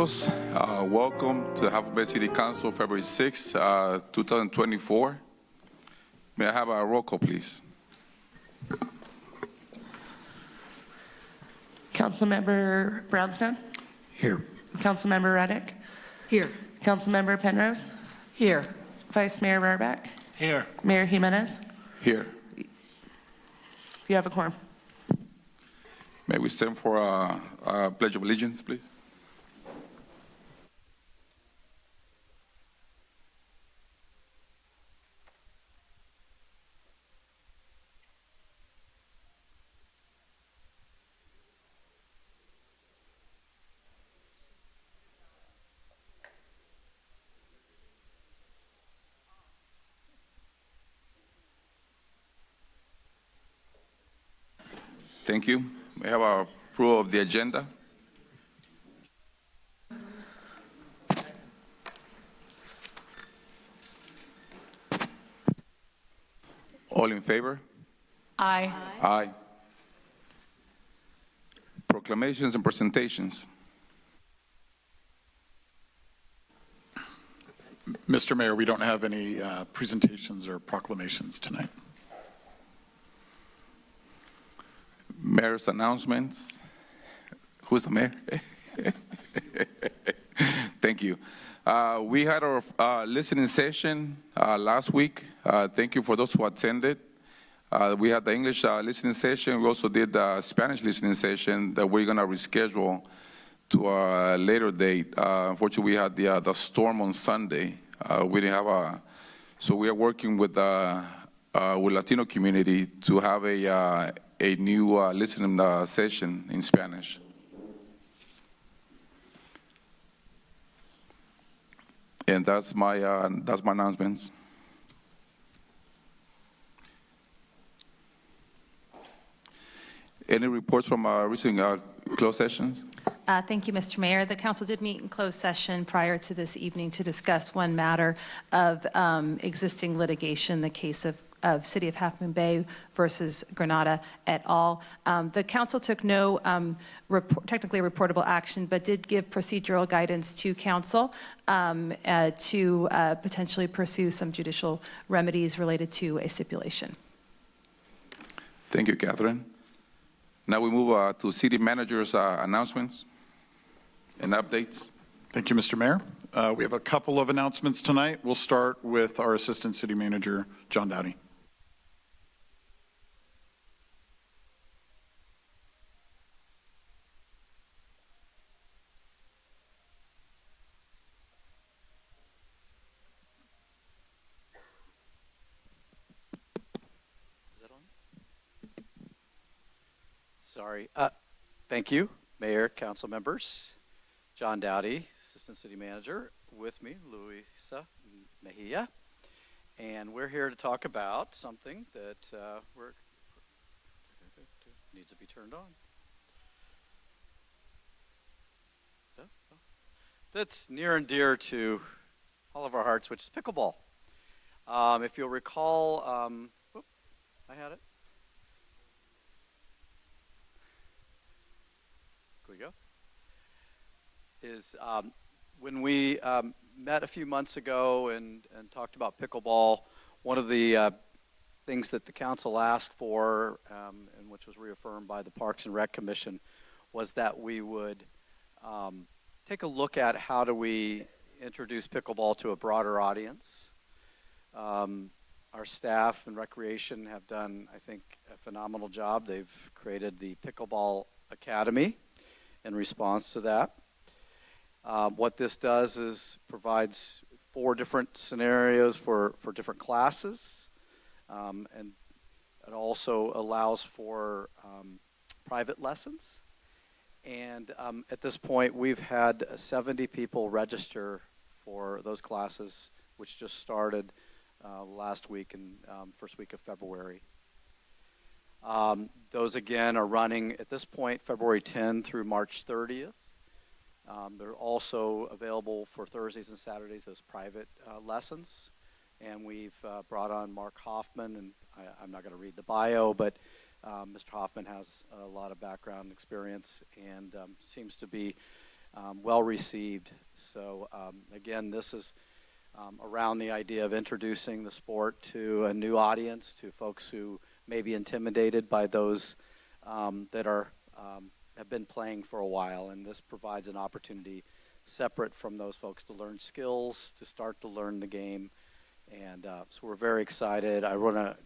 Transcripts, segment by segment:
Amigos, welcome to the HMBCC City Council, February 6, 2024. May I have a roll call, please? Councilmember Brownstone? Here. Councilmember Reddick? Here. Councilmember Penrose? Here. Vice Mayor Rohrbeck? Here. Mayor Jimenez? Here. You have a quorum. May we stand for a Pledge of Allegiance, please? Thank you. We have our approval of the agenda. All in favor? Aye. Aye. Proclamations and presentations. Mr. Mayor, we don't have any presentations or proclamations tonight. Mayor's announcements. Who's the mayor? Thank you. We had our listening session last week. Thank you for those who attended. We had the English listening session. We also did the Spanish listening session that we're going to reschedule to a later date. Unfortunately, we had the storm on Sunday. We didn't have so we are working with Latino community to have a new listening session in Spanish. And that's my announcements. Any reports from recent closed sessions? Thank you, Mr. Mayor. The council did meet in closed session prior to this evening to discuss one matter of existing litigation, the case of City of Half Moon Bay versus Granada et al. The council took no technically reportable action, but did give procedural guidance to council to potentially pursue some judicial remedies related to a stipulation. Thank you, Catherine. Now we move to city manager's announcements and updates. Thank you, Mr. Mayor. We have a couple of announcements tonight. We'll start with our Assistant City Manager, John Dowdy. Sorry. Thank you, Mayor, council members. John Dowdy, Assistant City Manager, with me, Luisa Mejia. And we're here to talk about something that needs to be turned on. That's near and dear to all of our hearts, which is pickleball. If you'll recall, I had it. Here we go. Is when we met a few months ago and talked about pickleball, one of the things that the council asked for, and which was reaffirmed by the Parks and Rec Commission, was that we would take a look at how do we introduce pickleball to a broader audience. Our staff and recreation have done, I think, a phenomenal job. They've created the Pickleball Academy in response to that. What this does is provides 4 different scenarios for different classes, and it also allows for private lessons. And at this point, we've had 70 people register for those classes, which just started last week and first week of February. Those again are running at this point February 10 through March 30th. They're also available for Thursdays and Saturdays, those private lessons. And we've brought on Mark Hoffman, and I'm not going to read the bio, but Mr. Hoffman has a lot of background experience and seems to be well received. So again, this is around the idea of introducing the sport to a new audience, to folks who may be intimidated by those that have been playing for a while, and this provides an opportunity separate from those folks to learn skills, to start to learn the game, and so we're very excited. I want to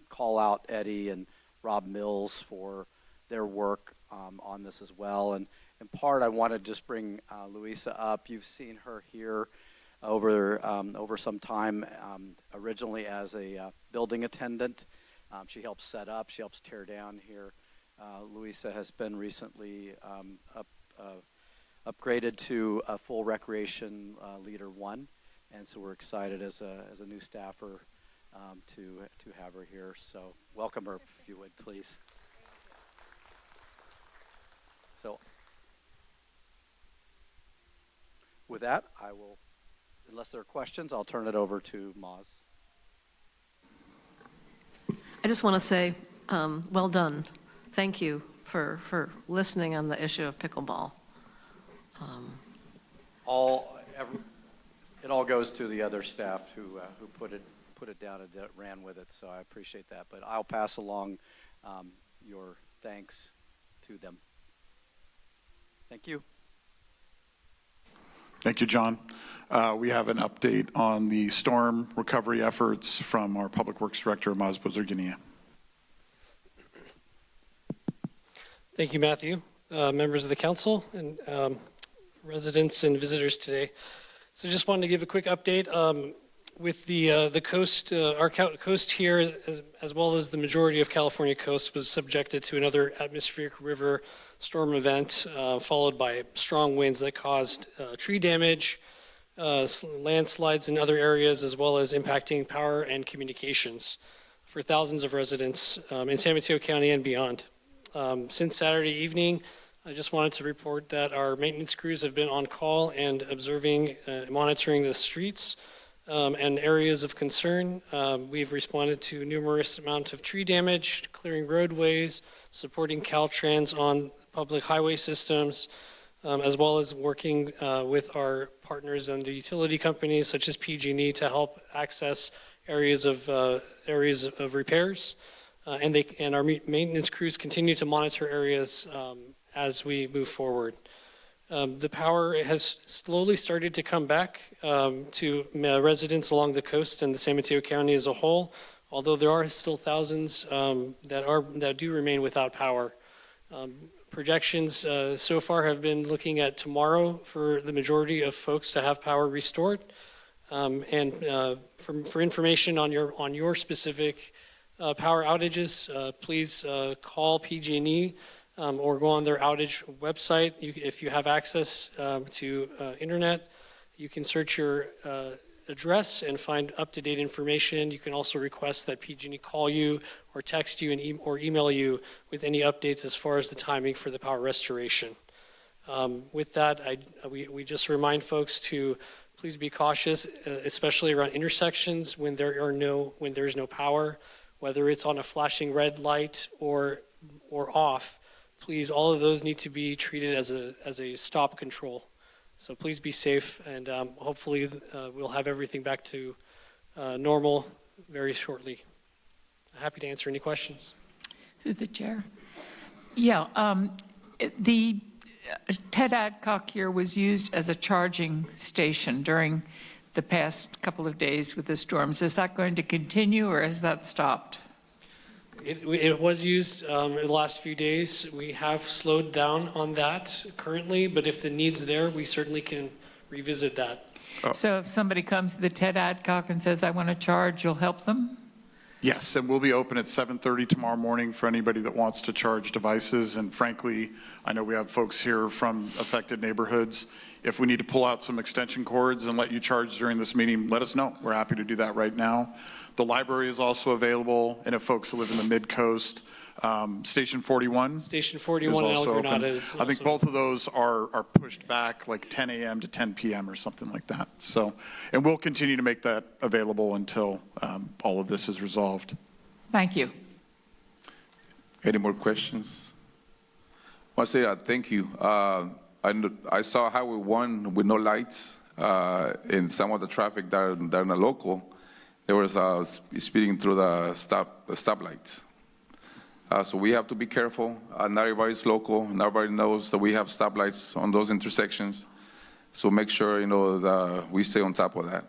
call out Eddie and Rob Mills for their work on this as well, and in part I want to just bring Louisa up. You've seen her here over some time, originally as a building attendant. She helps set up, she helps tear down here. Louisa has been recently upgraded to a full recreation leader 1, and so we're excited as a new staffer to have her here. So welcome her, if you would, please. So with that, I will, unless there are questions, I'll turn it over to Moz. I just want to say, well done. Thank you for listening on the issue of pickleball. It all goes to the other staff who put it down and ran with it, so I appreciate that. But I'll pass along your thanks to them. Thank you. Thank you, John. We have an update on the storm recovery efforts from our Public Works Director, Maz Bozergania. Thank you, Matthew. Members of the council and residents and visitors today. So just wanted to give a quick update with the coast, our coast here, as well as the majority of California coast, was subjected to another atmospheric river storm event, followed by strong winds that caused tree damage, landslides in other areas, as well as impacting power and communications for thousands of residents in San Mateo County and beyond. Since Saturday evening, I just wanted to report that our maintenance crews have been on call and observing, monitoring the streets and areas of concern. We've responded to numerous amounts of tree damage, clearing roadways, supporting Caltrans on public highway systems, as well as working with our partners and the utility companies such as PG&E to help access areas of repairs. And our maintenance crews continue to monitor areas as we move forward. The power has slowly started to come back to residents along the coast and the San Mateo County as a whole, although there are still thousands that do remain without power. Projections so far have been looking at tomorrow for the majority of folks to have power restored. For information on your specific power outages, please call PG&E or go on their outage website. If you have access to internet, you can search your address and find up-to-date information. You can also request that PG&E call you or text you or email you with any updates as far as the timing for the power restoration. With that, we just remind folks to please be cautious, especially around intersections when there's no power, whether it's on a flashing red light or off. Please, all of those need to be treated as a stop control. So please be safe, and hopefully we'll have everything back to normal very shortly. Happy to answer any questions. Through the chair. Yeah, the Ted Adcock here was used as a charging station during the past couple of days with the storms. Is that going to continue, or has that stopped? It was used in the last few days. We have slowed down on that currently, but if the need's there, we certainly can revisit that. So if somebody comes to the Ted Adcock and says, I want to charge, you'll help them? Yes, and we'll be open at 7:30 tomorrow morning for anybody that wants to charge devices. And frankly, I know we have folks here from affected neighborhoods. If we need to pull out some extension cords and let you charge during this meeting, let us know. We're happy to do that right now. The library is also available, and if folks who live in the mid-coast, Station 41. Station 41 in El Granada is also. I think both of those are pushed back like 10 a.m. to 10 p.m. or something like that. So, and we'll continue to make that available until all of this is resolved. Thank you. Any more questions? I want to say thank you. I saw Highway 1 with no lights. In some of the traffic that are in the local, there was speeding through the stoplights. So we have to be careful. Not everybody's local. Not everybody knows that we have stoplights on those intersections. So make sure, that we stay on top of that.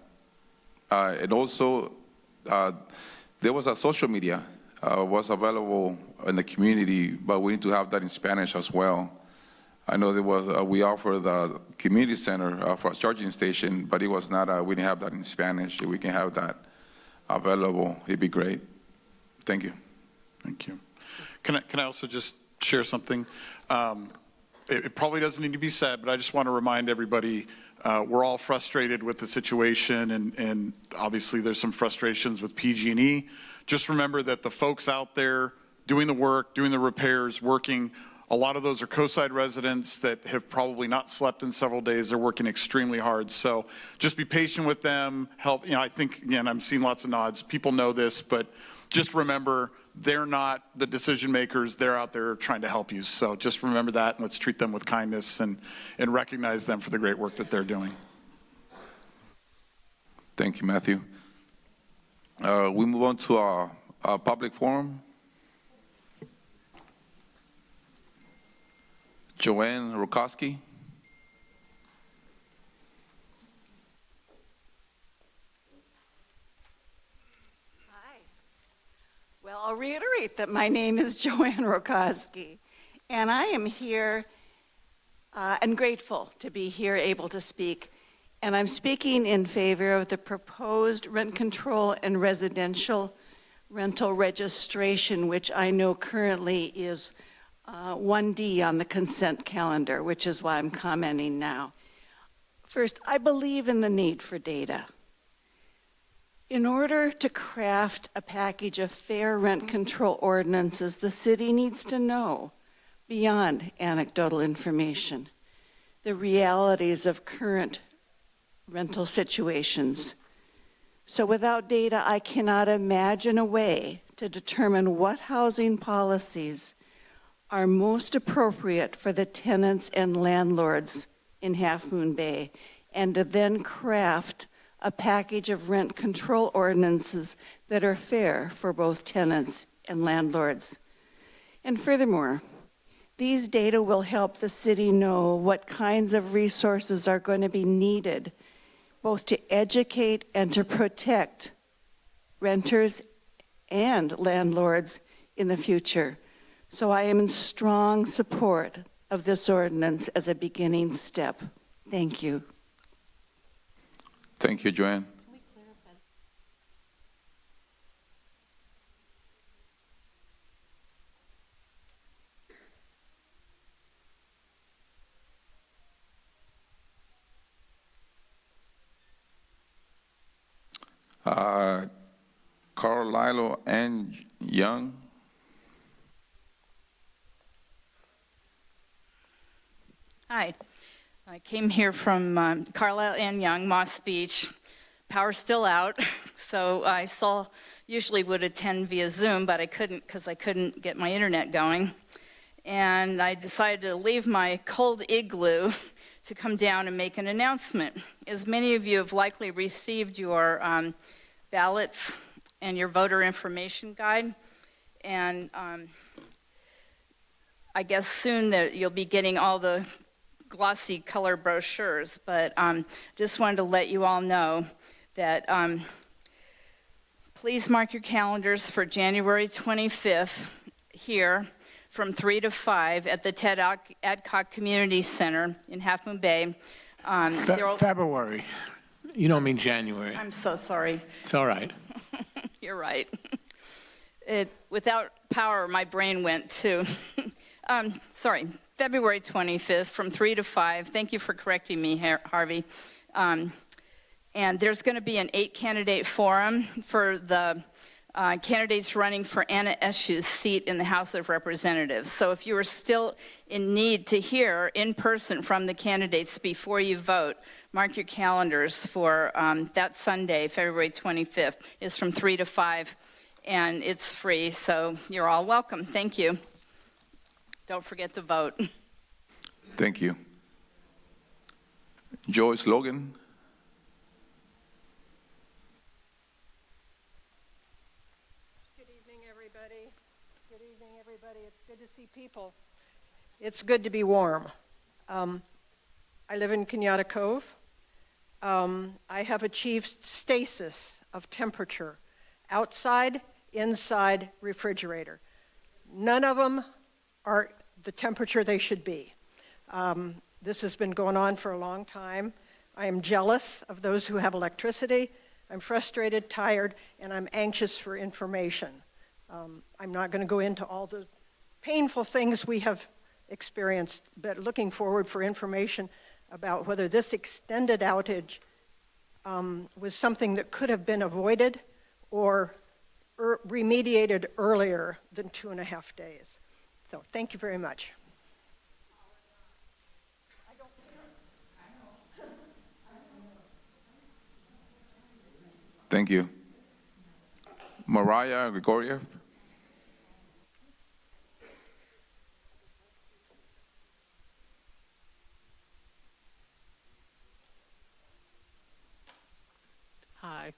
And also, there was a social media was available in the community, but we need to have that in Spanish as well. I know there was we offer the community center for a charging station, but it was not. We didn't have that in Spanish. If we can have that available, it'd be great. Thank you. Thank you. Can I also just share something? It probably doesn't need to be said, but I just want to remind everybody, we're all frustrated with the situation, and obviously there's some frustrations with PG&E. Just remember that the folks out there doing the work, doing the repairs, working, a lot of those are coastside residents that have probably not slept in several days. They're working extremely hard. So just be patient with them. Help. I think, again, I'm seeing lots of nods. People know this, but just remember, they're not the decision makers. They're out there trying to help you. So just remember that, and let's treat them with kindness and recognize them for the great work that they're doing. Thank you, Matthew. We move on to our public forum. Joanne Rokowski. Hi. Well, I'll reiterate that my name is Joanne Rokowski, and I am here and grateful to be here able to speak. And I'm speaking in favor of the proposed rent control and residential rental registration, which I know currently is 1D on the consent calendar, which is why I'm commenting now. First, I believe in the need for data. In order to craft a package of fair rent control ordinances, the city needs to know, beyond anecdotal information, the realities of current rental situations. So without data, I cannot imagine a way to determine what housing policies are most appropriate for the tenants and landlords in Half Moon Bay, and to then craft a package of rent control ordinances that are fair for both tenants and landlords. And furthermore, these data will help the city know what kinds of resources are going to be needed, both to educate and to protect renters and landlords in the future. So I am in strong support of this ordinance as a beginning step. Thank you. Thank you, Joanne. Carlisle and Young. Hi, I came here from Carlisle and Young, Moss Beach. Power's still out, so I usually would attend via Zoom, but I couldn't because I couldn't get my internet going. And I decided to leave my cold igloo to come down and make an announcement. As many of you have likely received your ballots and your voter information guide, and I guess soon that you'll be getting all the glossy color brochures, but just wanted to let you all know that please mark your calendars for January 25th here from 3 to 5 at the Ted Adcock Community Center in Half Moon Bay. February. You don't mean January. I'm so sorry. It's all right. You're right. Without power, my brain went too. Sorry. February 25th from 3 to 5. Thank you for correcting me, Harvey. And there's going to be an 8-candidate forum for the candidates running for Anna Eshu's seat in the House of Representatives. So if you are still in need to hear in person from the candidates before you vote, mark your calendars for that Sunday, February 25th. It's from 3 to 5, and it's free, so you're all welcome. Thank you. Don't forget to vote. Thank you. Joyce Logan. Good evening, everybody. Good evening, everybody. It's good to see people. It's good to be warm. I live in Kenyatta Cove. I have achieved stasis of temperature outside, inside, refrigerator. None of them are the temperature they should be. This has been going on for a long time. I am jealous of those who have electricity. I'm frustrated, tired, and I'm anxious for information. I'm not going to go into all the painful things we have experienced, but looking forward for information about whether this extended outage was something that could have been avoided or remediated earlier than 2.5 days. So thank you very much. Thank you. Mariah Grigoriev. Hi.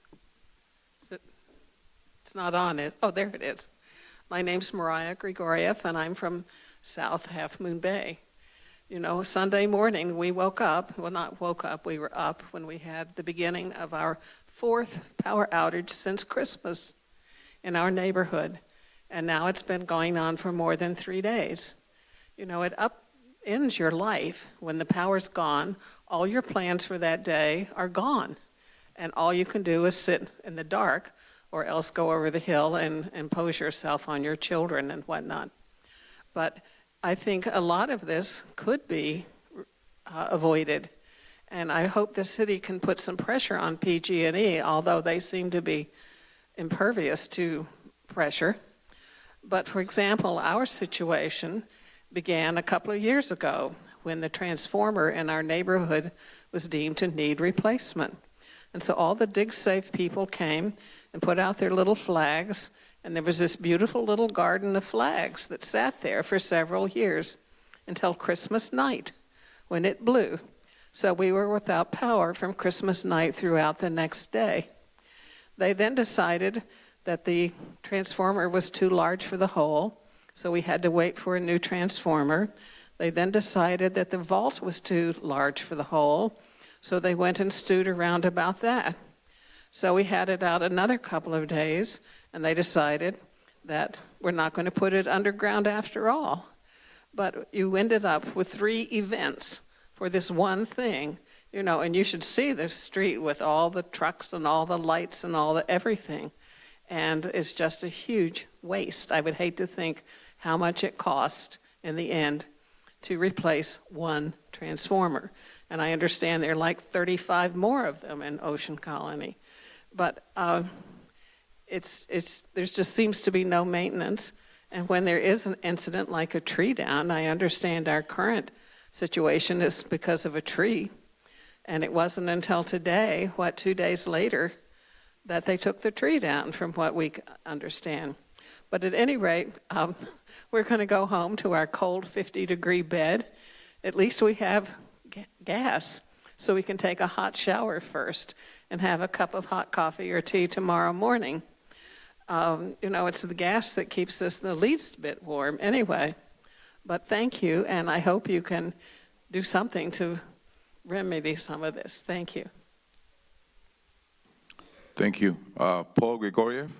It's not on it. Oh, there it is. My name's Mariah Grigoriev, and I'm from South Half Moon Bay. You know, Sunday morning we woke up, well, not woke up, we were up when we had the beginning of our 4th power outage since Christmas in our neighborhood. And now it's been going on for more than 3 days. You know, it upends your life when the power's gone. All your plans for that day are gone. And all you can do is sit in the dark or else go over the hill and impose yourself on your children and whatnot. But I think a lot of this could be avoided. And I hope the city can put some pressure on PG&E, although they seem to be impervious to pressure. But for example, our situation began a couple of years ago when the transformer in our neighborhood was deemed to need replacement. And so all the DigSafe people came and put out their little flags, and there was this beautiful little garden of flags that sat there for several years until Christmas night when it blew. So we were without power from Christmas night throughout the next day. They then decided that the transformer was too large for the hole, so we had to wait for a new transformer. They then decided that the vault was too large for the hole, so they went and stewed around about that. So we had it out another couple of days, and they decided that we're not going to put it underground after all. But you ended up with 3 events for this one thing, you know, and you should see the street with all the trucks and all the lights and all the everything. And it's just a huge waste. I would hate to think how much it cost in the end to replace one transformer. And I understand there are like 35 more of them in Ocean Colony. But there just seems to be no maintenance. And when there is an incident like a tree down, I understand our current situation is because of a tree. And it wasn't until today, 2 days later, that they took the tree down from what we understand. But at any rate, we're going to go home to our cold 50-degree bed. At least we have gas, so we can take a hot shower first and have a cup of hot coffee or tea tomorrow morning. You know, it's the gas that keeps us the least bit warm anyway. But thank you, and I hope you can do something to remedy some of this. Thank you. Thank you. Paul Grigoriev.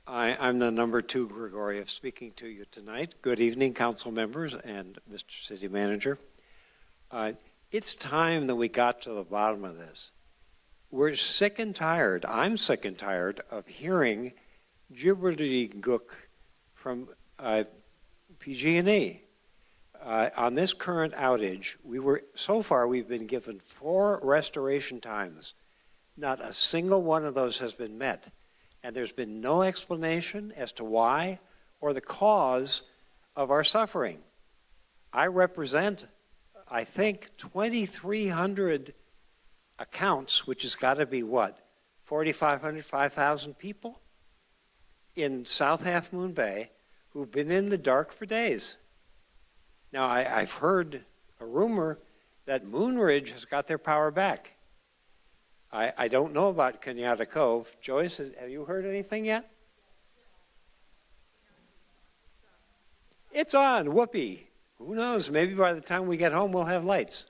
I'm the number 2 Grigoriev speaking to you tonight. Good evening, council members and Mr. City Manager. It's time that we got to the bottom of this. We're sick and tired, I'm sick and tired of hearing gibberly-gook from PG&E. On this current outage, so far we've been given 4 restoration times. Not a single one of those has been met. And there's been no explanation as to why or the cause of our suffering. I represent, I think, 2,300 accounts, which has got to be what, 4,500, 5,000 people? in South Half Moon Bay who've been in the dark for days. Now, I've heard a rumor that Moon Ridge has got their power back. I don't know about Kenyatta Cove. Joyce, have you heard anything yet? It's on, whoopee. Who knows, maybe by the time we get home we'll have lights.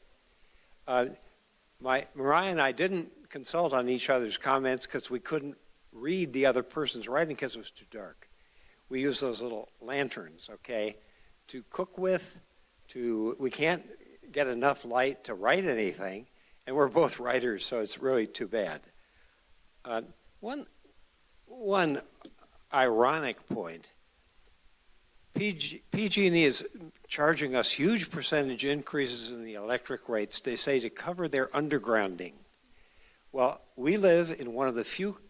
Mariah and I didn't consult on each other's comments because we couldn't read the other person's writing because it was too dark. We use those little lanterns, okay, to cook with, we can't get enough light to write anything, and we're both writers, so it's really too bad. One ironic point, PG&E is charging us huge percentage increases in the electric rates, they say, to cover their undergrounding. Well, we live in one of the few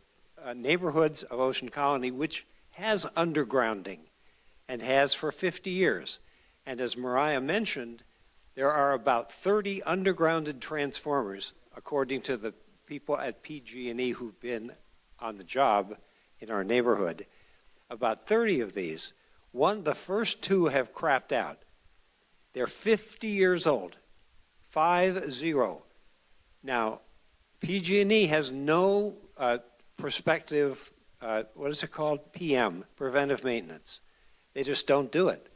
neighborhoods of Ocean Colony which has undergrounding and has for 50 years. And as Mariah mentioned, there are about 30 undergrounded transformers, according to the people at PG&E who've been on the job in our neighborhood. About 30 of these. The first two have crapped out. They're 50 years old, 50. Now, PG&E has no prospective, what is it called? PM, preventive maintenance. They just don't do it.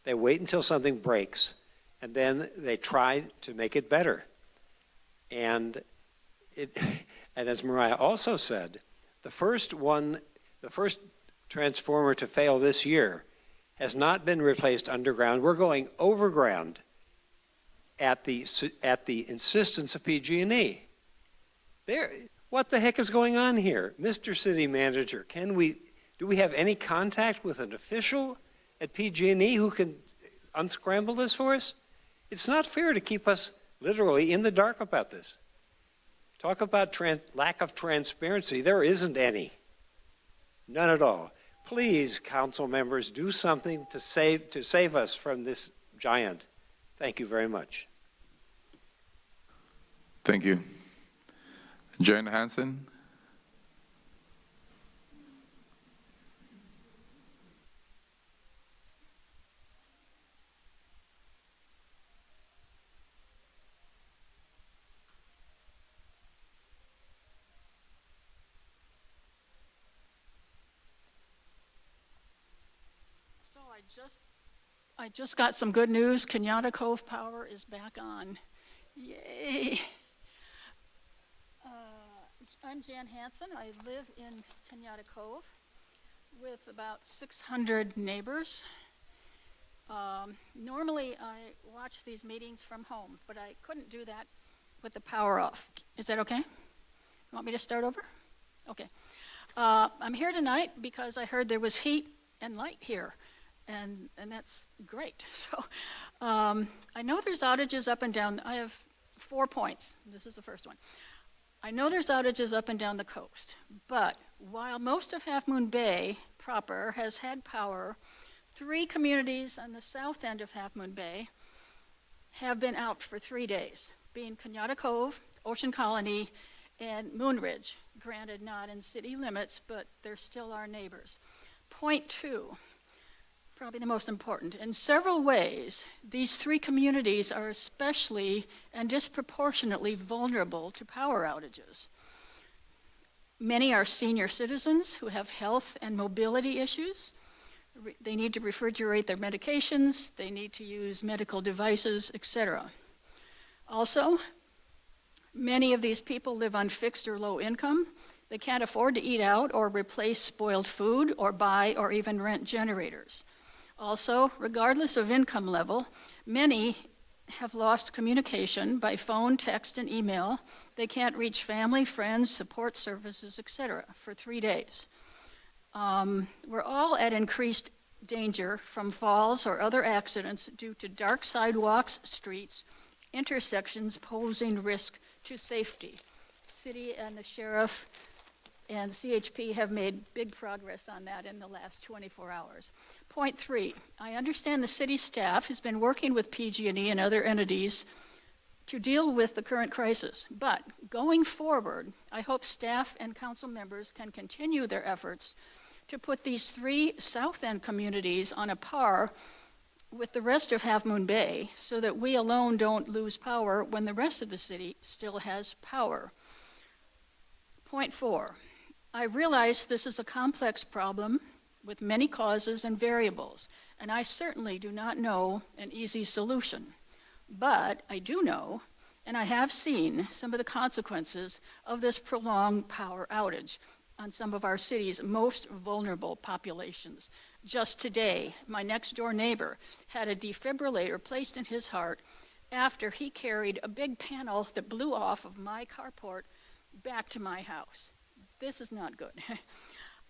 They wait until something breaks, and then they try to make it better. And as Mariah also said, the first transformer to fail this year has not been replaced underground. We're going overground at the insistence of PG&E. What the heck is going on here? Mr. City Manager, do we have any contact with an official at PG&E who can unscramble this for us? It's not fair to keep us literally in the dark about this. Talk about lack of transparency. There isn't any. None at all. Please, council members, do something to save us from this giant. Thank you very much. Thank you. Jane Hansen. So I just got some good news. Kenyatta Cove power is back on. Yay. I'm Jan Hansen. I live in Kenyatta Cove with about 600 neighbors. Normally I watch these meetings from home, but I couldn't do that with the power off. Is that okay? You want me to start over? Okay. I'm here tonight because I heard there was heat and light here, and that's great. So I know there's outages up and down. I have 4 points. This is the first one. I know there's outages up and down the coast, but while most of Half Moon Bay proper has had power, 3 communities on the south end of Half Moon Bay have been out for 3 days, being Kenyatta Cove, Ocean Colony, and Moon Ridge. Granted, not in city limits, but they're still our neighbors. Point 2, probably the most important. In several ways, these 3 communities are especially and disproportionately vulnerable to power outages. Many are senior citizens who have health and mobility issues. They need to refrigerate their medications, they need to use medical devices, etc. Also, many of these people live on fixed or low income. They can't afford to eat out or replace spoiled food or buy or even rent generators. Also, regardless of income level, many have lost communication by phone, text, and email. They can't reach family, friends, support services, etc. for 3 days. We're all at increased danger from falls or other accidents due to dark sidewalks, streets, intersections posing risk to safety. City and the sheriff and CHP have made big progress on that in the last 24 hours. Point 3, I understand the city staff has been working with PG&E and other entities to deal with the current crisis. But going forward, I hope staff and council members can continue their efforts to put these 3 South End communities on a par with the rest of Half Moon Bay so that we alone don't lose power when the rest of the city still has power. Point 4, I realize this is a complex problem with many causes and variables, and I certainly do not know an easy solution. But I do know, and I have seen some of the consequences of this prolonged power outage on some of our city's most vulnerable populations. Just today, my next door neighbor had a defibrillator placed in his heart after he carried a big panel that blew off of my carport back to my house. This is not good.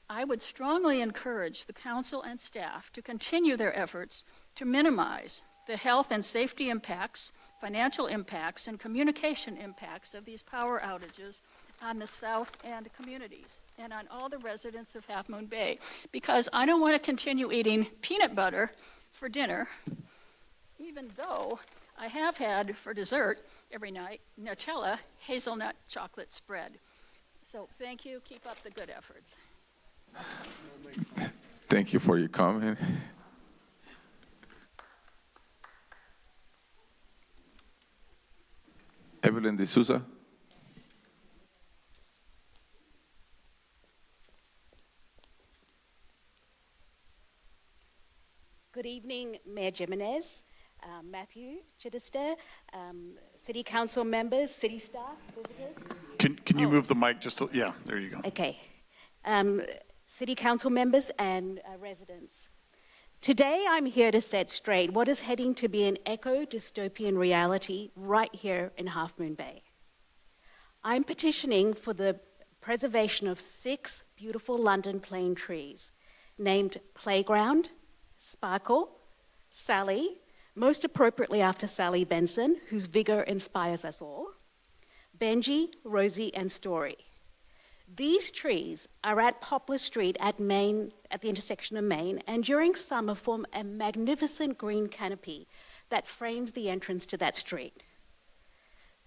I would strongly encourage the council and staff to continue their efforts to minimize the health and safety impacts, financial impacts, and communication impacts of these power outages on the South End communities and on all the residents of Half Moon Bay, because I don't want to continue eating peanut butter for dinner, even though I have had for dessert every night Nutella hazelnut chocolate spread. So thank you, keep up the good efforts. Thank you for your comment. Evelyn D'Souza. Good evening, Mayor Jimenez, Matthew Chittister, City Council members, city staff, visitors. Can you move the mic just to, yeah, there you go. Okay. City Council members and residents. Today I'm here to set straight what is heading to be an eco-dystopian reality right here in Half Moon Bay. I'm petitioning for the preservation of 6 beautiful London plane trees named Playground, Sparkle, Sally, most appropriately after Sally Benson, whose vigor inspires us all, Benji, Rosie, and Story. These trees are at Poplar Street at Main, at the intersection of Main, and during summer form a magnificent green canopy that frames the entrance to that street.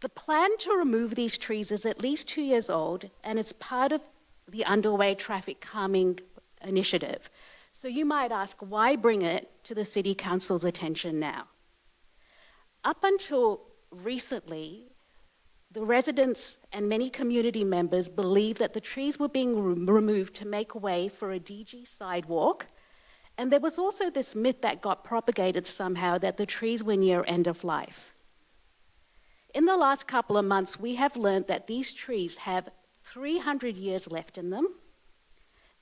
The plan to remove these trees is at least 2 years old, and it's part of the underway traffic calming initiative. So you might ask, why bring it to the City Council's attention now? Up until recently, the residents and many community members believed that the trees were being removed to make way for a DG sidewalk. And there was also this myth that got propagated somehow that the trees were near end of life. In the last couple of months, we have learned that these trees have 300 years left in them.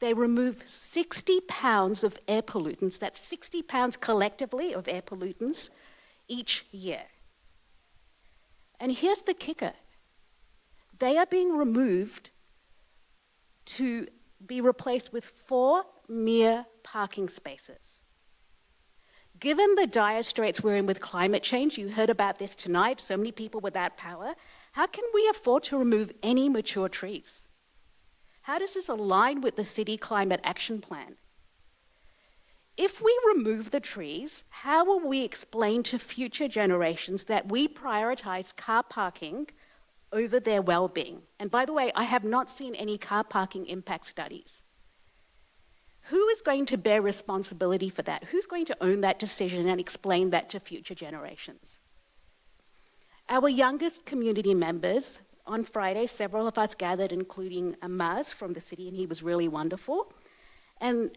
They remove 60 pounds of air pollutants, that's 60 pounds collectively of air pollutants each year. And here's the kicker. They are being removed to be replaced with 4 mere parking spaces. Given the dire straits we're in with climate change, you heard about this tonight, so many people without power, how can we afford to remove any mature trees? How does this align with the City Climate Action Plan? If we remove the trees, how will we explain to future generations that we prioritize car parking over their well-being? And by the way, I have not seen any car parking impact studies. Who is going to bear responsibility for that? Who's going to own that decision and explain that to future generations? Our youngest community members, on Friday, several of us gathered, including Maz from the city, and he was really wonderful. And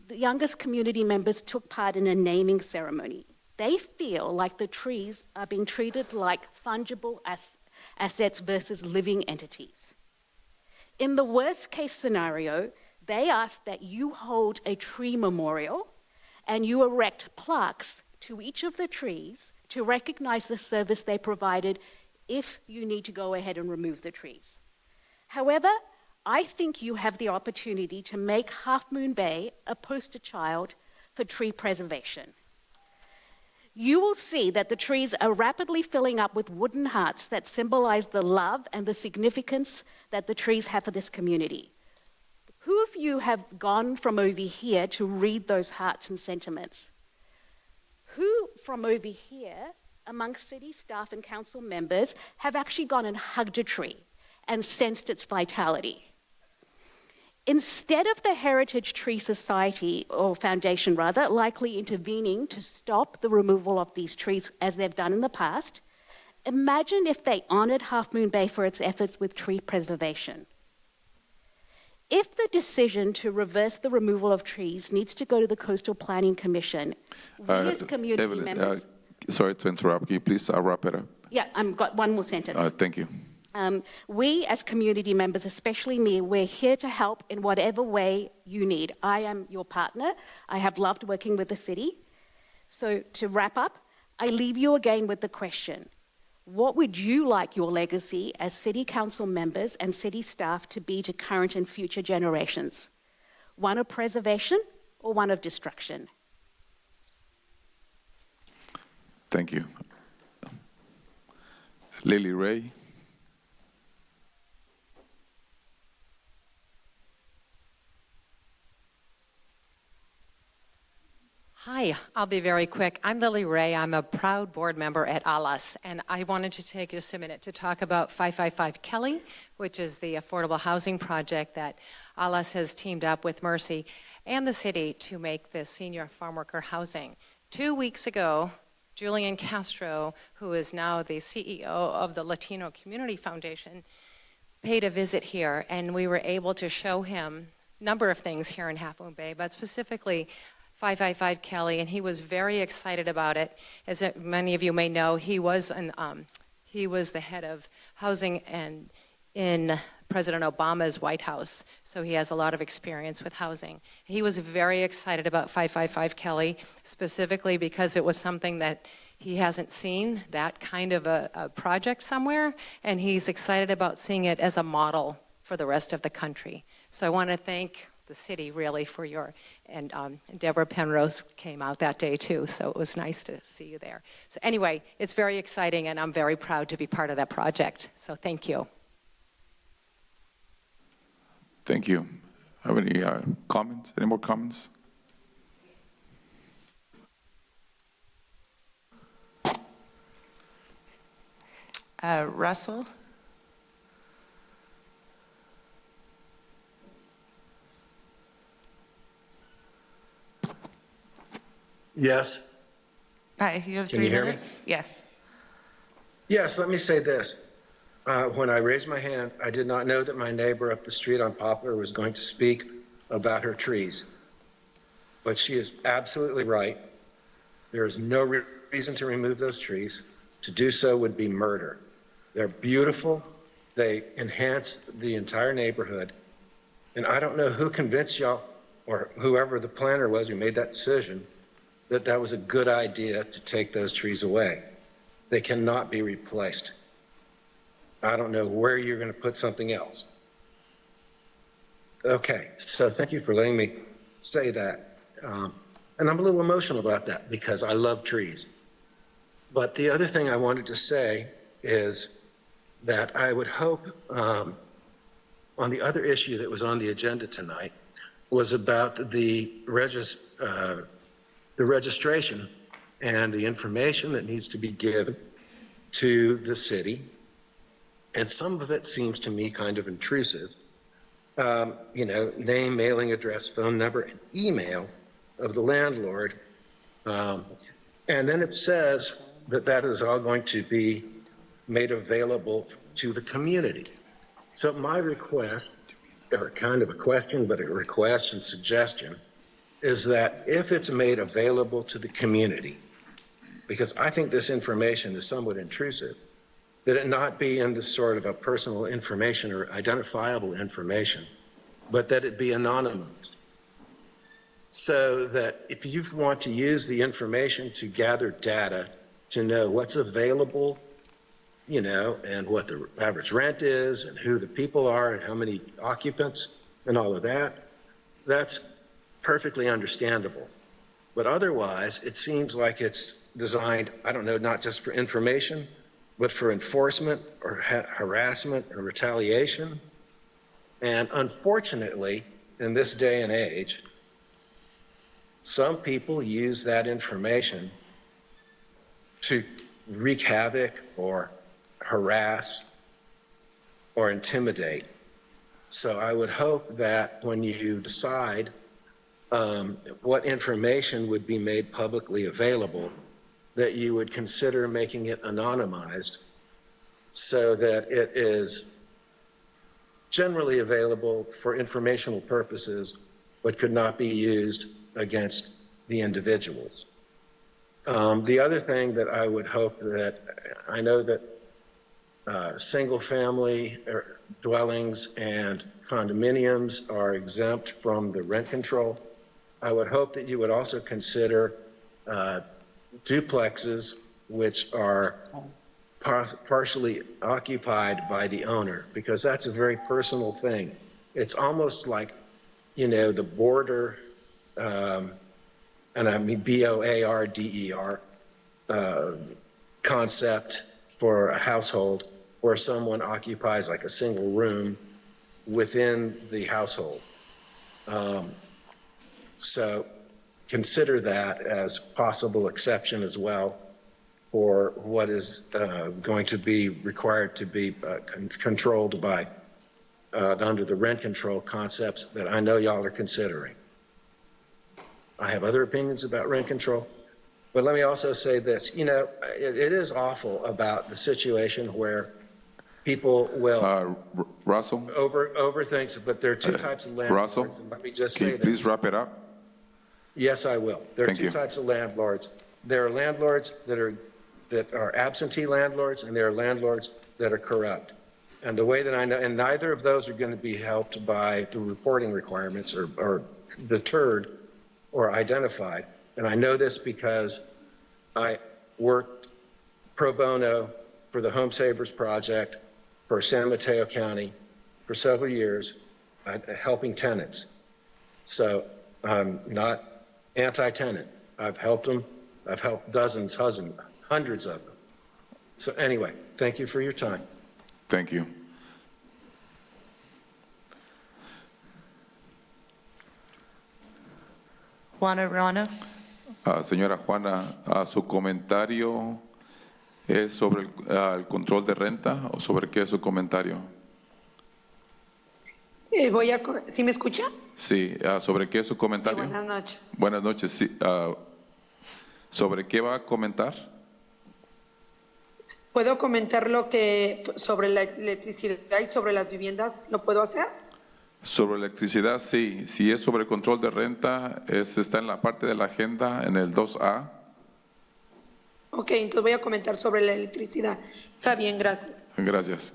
the youngest community members took part in a naming ceremony. They feel like the trees are being treated like fungible assets versus living entities. In the worst case scenario, they ask that you hold a tree memorial and you erect plaques to each of the trees to recognize the service they provided if you need to go ahead and remove the trees. However, I think you have the opportunity to make Half Moon Bay a poster child for tree preservation. You will see that the trees are rapidly filling up with wooden hearts that symbolize the love and the significance that the trees have for this community. Who of you have gone from over here to read those hearts and sentiments? Who from over here, amongst city staff and council members, have actually gone and hugged a tree and sensed its vitality? Instead of the Heritage Tree Society, or Foundation rather, likely intervening to stop the removal of these trees as they've done in the past, imagine if they honored Half Moon Bay for its efforts with tree preservation. If the decision to reverse the removal of trees needs to go to the Coastal Planning Commission, we as community Evelyn, members... sorry to interrupt. Can you please wrap it up? Yeah, I've got one more sentence. Thank you. We as community members, especially me, we're here to help in whatever way you need. I am your partner. I have loved working with the city. So to wrap up, I leave you again with the question: what would you like your legacy as city council members and city staff to be to current and future generations? One of preservation or one of destruction? Thank you. Lily Ray. Hi, I'll be very quick. I'm Lily Ray. I'm a proud board member at ALAS, and I wanted to take just a minute to talk about 555 Kelly, which is the affordable housing project that ALAS has teamed up with Mercy and the city to make the senior farm worker housing. 2 weeks ago, Julian Castro, who is now the CEO of the Latino Community Foundation, paid a visit here, and we were able to show him a number of things here in Half Moon Bay, but specifically 555 Kelly, and he was very excited about it. As many of you may know, he was the head of housing and in President Obama's White House, so he has a lot of experience with housing. He was very excited about 555 Kelly, specifically because it was something that he hasn't seen, that kind of a project somewhere, and he's excited about seeing it as a model for the rest of the country. So I want to thank the city really for your, and Deborah Penrose came out that day too, so it was nice to see you there. So anyway, it's very exciting, and I'm very proud to be part of that project, so thank you. Thank you. Have any comments? Any more comments? Russell? Yes. Hi, you have Can 3 you hear me? minutes? Yes. Yes, let me say this. When I raised my hand, I did not know that my neighbor up the street on Poplar was going to speak about her trees. But she is absolutely right. There is no reason to remove those trees. To do so would be murder. They're beautiful. They enhance the entire neighborhood. And I don't know who convinced y'all, or whoever the planner was who made that decision, that that was a good idea to take those trees away. They cannot be replaced. I don't know where you're going to put something else. Okay, so thank you for letting me say that. And I'm a little emotional about that because I love trees. But the other thing I wanted to say is that I would hope on the other issue that was on the agenda tonight was about the registration and the information that needs to be given to the city. And some of it seems to me kind of intrusive. Name, mailing address, phone number, and email of the landlord. And then it says that that is all going to be made available to the community. So my request, or kind of a question, but a request and suggestion, is that if it's made available to the community, because I think this information is somewhat intrusive, that it not be in this sort of a personal information or identifiable information, but that it be anonymous. So that if you want to use the information to gather data to know what's available, and what the average rent is and who the people are and how many occupants and all of that, that's perfectly understandable. But otherwise, it seems like it's designed, I don't know, not just for information, but for enforcement or harassment or retaliation. And unfortunately, in this day and age, some people use that information to wreak havoc or harass or intimidate. So I would hope that when you decide what information would be made publicly available, that you would consider making it anonymized so that it is generally available for informational purposes, but could not be used against the individuals. The other thing that I would hope that, I know that single-family dwellings and condominiums are exempt from the rent control. I would hope that you would also consider duplexes, which are partially occupied by the owner, because that's a very personal thing. It's almost like, you know, the border, and I mean BOARDER concept for a household where someone occupies like a single room within the household. So consider that as possible exception as well for what is going to be required to be controlled by under the rent control concepts that I know y'all are considering. I have other opinions about rent control, but let me also say this. You know, it is awful about the situation where people will Russell? overthink, but there are two types of landlords. Russell, And let me just can say you this. please wrap it up? Yes, I will. There are Thank two you. types of landlords. There are landlords that are absentee landlords, and there are landlords that are corrupt. And the way that I know, and neither of those are going to be helped by the reporting requirements or deterred or identified. And I know this because I worked pro bono for the Home Savers Project for San Mateo County for several years, helping tenants. So I'm not anti-tenant. I've helped them. I've helped dozens, hundreds of them. So anyway, thank you for your time. Thank you. Juana Rana. Señora Juana, ¿su comentario es sobre el control de renta o sobre qué es su comentario? ¿Sí me escucha? Sí, ¿sobre qué es su Sí, comentario? buenas noches. Buenas noches, sí. ¿Sobre qué va a comentar? ¿Puedo comentar lo que sobre la electricidad y sobre las viviendas? ¿Lo puedo hacer? Sobre electricidad, sí. Si es sobre control de renta, está en la parte de la agenda, en el 2A. Ok, entonces voy a comentar sobre la electricidad. Está bien, gracias. Gracias.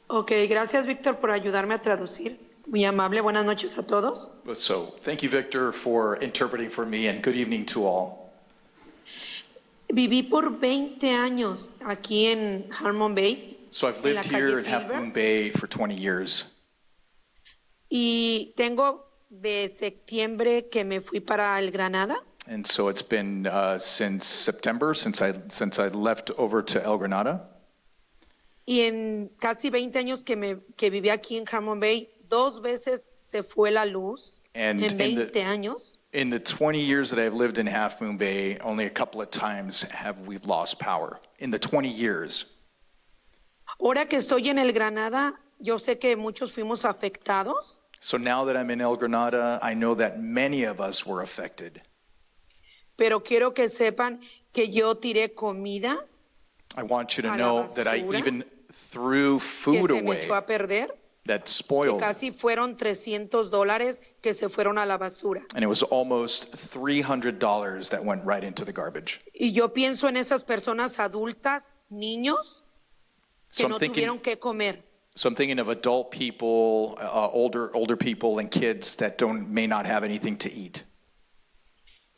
Ok, gracias Víctor por ayudarme a traducir. Muy amable, buenas noches a todos. So, thank you, Victor, for interpreting for me, and good evening to all. Viví por 20 años aquí en Harmon Bay. So I've en la lived calle here in Half Silver, Moon Bay for 20 years. y tengo de septiembre que me fui para el Granada. And so it's been since September, since I left over to El Granada. Y en casi 20 años que viví aquí en Harmon Bay, 2 veces se fue la luz. And en 20 años. In the 20 years that I've lived in Half Moon Bay, only a couple of times have we lost power. In the 20 years. Ahora que estoy en el Granada, yo sé que muchos fuimos afectados. So now that I'm in El Granada, I know that many of us were affected. Pero quiero que sepan que yo tiré comida I want you to a la know that I basura, even threw que food se me away echó a perder. that Que spoiled. casi fueron $300 que se fueron a la basura. And it was almost $300 that went right into the garbage. Y yo pienso en esas personas adultas, niños, que So no tuvieron que comer. So I'm thinking of adult people, older people and kids that may not have anything to eat.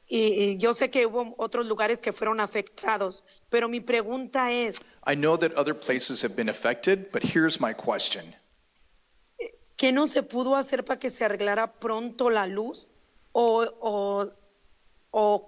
Y yo sé que hubo otros lugares que fueron afectados, pero mi pregunta es, I know that other places have been affected, but here's my question. ¿qué no se pudo hacer para que se arreglara pronto la luz? ¿O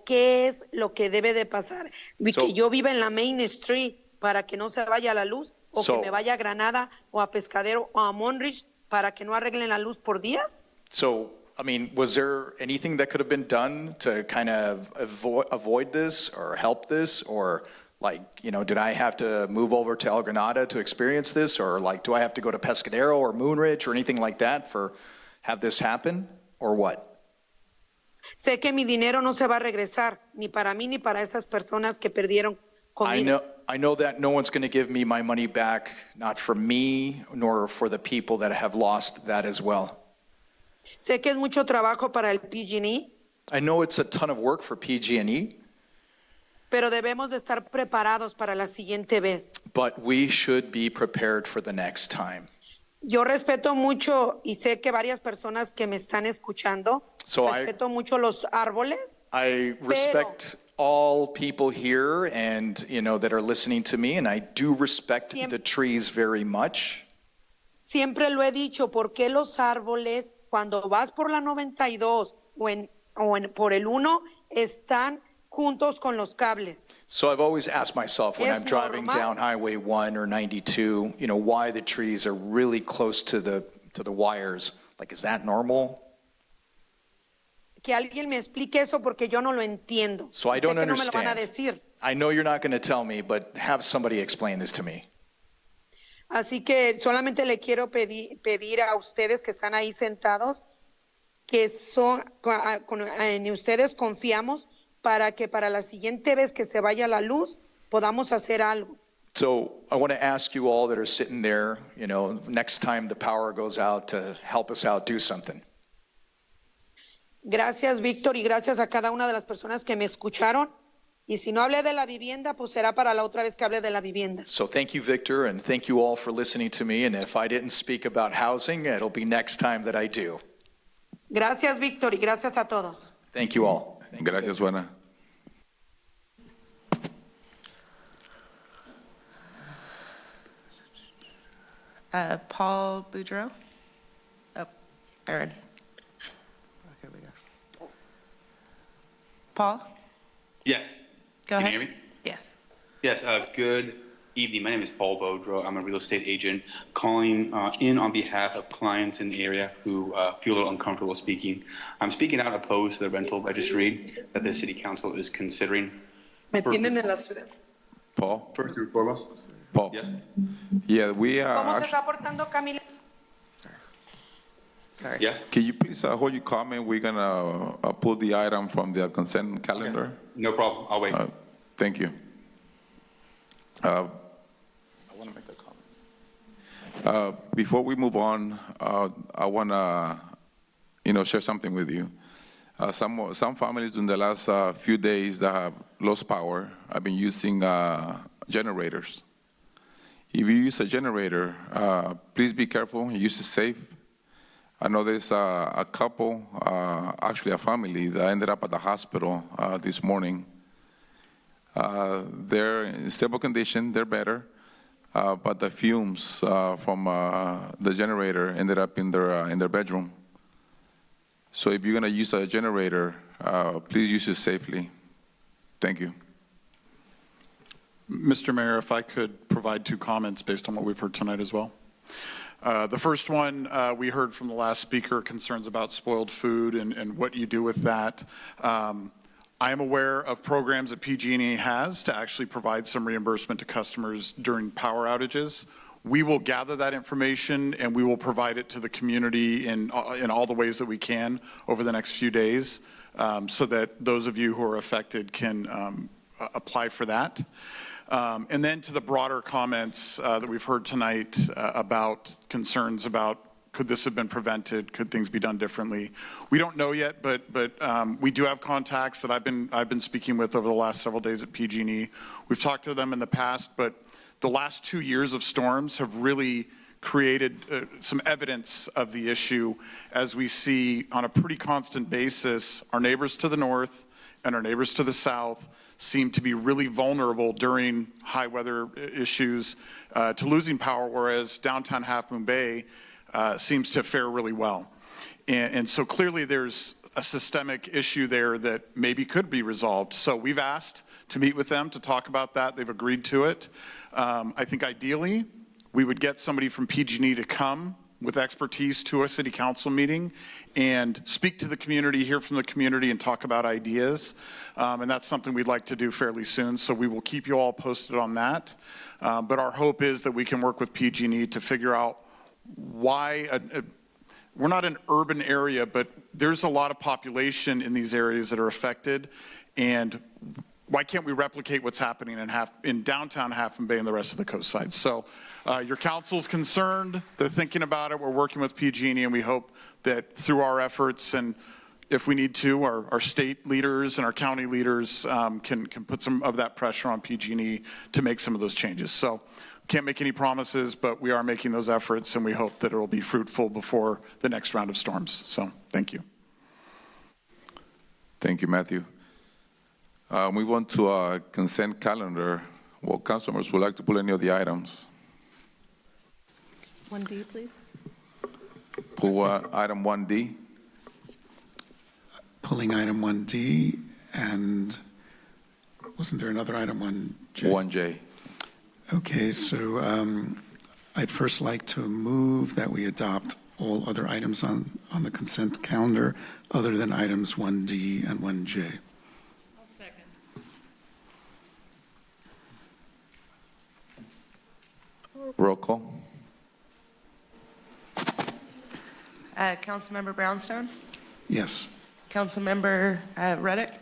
qué es lo que debe de pasar? ¿Que yo viva en la Main Street para que no se vaya la luz? ¿O que me vaya a Granada o a Pescadero o a Monridge para que no arreglen la luz por días? So, I mean, was there anything that could have been done to kind of avoid this or help this or Like, did I have to move over to El Granada to experience this? Or like, do I have to go to Pescadero or Moonridge or anything like that for have this happen? Or what? Sé que mi dinero no se va a regresar, ni para mí ni para esas personas que perdieron comida. I know that no one's going to give me my money back, not for me, nor for the people that have lost that as well. Sé que es mucho trabajo para el PG&E, I know it's a ton of work for PG&E, pero debemos de estar preparados para la siguiente vez. but we should be prepared for the next time. Yo respeto mucho y sé que varias personas que me están escuchando, So respeto mucho los árboles, I respect all people here and, that are listening to me, and I do respect the trees very much. siempre lo he dicho, ¿por qué los árboles cuando vas por la 92 por el 1 están juntos con los cables? So I've always asked myself when Es I'm driving normal. down Highway 1 or 92, why the trees are really close to the wires. Like, is that normal? Que alguien me explique eso porque yo no lo entiendo. So I Sé don't que no me lo van a understand. decir. I know you're not going to tell me, but have somebody explain this to me. Así que solamente le quiero pedir a ustedes que están ahí sentados que en ustedes confiamos para que para la siguiente vez que se vaya la luz podamos hacer algo. So I want to ask you all that are sitting there, next time the power goes out, to help us out, do something. Gracias, Víctor, y gracias a cada una de las personas que me escucharon. Y si no hablé de la vivienda, pues será para la otra vez que hable de la vivienda. So thank you, Victor, and thank you all for listening to me. And if I didn't speak about housing, it'll be next time that I do. Gracias, Víctor, y gracias a todos. Thank you all. Gracias, Juana. Paul Boudreau? Oh, Aaron. Here we go. Paul? Yes. Go Can ahead. you hear me? Yes. Yes, good evening. My name is Paul Bodro. I'm a real estate agent calling in on behalf of clients in the area who feel a little uncomfortable speaking. I'm speaking out opposed to the rental registry that the city council is considering. Me tienen en la ciudad. Paul? First and foremost. Paul? Yes. Yeah, we ¿Cómo se está portando Camila? Sorry. Yes. Can you please hold your comment? We're going to pull the item from the consent calendar. No problem. I'll wait. Thank you. I want to make a comment. Before we move on, I want to, share something with you. Some families in the last few days that have lost power have been using generators. If you use a generator, please be careful. Use it safe. I know there's a couple, actually a family, that ended up at the hospital this morning. They're in stable condition, they're better, but the fumes from the generator ended up in their bedroom. So if you're gonna use a generator, please use it safely. Thank you. Mr. Mayor, if I could provide two comments based on what we've heard tonight as well. The first one, we heard from the last speaker, concerns about spoiled food and what you do with that. I am aware of programs that PG&E has to actually provide some reimbursement to customers during power outages. We will gather that information and we will provide it to the community in all the ways that we can over the next few days, so that those of you who are affected can apply for that. And then to the broader comments that we've heard tonight about concerns about could this have been prevented? Could things be done differently? We don't know yet, but we do have contacts that I've been speaking with over the last several days at PG&E. We've talked to them in the past, but the last 2 years of storms have really created some evidence of the issue, as we see on a pretty constant basis our neighbors to the north and our neighbors to the south seem to be really vulnerable during high weather issues to losing power, whereas downtown Half Moon Bay seems to fare really well. And so clearly there's a systemic issue there that maybe could be resolved. So we've asked to meet with them to talk about that. They've agreed to it. I think ideally we would get somebody from PG&E to come with expertise to a city council meeting and speak to the community, hear from the community, and talk about ideas. And that's something we'd like to do fairly soon, so we will keep you all posted on that. But our hope is that we can work with PG&E to figure out why we're not an urban area, but there's a lot of population in these areas that are affected, and why can't we replicate what's happening in downtown Half Moon Bay and the rest of the coast side? So your council's concerned, they're thinking about it, we're working with PG&E, and we hope that through our efforts, and if we need to, our state leaders and our county leaders can put some of that pressure on PG&E to make some of those changes. So can't make any promises, but we are making those efforts, and we hope that it will be fruitful before the next round of storms. So thank you. Thank you, Matthew. Move on to our consent calendar. Well, council members would like to pull any of the items. 1D, please. Pull item 1D. Pulling item 1D, and wasn't there another item 1J? 1J. Okay, so I'd first like to move that we adopt all other items on the consent calendar other than items 1D and 1J. Roll call. Councilmember Brownstone? Yes. Councilmember Reddick?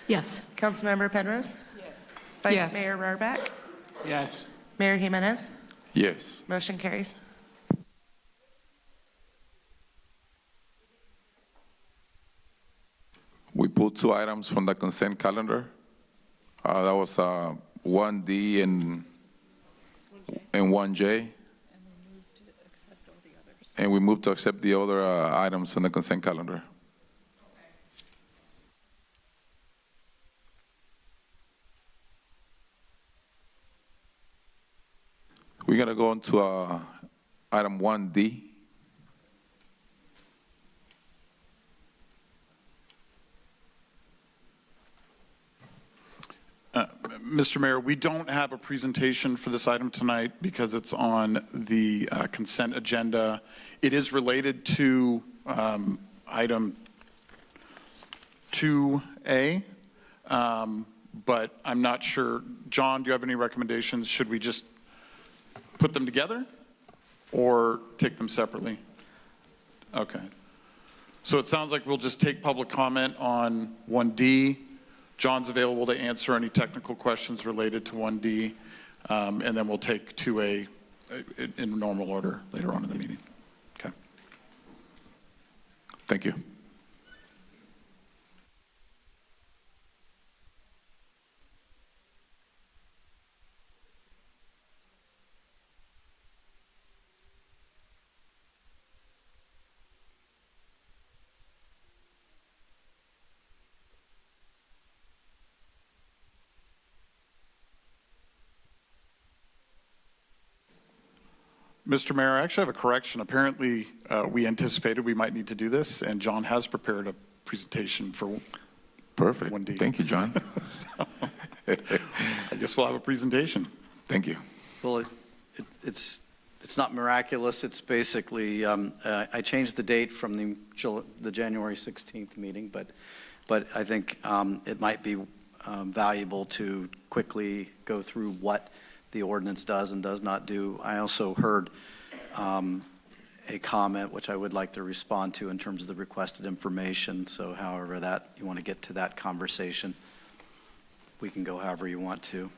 Yes. Councilmember Penrose? Yes. Vice Yes. Mayor Rohrbach? Yes. Mayor Jimenez? Yes. Motion carries. We pulled 2 items from the consent calendar. That was 1D and 1J. And we moved to accept the other items on the consent calendar. We're going to go on to item 1D. Mr. Mayor, we don't have a presentation for this item tonight because it's on the consent agenda. It is related to item 2A, but I'm not sure. John, do you have any recommendations? Should we just put them together or take them separately? Okay. So it sounds like we'll just take public comment on 1D. John's available to answer any technical questions related to 1D, and then we'll take 2A in normal order later on in the meeting. Okay. Thank you. Mr. Mayor, I actually have a correction. Apparently, we anticipated we might need to do this, and John has prepared a presentation for Perfect. 1D. Thank you, John. So, I guess we'll have a presentation. Thank you. Well, it's not miraculous. It's basically, I changed the date from the January 16th meeting, but I think it might be valuable to quickly go through what the ordinance does and does not do. I also heard a comment which I would like to respond to in terms of the requested information. So however that you want to get to that conversation, we can go however you want to.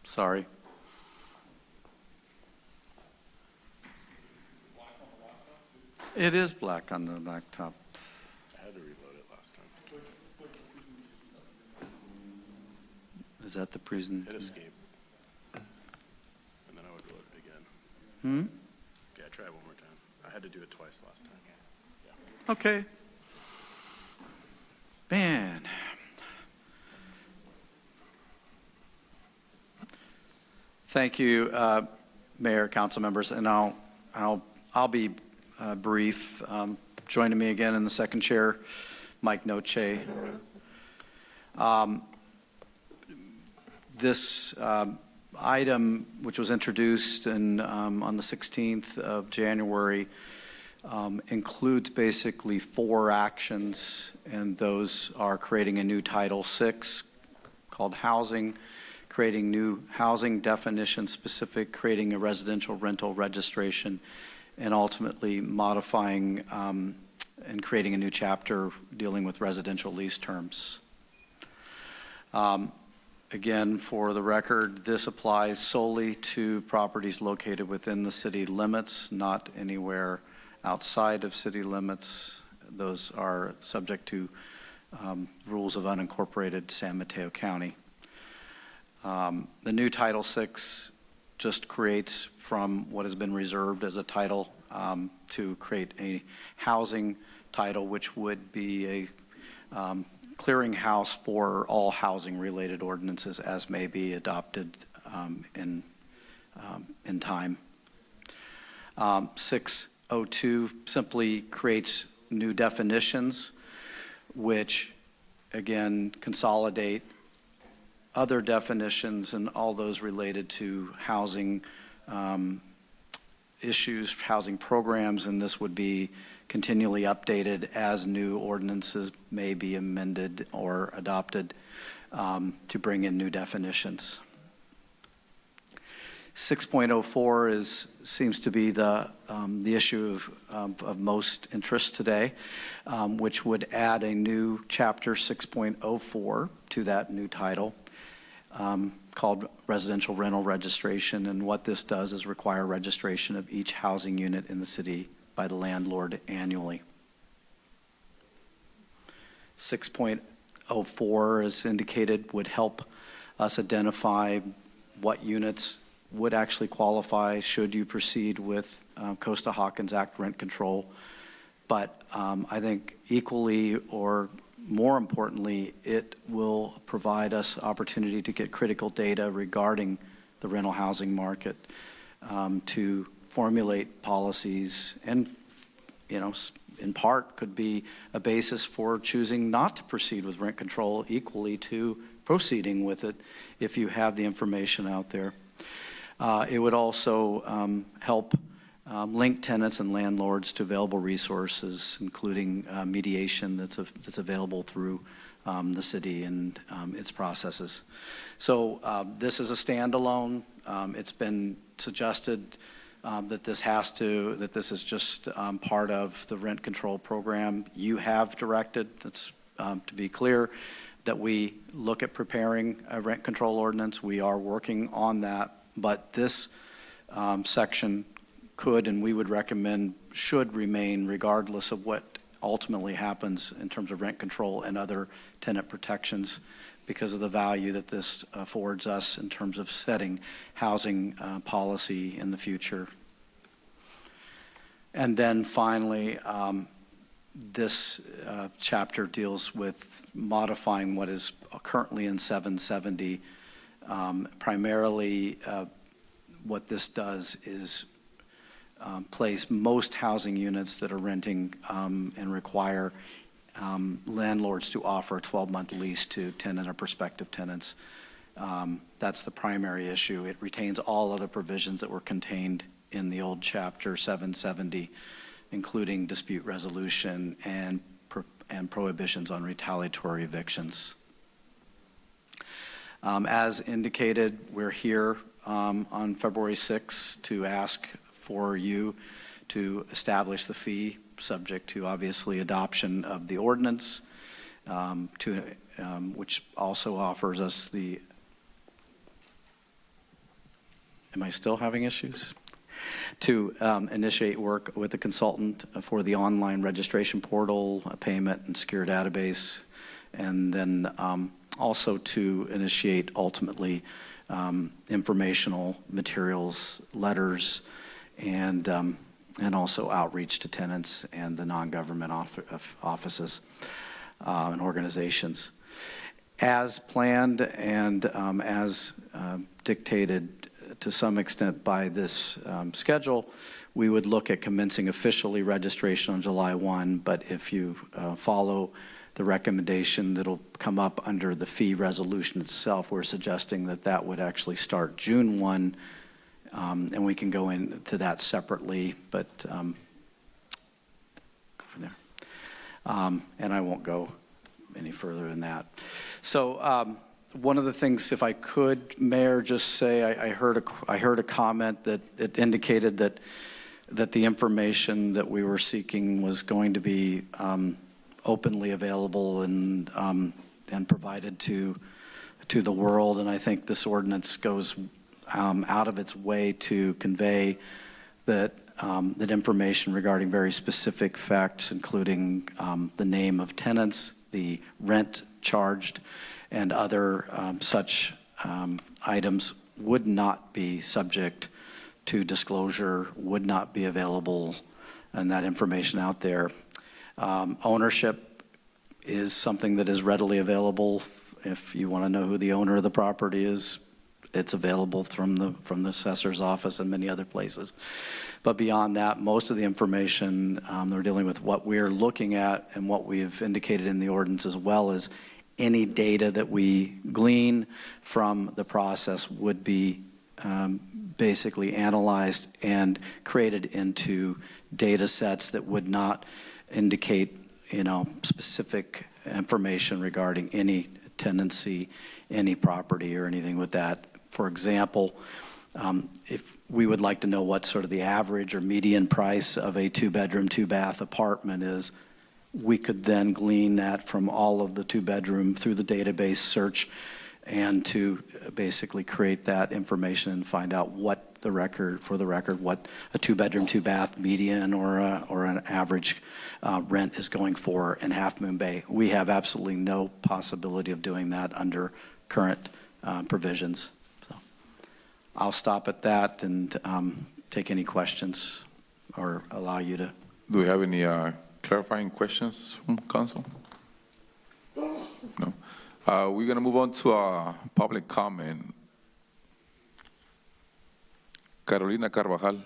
Sorry. It is black on the laptop. I had to reload it last time. Is that the present? Hit escape. And then I would load it again. Hmm? Yeah, try it one more time. I had to do it twice last time. Yeah. Okay. Man. Thank you, Mayor, council members, and I'll be brief. Joining me again in the second chair, Mike Noche. This item, which was introduced on the 16th of January, includes basically 4 actions, and those are creating a new Title VI called Housing, creating new housing definition specific, creating a residential rental registration, and ultimately modifying and creating a new chapter dealing with residential lease terms. Again, for the record, this applies solely to properties located within the city limits, not anywhere outside of city limits. Those are subject to rules of unincorporated San Mateo County. The new Title VI just creates from what has been reserved as a title to create a housing title, which would be a clearinghouse for all housing-related ordinances as may be adopted in time. 602 simply creates new definitions, which again consolidate other definitions and all those related to housing issues, housing programs, and this would be continually updated as new ordinances may be amended or adopted to bring in new definitions. 6.04 seems to be the issue of most interest today, which would add a new chapter 6.04 to that new title. Called residential rental registration, and what this does is require registration of each housing unit in the city by the landlord annually. 6.04, as indicated, would help us identify what units would actually qualify should you proceed with Costa-Hawkins Act rent control. But I think equally or more importantly, it will provide us opportunity to get critical data regarding the rental housing market to formulate policies and, in part could be a basis for choosing not to proceed with rent control, equally to proceeding with it if you have the information out there. It would also help link tenants and landlords to available resources, including mediation that's available through the city and its processes. So this is a standalone. It's been suggested that this is just part of the rent control program. You have directed, that's to be clear, that we look at preparing a rent control ordinance. We are working on that, but this section could, and we would recommend should remain regardless of what ultimately happens in terms of rent control and other tenant protections, because of the value that this affords us in terms of setting housing policy in the future. And then finally, this chapter deals with modifying what is currently in 770. Primarily, what this does is place most housing units that are renting and require landlords to offer a 12-month lease to tenant or prospective tenants. That's the primary issue. It retains all other provisions that were contained in the old chapter 770, including dispute resolution and prohibitions on retaliatory evictions. As indicated, we're here on February 6th to ask for you to establish the fee, subject to obviously adoption of the ordinance, which also offers us the, am I still having issues? To initiate work with the consultant for the online registration portal, a payment and secure database, and then also to initiate ultimately informational materials, letters, and also outreach to tenants and the non-government offices. and organizations. As planned and as dictated to some extent by this schedule, we would look at commencing officially registration on July 1, but if you follow the recommendation that'll come up under the fee resolution itself, we're suggesting that that would actually start June 1, and we can go into that separately, but go from there. And I won't go any further than that. So one of the things, if I could, Mayor, just say I heard a comment that it indicated that the information that we were seeking was going to be openly available and provided to the world, and I think this ordinance goes out of its way to convey that information regarding very specific facts, including the name of tenants, the rent charged, and other such items would not be subject to disclosure, would not be available, and that information out there. Ownership is something that is readily available. If you want to know who the owner of the property is, it's available from the assessor's office and many other places. But beyond that, most of the information, they're dealing with what we're looking at and what we've indicated in the ordinance, as well as any data that we glean from the process would be basically analyzed and created into data sets that would not indicate, specific information regarding any tenancy, any property, or anything with that. For example, if we would like to know what sort of the average or median price of a 2-bedroom, 2-bath apartment is, we could then glean that from all of the 2-bedroom through the database search and to basically create that information and find out what what a 2-bedroom, 2-bath median or an average rent is going for in Half Moon Bay. We have absolutely no possibility of doing that under current provisions. So I'll stop at that and take any questions or allow you to. Do we have any clarifying questions from council? No. We're going to move on to public comment. Carolina Carvajal.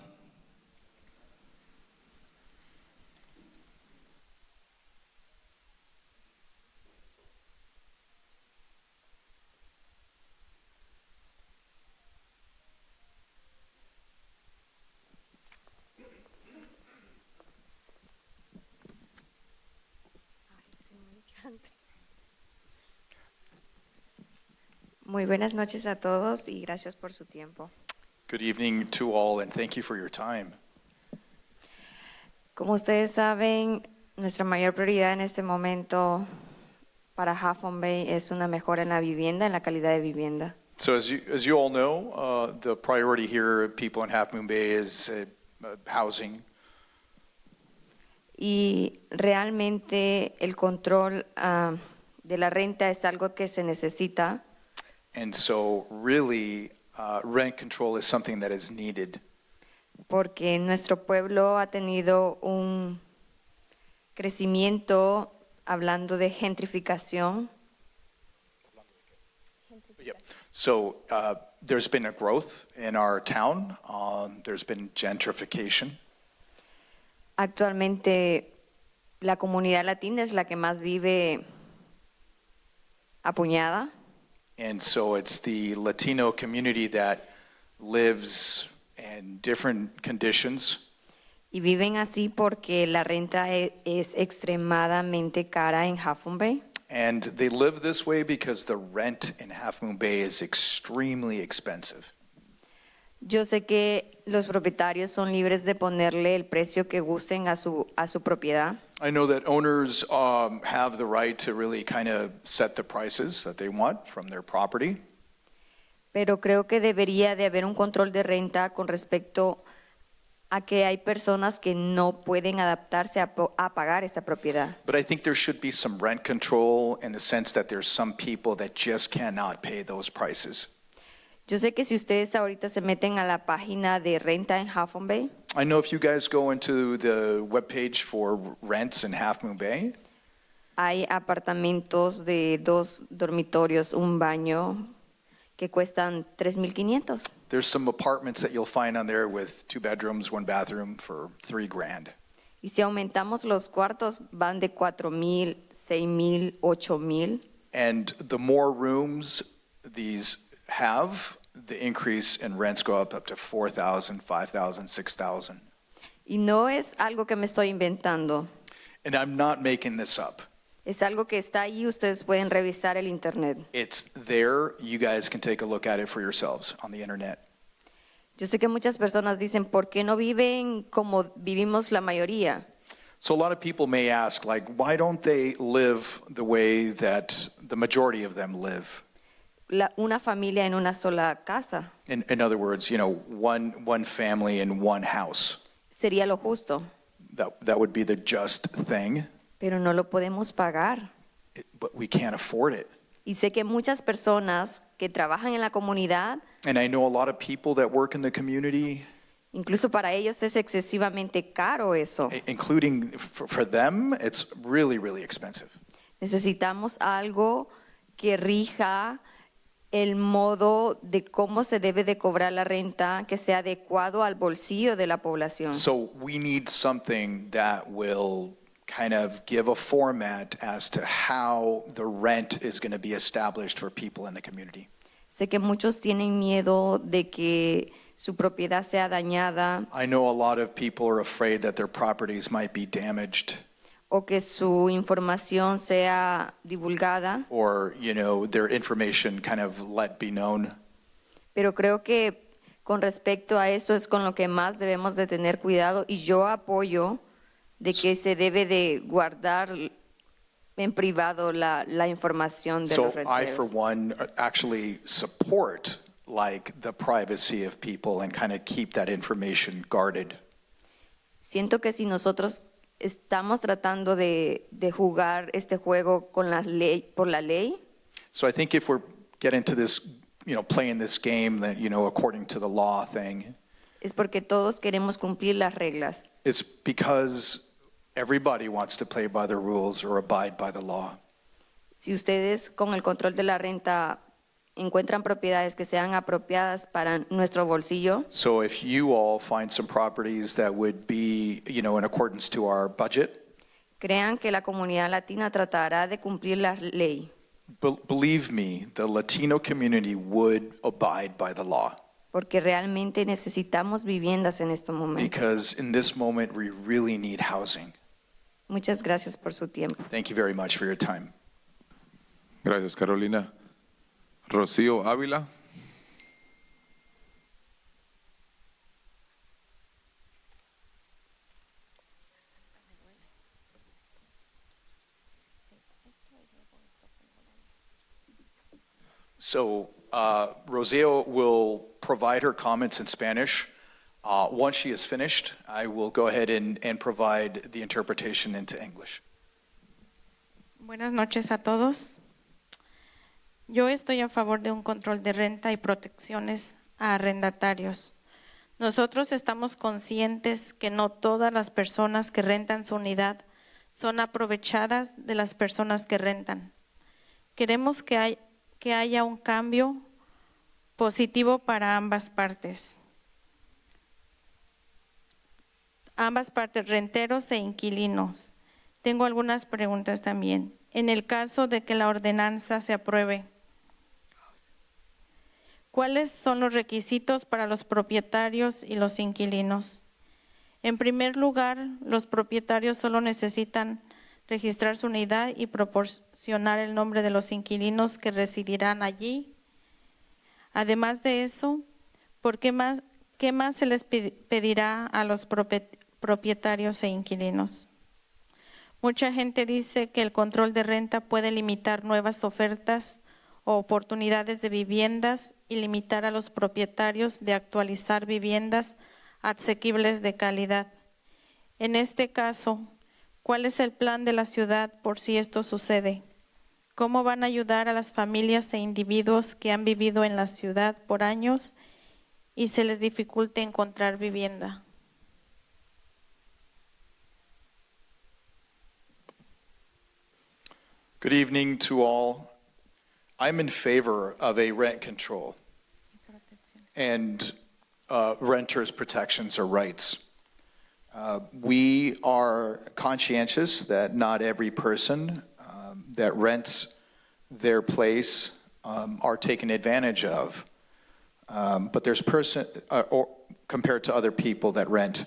Muy buenas noches a todos y gracias por su tiempo. Good evening to all, and thank you for your time. Como ustedes saben, nuestra mayor prioridad en este momento para Half Moon Bay es una mejora en la vivienda, en la calidad de vivienda. So as you all know, the priority here, people in Half Moon Bay, is housing. Y realmente el control de la renta es algo que se necesita. And so really, rent control is something that is needed. Porque nuestro pueblo ha tenido un crecimiento, hablando de gentrificación. Yep. So there's been a growth in our town. There's been gentrification. Actualmente la comunidad latina es la que más vive apuñada. And so it's the Latino community that lives in different conditions. Y viven así porque la renta es extremadamente cara en Half Moon Bay. And they live this way because the rent in Half Moon Bay is extremely expensive. Yo sé que los propietarios son libres de ponerle el precio que gusten a su propiedad. I know that owners have the right to really kind of set the prices that they want from their property. Pero creo que debería de haber un control de renta con respecto a que hay personas que no pueden adaptarse a pagar esa propiedad. But I think there should be some rent control in the sense that there's some people that just cannot pay those prices. Yo sé que si ustedes ahorita se meten a la página de renta en Half Moon Bay, I know if you guys go into the webpage for rents in Half Moon Bay, hay apartamentos de 2 dormitorios, un baño, que cuestan 3,500. There's some apartments that you'll find on there with 2 bedrooms, 1 bathroom for $3,000. Y si aumentamos los cuartos, van de 4,000, 6,000, 8,000. And the more rooms these have, the increase in rents go up to 4,000, 5,000, 6,000. Y no es algo que me estoy inventando. And I'm not making this up. Es algo que está ahí, ustedes pueden revisar el internet. It's there. You guys can take a look at it for yourselves on the internet. Yo sé que muchas personas dicen, ¿por qué no viven como vivimos la mayoría? So a lot of people may ask, like, why don't they live the way that the majority of them live? Una familia en una sola casa In other words, one family in one house. sería lo justo, That would be the just thing, pero no lo podemos pagar. but we can't afford it. Y sé que muchas personas que trabajan en la comunidad, And I know a lot of people that work in the community, incluso para ellos es excesivamente caro eso. including for them, it's really, really expensive. Necesitamos algo que rija el modo de cómo se debe de cobrar la renta, que sea adecuado al bolsillo de la población. So we need something that will kind of give a format as to how the rent is going to be established for people in the community. Sé que muchos tienen miedo de que su propiedad sea dañada I know a lot of people are afraid that their properties might be damaged o que su información sea divulgada, or, their information kind of let be known. pero creo que con respecto a eso es con lo que más debemos de tener cuidado, y yo apoyo de que se debe de guardar en privado la información de So los I, for renteros. one, actually support like the privacy of people and kind of keep that information guarded. Siento que si nosotros estamos tratando de jugar este juego con por la ley, So I think if we're getting to this, playing this game that, according to the law thing, es porque todos queremos cumplir las reglas. it's because everybody wants to play by the rules or abide by the law. Si ustedes con el control de la renta encuentran propiedades que sean apropiadas para nuestro bolsillo, So if you all find some properties that would be, in accordance to our budget, crean que la comunidad latina tratará de cumplir la ley, believe me, the Latino community would abide by the law. porque realmente necesitamos viviendas en estos momentos. Because in this moment, we really need housing. Muchas gracias por su tiempo. Thank you very much for your time. Gracias, Carolina. Rocío Ávila. So Roseo will provide her comments in Spanish. Once she is finished, I will go ahead and provide the interpretation into English. Buenas noches a todos. Yo estoy a favor de un control de renta y protecciones a arrendatarios. Nosotros estamos conscientes que no todas las personas que rentan su unidad son aprovechadas de las personas que rentan. Queremos que haya un cambio positivo para ambas partes. Ambas partes, renteros e inquilinos. Tengo algunas preguntas también. En el caso de que la ordenanza se apruebe, ¿cuáles son los requisitos para los propietarios y los inquilinos? En primer lugar, los propietarios solo necesitan registrar su unidad y proporcionar el nombre de los inquilinos que residirán allí. Además de eso, ¿qué más se les pedirá a los propietarios e inquilinos? Mucha gente dice que el control de renta puede limitar nuevas ofertas o oportunidades de viviendas y limitar a los propietarios de actualizar viviendas asequibles de calidad. En este caso, ¿cuál es el plan de la ciudad por si esto sucede? ¿Cómo van a ayudar a las familias e individuos que han vivido en la ciudad por años y se les dificulte encontrar vivienda? Good evening to all. I'm in favor of a rent control and renters' protections or rights. We are conscientious that not every person that rents their place are taken advantage of. But there's or compared to other people that rent.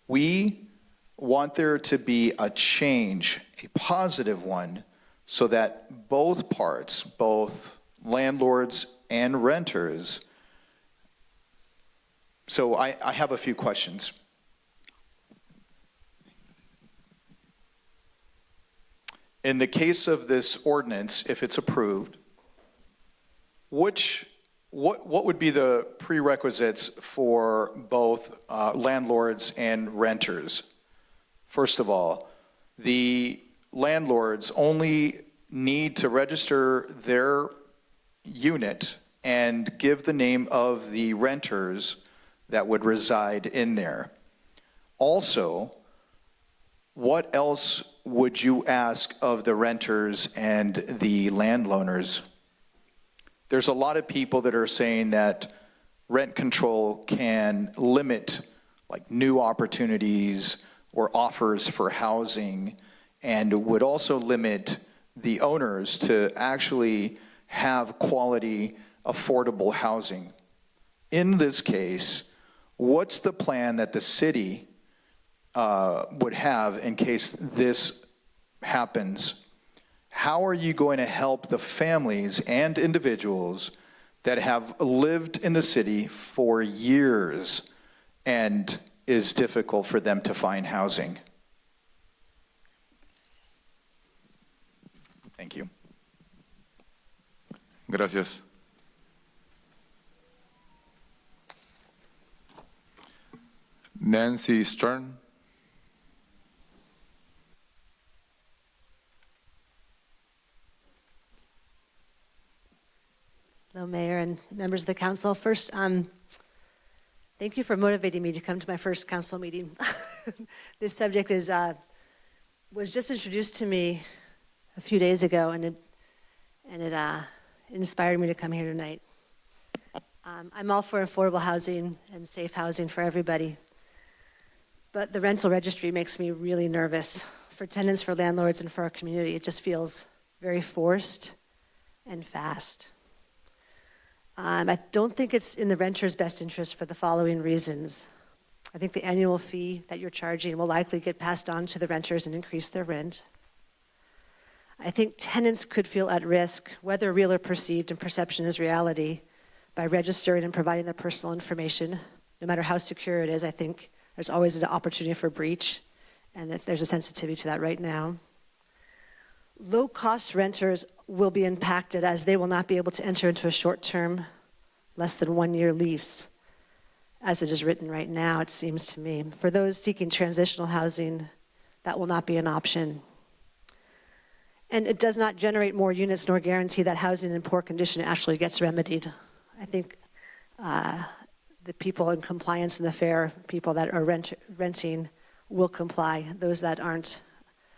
We want there to be a change, a positive one, so that both parts, both landlords and renters. So I have a few questions. In the case of this ordinance, if it's approved, what would be the prerequisites for both landlords and renters? First of all, the landlords only need to register their unit and give the name of the renters that would reside in there. Also, what else would you ask of the renters and the landowners? There's a lot of people that are saying that rent control can limit like new opportunities or offers for housing, and would also limit the owners to actually have quality, affordable housing. In this case, what's the plan that the city would have in case this happens? How are you going to help the families and individuals that have lived in the city for years and is difficult for them to find housing? Thank you. Gracias. Nancy Stern. Hello, Mayor and members of the council. First, thank you for motivating me to come to my first council meeting. This subject was just introduced to me a few days ago, and it inspired me to come here tonight. I'm all for affordable housing and safe housing for everybody, but the rental registry makes me really nervous for tenants, for landlords, and for our community. It just feels very forced and fast. I don't think it's in the renter's best interest for the following reasons. I think the annual fee that you're charging will likely get passed on to the renters and increase their rent. I think tenants could feel at risk, whether real or perceived, and perception is reality, by registering and providing their personal information. No matter how secure it is, I think there's always an opportunity for breach, and there's a sensitivity to that right now. Low-cost renters will be impacted as they will not be able to enter into a short-term, less than 1 year lease, as it is written right now, it seems to me. For those seeking transitional housing, that will not be an option. And it does not generate more units nor guarantee that housing in poor condition actually gets remedied. I think the people in compliance and the fair people that are renting will comply. Those that aren't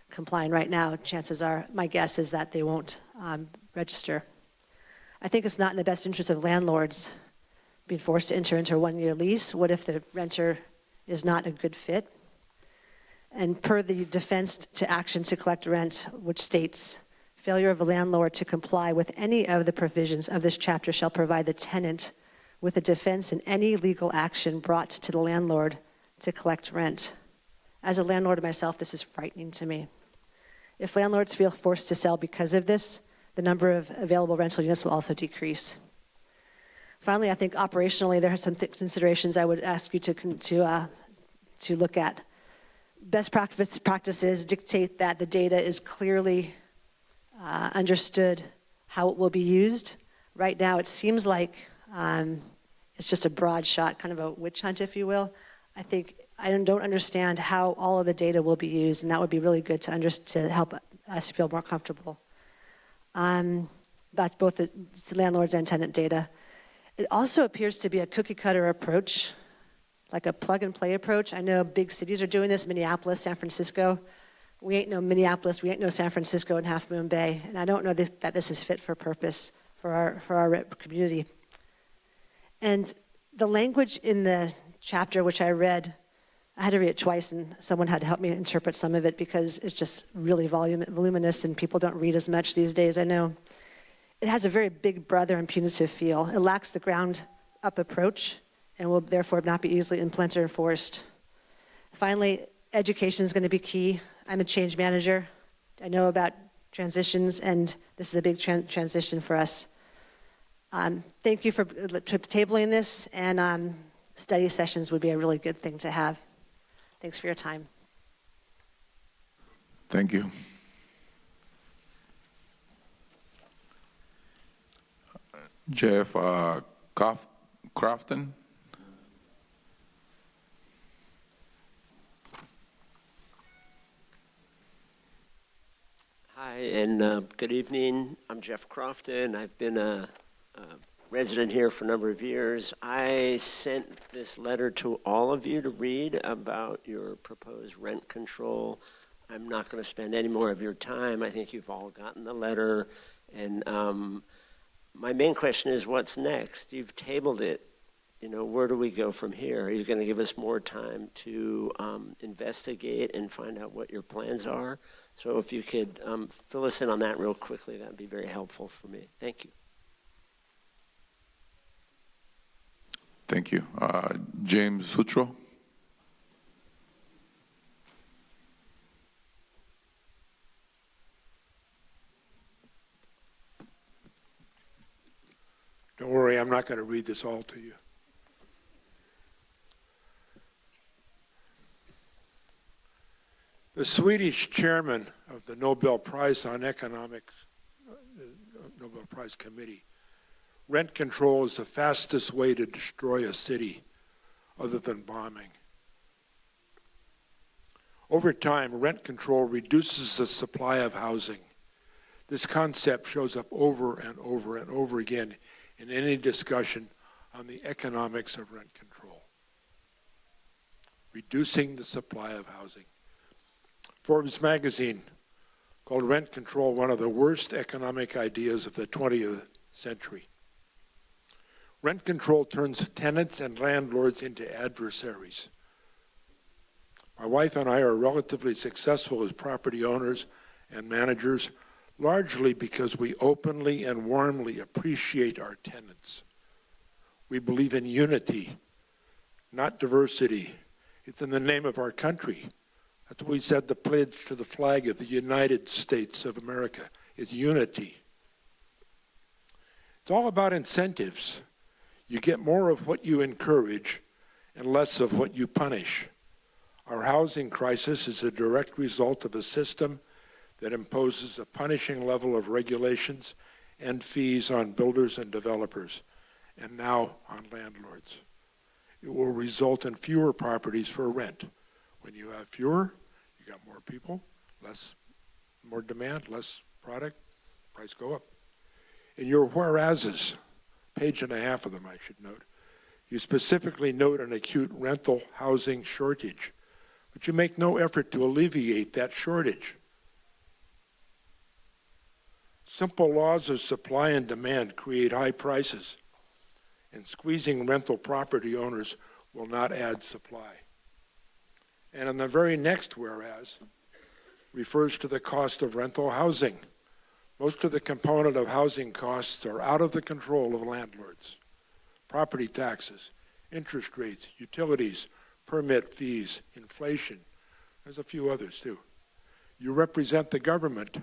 complying right now, chances are, my guess is that they won't register. I think it's not in the best interest of landlords being forced to enter into a 1 year lease. What if the renter is not a good fit? And per the defense to action to collect rent, which states, failure of a landlord to comply with any of the provisions of this chapter shall provide the tenant with a defense in any legal action brought to the landlord to collect rent. As a landlord myself, this is frightening to me. If landlords feel forced to sell because of this, the number of available rental units will also decrease. Finally, I think operationally, there are some considerations I would ask you to look at. Best practices dictate that the data is clearly understood how it will be used. Right now, it seems like it's just a broad shot, kind of a witch hunt, if you will. I don't understand how all of the data will be used, and that would be really good to help us feel more comfortable. About both the landlords and tenant data. It also appears to be a cookie-cutter approach, like a plug-and-play approach. I know big cities are doing this, Minneapolis, San Francisco. We ain't no Minneapolis, we ain't no San Francisco and Half Moon Bay, and I don't know that this is fit for purpose for our community. And the language in the chapter which I read, I had to read it twice, and someone had to help me interpret some of it because it's just really voluminous, and people don't read as much these days, I know. It has a very big brother and punitive feel. It lacks the ground-up approach and will therefore not be easily implemented or enforced. Finally, education is going to be key. I'm a change manager. I know about transitions, and this is a big transition for us. Thank you for tabling this, and study sessions would be a really good thing to have. Thanks for your time. Thank you. Jeff Crofton. Hi, and good evening. I'm Jeff Crofton. I've been a resident here for a number of years. I sent this letter to all of you to read about your proposed rent control. I'm not going to spend any more of your time. I think you've all gotten the letter. And my main question is, what's next? You've tabled it. You know, where do we go from here? Are you going to give us more time to investigate and find out what your plans are? So if you could fill us in on that real quickly, that would be very helpful for me. Thank you. Thank you. James Sutro. Don't worry, I'm not going to read this all to you. The Swedish chairman of the Nobel Prize on Economics, Nobel Prize Committee, rent control is the fastest way to destroy a city other than bombing. Over time, rent control reduces the supply of housing. This concept shows up over and over and over again in any discussion on the economics of rent control. Reducing the supply of housing. Forbes magazine called rent control one of the worst economic ideas of the 20th century. Rent control turns tenants and landlords into adversaries. My wife and I are relatively successful as property owners and managers, largely because we openly and warmly appreciate our tenants. We believe in unity, not diversity. It's in the name of our country. That's what we said the pledge to the flag of the United States of America is unity. It's all about incentives. You get more of what you encourage and less of what you punish. Our housing crisis is a direct result of a system that imposes a punishing level of regulations and fees on builders and developers, and now on landlords. It will result in fewer properties for rent. When you have fewer, you got more people, more demand, less product, price go up. In your whereases, page and a half of them I should note, you specifically note an acute rental housing shortage, but you make no effort to alleviate that shortage. Simple laws of supply and demand create high prices, and squeezing rental property owners will not add supply. And in the very next whereas refers to the cost of rental housing. Most of the component of housing costs are out of the control of landlords. Property taxes, interest rates, utilities, permit fees, inflation. There's a few others too. You represent the government,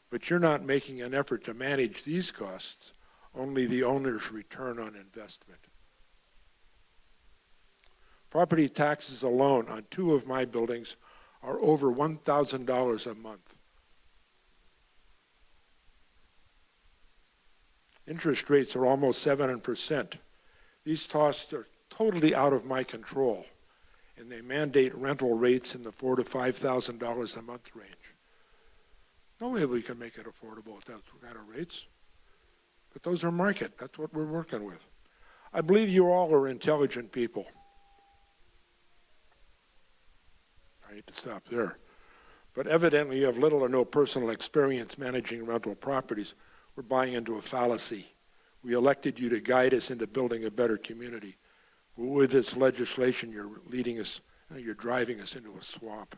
but you're not making an effort to manage these costs, only the owner's return on investment. Property taxes alone on 2 of my buildings are over $1,000 a month. Interest rates are almost 7%. These costs are totally out of my control, and they mandate rental rates in the $4,000 to $5,000 a month range. No way we can make it affordable at that kind of rates. But those are market. That's what we're working with. I believe you all are intelligent people. I hate to stop there. but evidently you have little or no personal experience managing rental properties. We're buying into a fallacy. We elected you to guide us into building a better community. With this legislation, you're driving us into a swamp.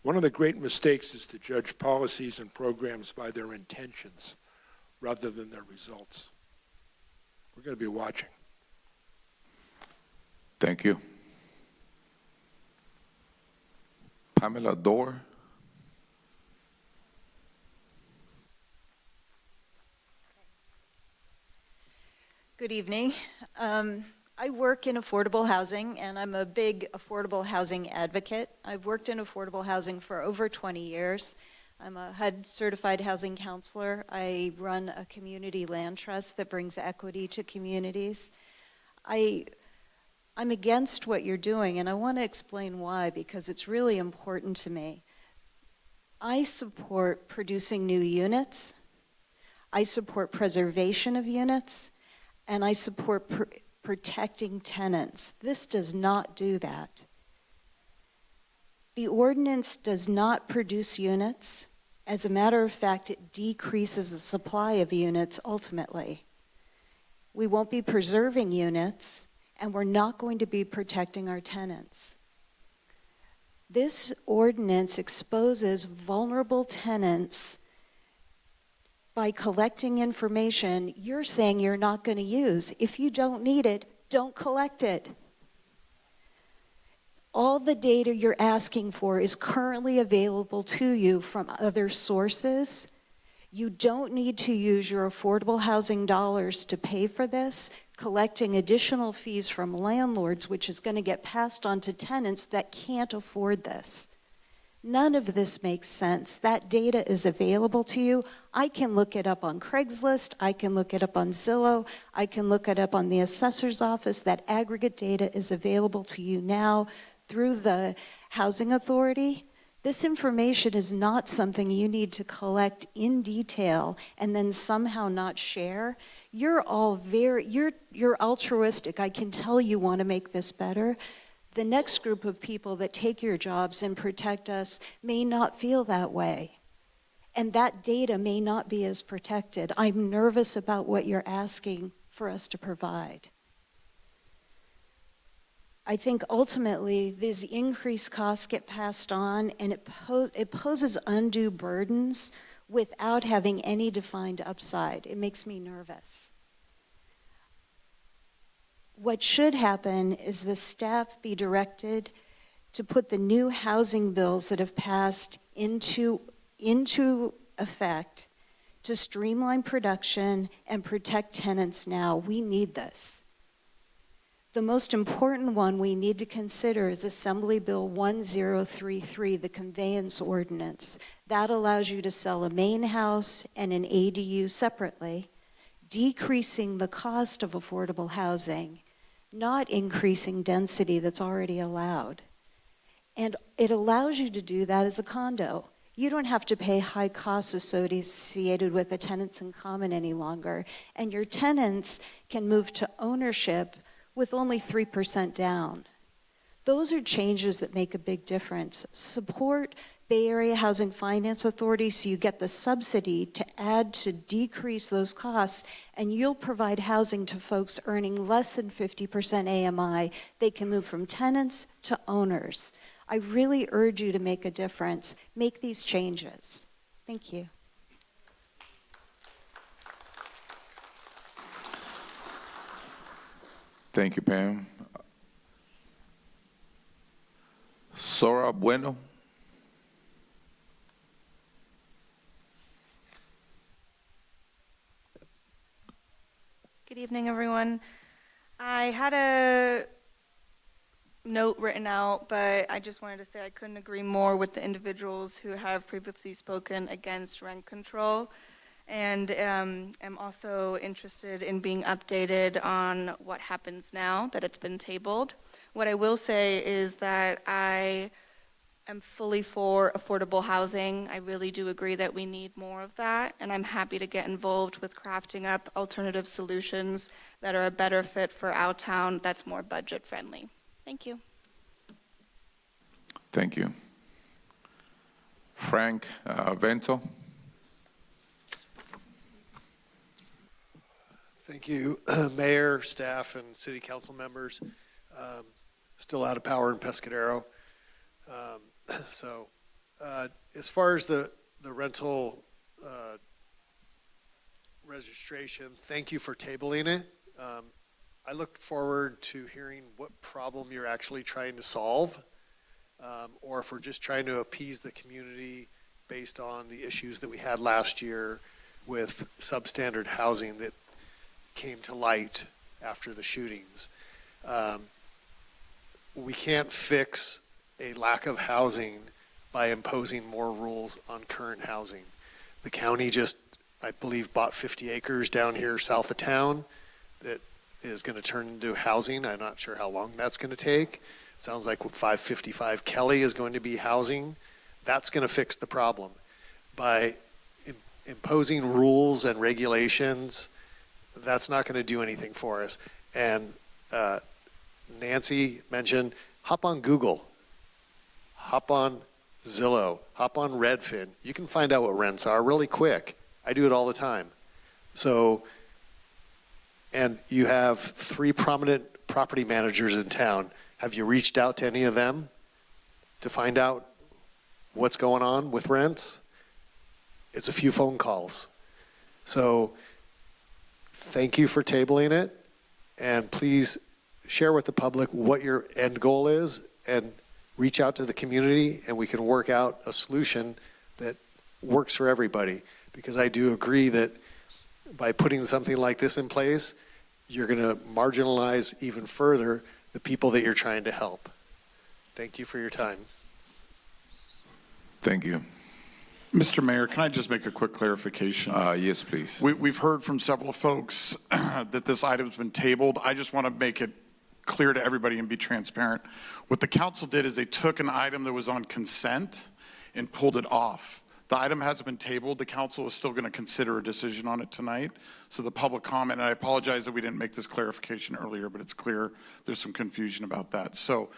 One of the great mistakes is to judge policies and programs by their intentions rather than their results. We're going to be watching. Thank you. Pamela Dorr. Good evening. I work in affordable housing, and I'm a big affordable housing advocate. I've worked in affordable housing for over 20 years. I'm a HUD certified housing counselor. I run a community land trust that brings equity to communities. I'm against what you're doing, and I want to explain why, because it's really important to me. I support producing new units. I support preservation of units, and I support protecting tenants. This does not do that. The ordinance does not produce units. As a matter of fact, it decreases the supply of units ultimately. We won't be preserving units, and we're not going to be protecting our tenants. This ordinance exposes vulnerable tenants by collecting information you're saying you're not going to use. If you don't need it, don't collect it. All the data you're asking for is currently available to you from other sources. You don't need to use your affordable housing dollars to pay for this, collecting additional fees from landlords, which is going to get passed on to tenants that can't afford this. None of this makes sense. That data is available to you. I can look it up on Craigslist. I can look it up on Zillow. I can look it up on the assessor's office. That aggregate data is available to you now through the housing authority. This information is not something you need to collect in detail and then somehow not share. You're altruistic. I can tell you want to make this better. The next group of people that take your jobs and protect us may not feel that way. And that data may not be as protected. I'm nervous about what you're asking for us to provide. I think ultimately these increased costs get passed on, and it poses undue burdens without having any defined upside. It makes me nervous. What should happen is the staff be directed to put the new housing bills that have passed into effect to streamline production and protect tenants now. We need this. The most important one we need to consider is Assembly Bill 1033, the conveyance ordinance. That allows you to sell a main house and an ADU separately, decreasing the cost of affordable housing, not increasing density that's already allowed. And it allows you to do that as a condo. You don't have to pay high costs associated with the tenants in common any longer. And your tenants can move to ownership with only 3% down. Those are changes that make a big difference. Support Bay Area Housing Finance Authority so you get the subsidy to add to decrease those costs, and you'll provide housing to folks earning less than 50% AMI. They can move from tenants to owners. I really urge you to make a difference. Make these changes. Thank you. Thank you, Pam. Sora Bueno. Good evening, everyone. I had a note written out, but I just wanted to say I couldn't agree more with the individuals who have previously spoken against rent control, and am also interested in being updated on what happens now that it's been tabled. What I will say is that I am fully for affordable housing. I really do agree that we need more of that, and I'm happy to get involved with crafting up alternative solutions that are a better fit for our town that's more budget friendly. Thank you. Thank you. Frank Vento. Thank you, Mayor, staff, and city council members. Still out of power in Pescadero. As far as the rental registration, thank you for tabling it. I look forward to hearing what problem you're actually trying to solve, or if we're just trying to appease the community based on the issues that we had last year with substandard housing that came to light after the shootings. We can't fix a lack of housing by imposing more rules on current housing. The county just, I believe, bought 50 acres down here south of town that is going to turn into housing. I'm not sure how long that's going to take. Sounds like 555 Kelly is going to be housing. That's going to fix the problem. By imposing rules and regulations, that's not going to do anything for us. And Nancy mentioned, hop on Google, hop on Zillow, hop on Redfin. You can find out what rents are really quick. I do it all the time. And you have 3 prominent property managers in town. Have you reached out to any of them to find out what's going on with rents? It's a few phone calls. So thank you for tabling it, and please share with the public what your end goal is and reach out to the community, and we can work out a solution that works for everybody. Because I do agree that by putting something like this in place, you're going to marginalize even further the people that you're trying to help. Thank you for your time. Thank you. Mr. Mayor, can I just make a quick clarification? Yes, please. We've heard from several folks that this item's been tabled. I just want to make it clear to everybody and be transparent. What the council did is they took an item that was on consent and pulled it off. The item hasn't been tabled. The council is still going to consider a decision on it tonight. So the public comment, and I apologize that we didn't make this clarification earlier, but it's clear there's some confusion about that. So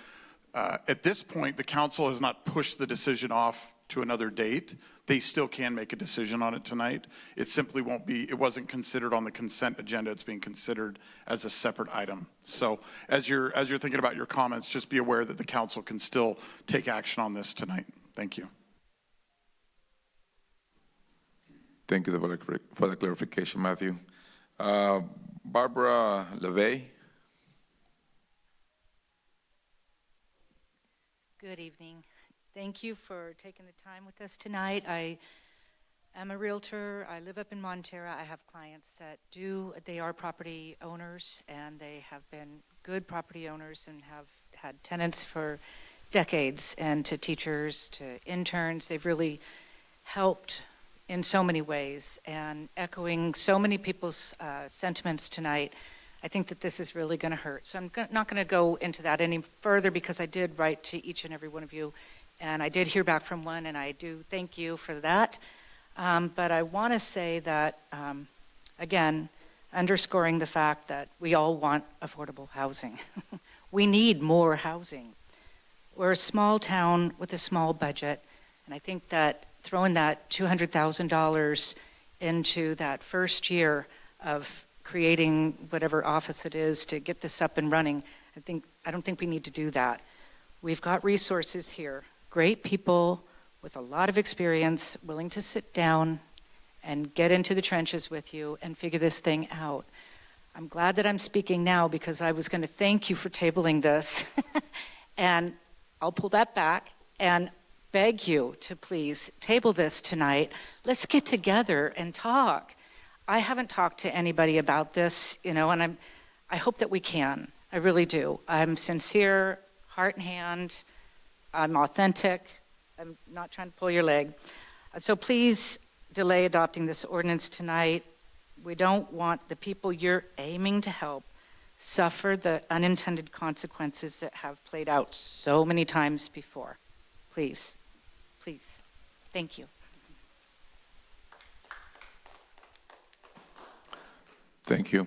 at this point, the council has not pushed the decision off to another date. They still can make a decision on it tonight. It simply won't be, it wasn't considered on the consent agenda. It's being considered as a separate item. So as you're thinking about your comments, just be aware that the council can still take action on this tonight. Thank you. Thank you for the clarification, Matthew. Barbara LeVay. Good evening. Thank you for taking the time with us tonight. I am a realtor. I live up in Montera. I have clients that they are property owners, and they have been good property owners and have had tenants for decades, and to teachers, to interns. They've really helped in so many ways, and echoing so many people's sentiments tonight. I think that this is really going to hurt. So I'm not going to go into that any further, because I did write to each and every one of you, and I did hear back from one, and I do thank you for that. But I want to say that, again, underscoring the fact that we all want affordable housing. We need more housing. We're a small town with a small budget, and I think that throwing that $200,000 into that first year of creating whatever office it is to get this up and running, I don't think we need to do that. We've got resources here, great people with a lot of experience, willing to sit down and get into the trenches with you and figure this thing out. I'm glad that I'm speaking now, because I was going to thank you for tabling this, and I'll pull that back and beg you to please table this tonight. Let's get together and talk. I haven't talked to anybody about this, and I hope that we can. I really do. I'm sincere, heart and hand. I'm authentic. I'm not trying to pull your leg. So please delay adopting this ordinance tonight. We don't want the people you're aiming to help suffer the unintended consequences that have played out so many times before. Please. Please. Thank you. Thank you.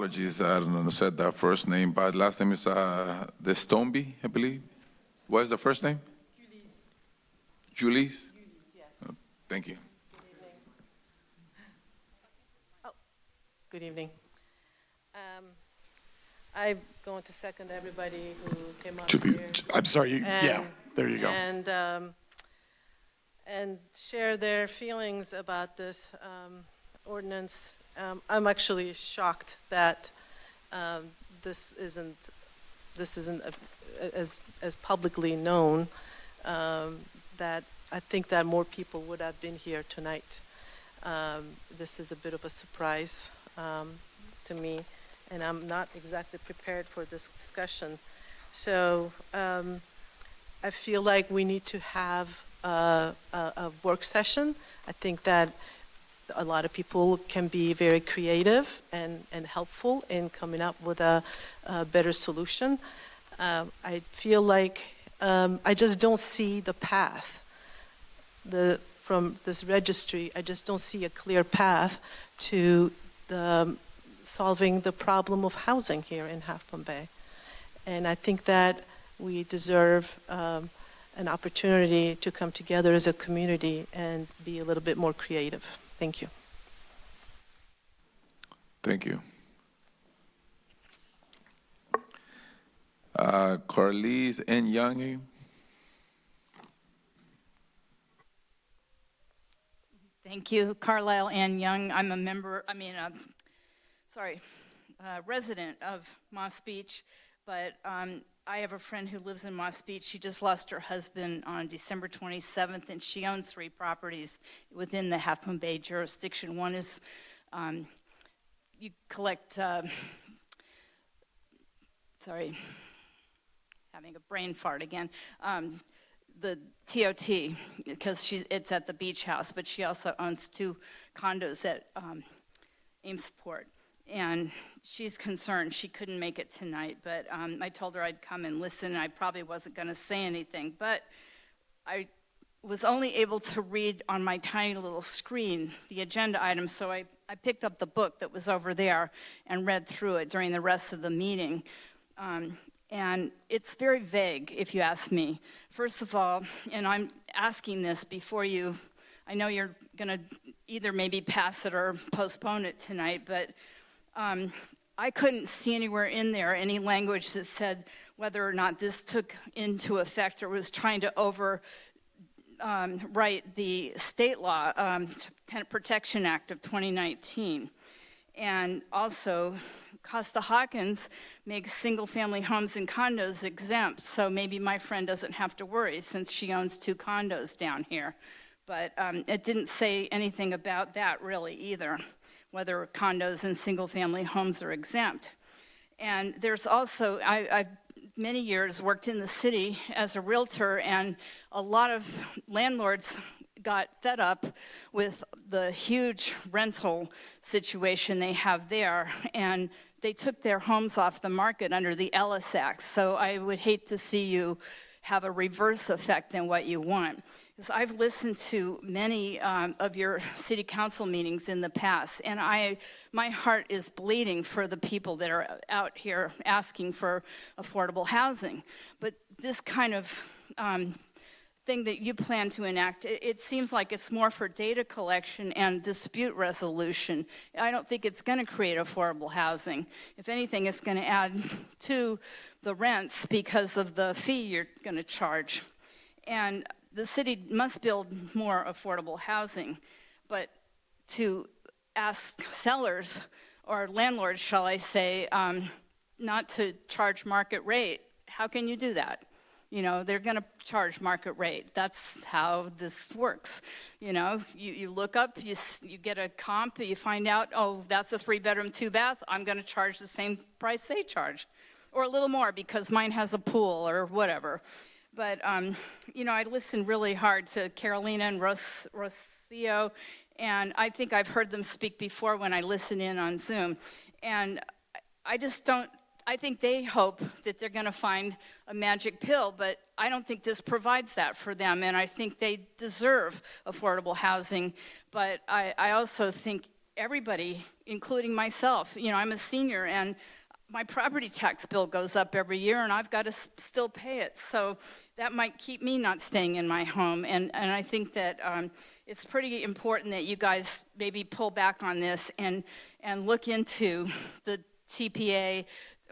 apologies, I don't know, said that first name, but last name is the Stoneby, I believe. What is the first name? Julie's. Yes. Thank you. Good evening. I'm going to second everybody who came up Julie, here. I'm sorry, yeah, there you go. And share their feelings about this ordinance. I'm actually shocked that this isn't as publicly known. That I think that more people would have been here tonight. This is a bit of a surprise to me, and I'm not exactly prepared for this discussion. So I feel like we need to have a work session. I think that a lot of people can be very creative and helpful in coming up with a better solution. I feel like I just don't see the path. From this registry, I just don't see a clear path to solving the problem of housing here in Half Moon Bay. And I think that we deserve an opportunity to come together as a community and be a little bit more creative. Thank you. Thank you. Carlise N. Young. Thank you, Carlisle Ann Young. I'm a resident of Moss Beach, but I have a friend who lives in Moss Beach. She just lost her husband on December 27th, and she owns 3 properties within the Half Moon Bay jurisdiction. One is you collect, having a brain fart again, the TOT, because it's at the beach house, but she also owns 2 condos at Amesport. And she's concerned. She couldn't make it tonight, but I told her I'd come and listen. I probably wasn't going to say anything, but I was only able to read on my tiny little screen the agenda items, so I picked up the book that was over there and read through it during the rest of the meeting. And it's very vague, if you ask me. First of all, and I'm asking this before you, I know you're going to either maybe pass it or postpone it tonight, but I couldn't see anywhere in there any language that said whether or not this took into effect or was trying to overwrite the state law, Tenant Protection Act of 2019. And also, Costa-Hawkins makes single-family homes and condos exempt, so maybe my friend doesn't have to worry since she owns 2 condos down here. But it didn't say anything about that really either, whether condos and single-family homes are exempt. And there's also, I've many years worked in the city as a realtor, and a lot of landlords got fed up with the huge rental situation they have there, and they took their homes off the market under the Ellis Act. So I would hate to see you have a reverse effect than what you want. Because I've listened to many of your city council meetings in the past, and my heart is bleeding for the people that are out here asking for affordable housing. But this kind of thing that you plan to enact, it seems like it's more for data collection and dispute resolution. I don't think it's going to create affordable housing. If anything, it's going to add to the rents because of the fee you're going to charge. And the city must build more affordable housing, but to ask sellers, or landlords, shall I say, not to charge market rate, how can you do that? You know, they're going to charge market rate. That's how this works. You know, you look up, you get a comp, you find out, oh, that's a 3-bedroom, 2-bath. I'm going to charge the same price they charge, or a little more because mine has a pool or whatever. But, you know, I listened really hard to Carolina and Rocio, and I think I've heard them speak before when I listen in on Zoom. And I just don't, I think they hope that they're going to find a magic pill, but I don't think this provides that for them, and I think they deserve affordable housing. But I also think everybody, including myself. You know, I'm a senior, and my property tax bill goes up every year, and I've got to still pay it. So that might keep me not staying in my home. And I think that it's pretty important that you guys maybe pull back on this and look into the TPA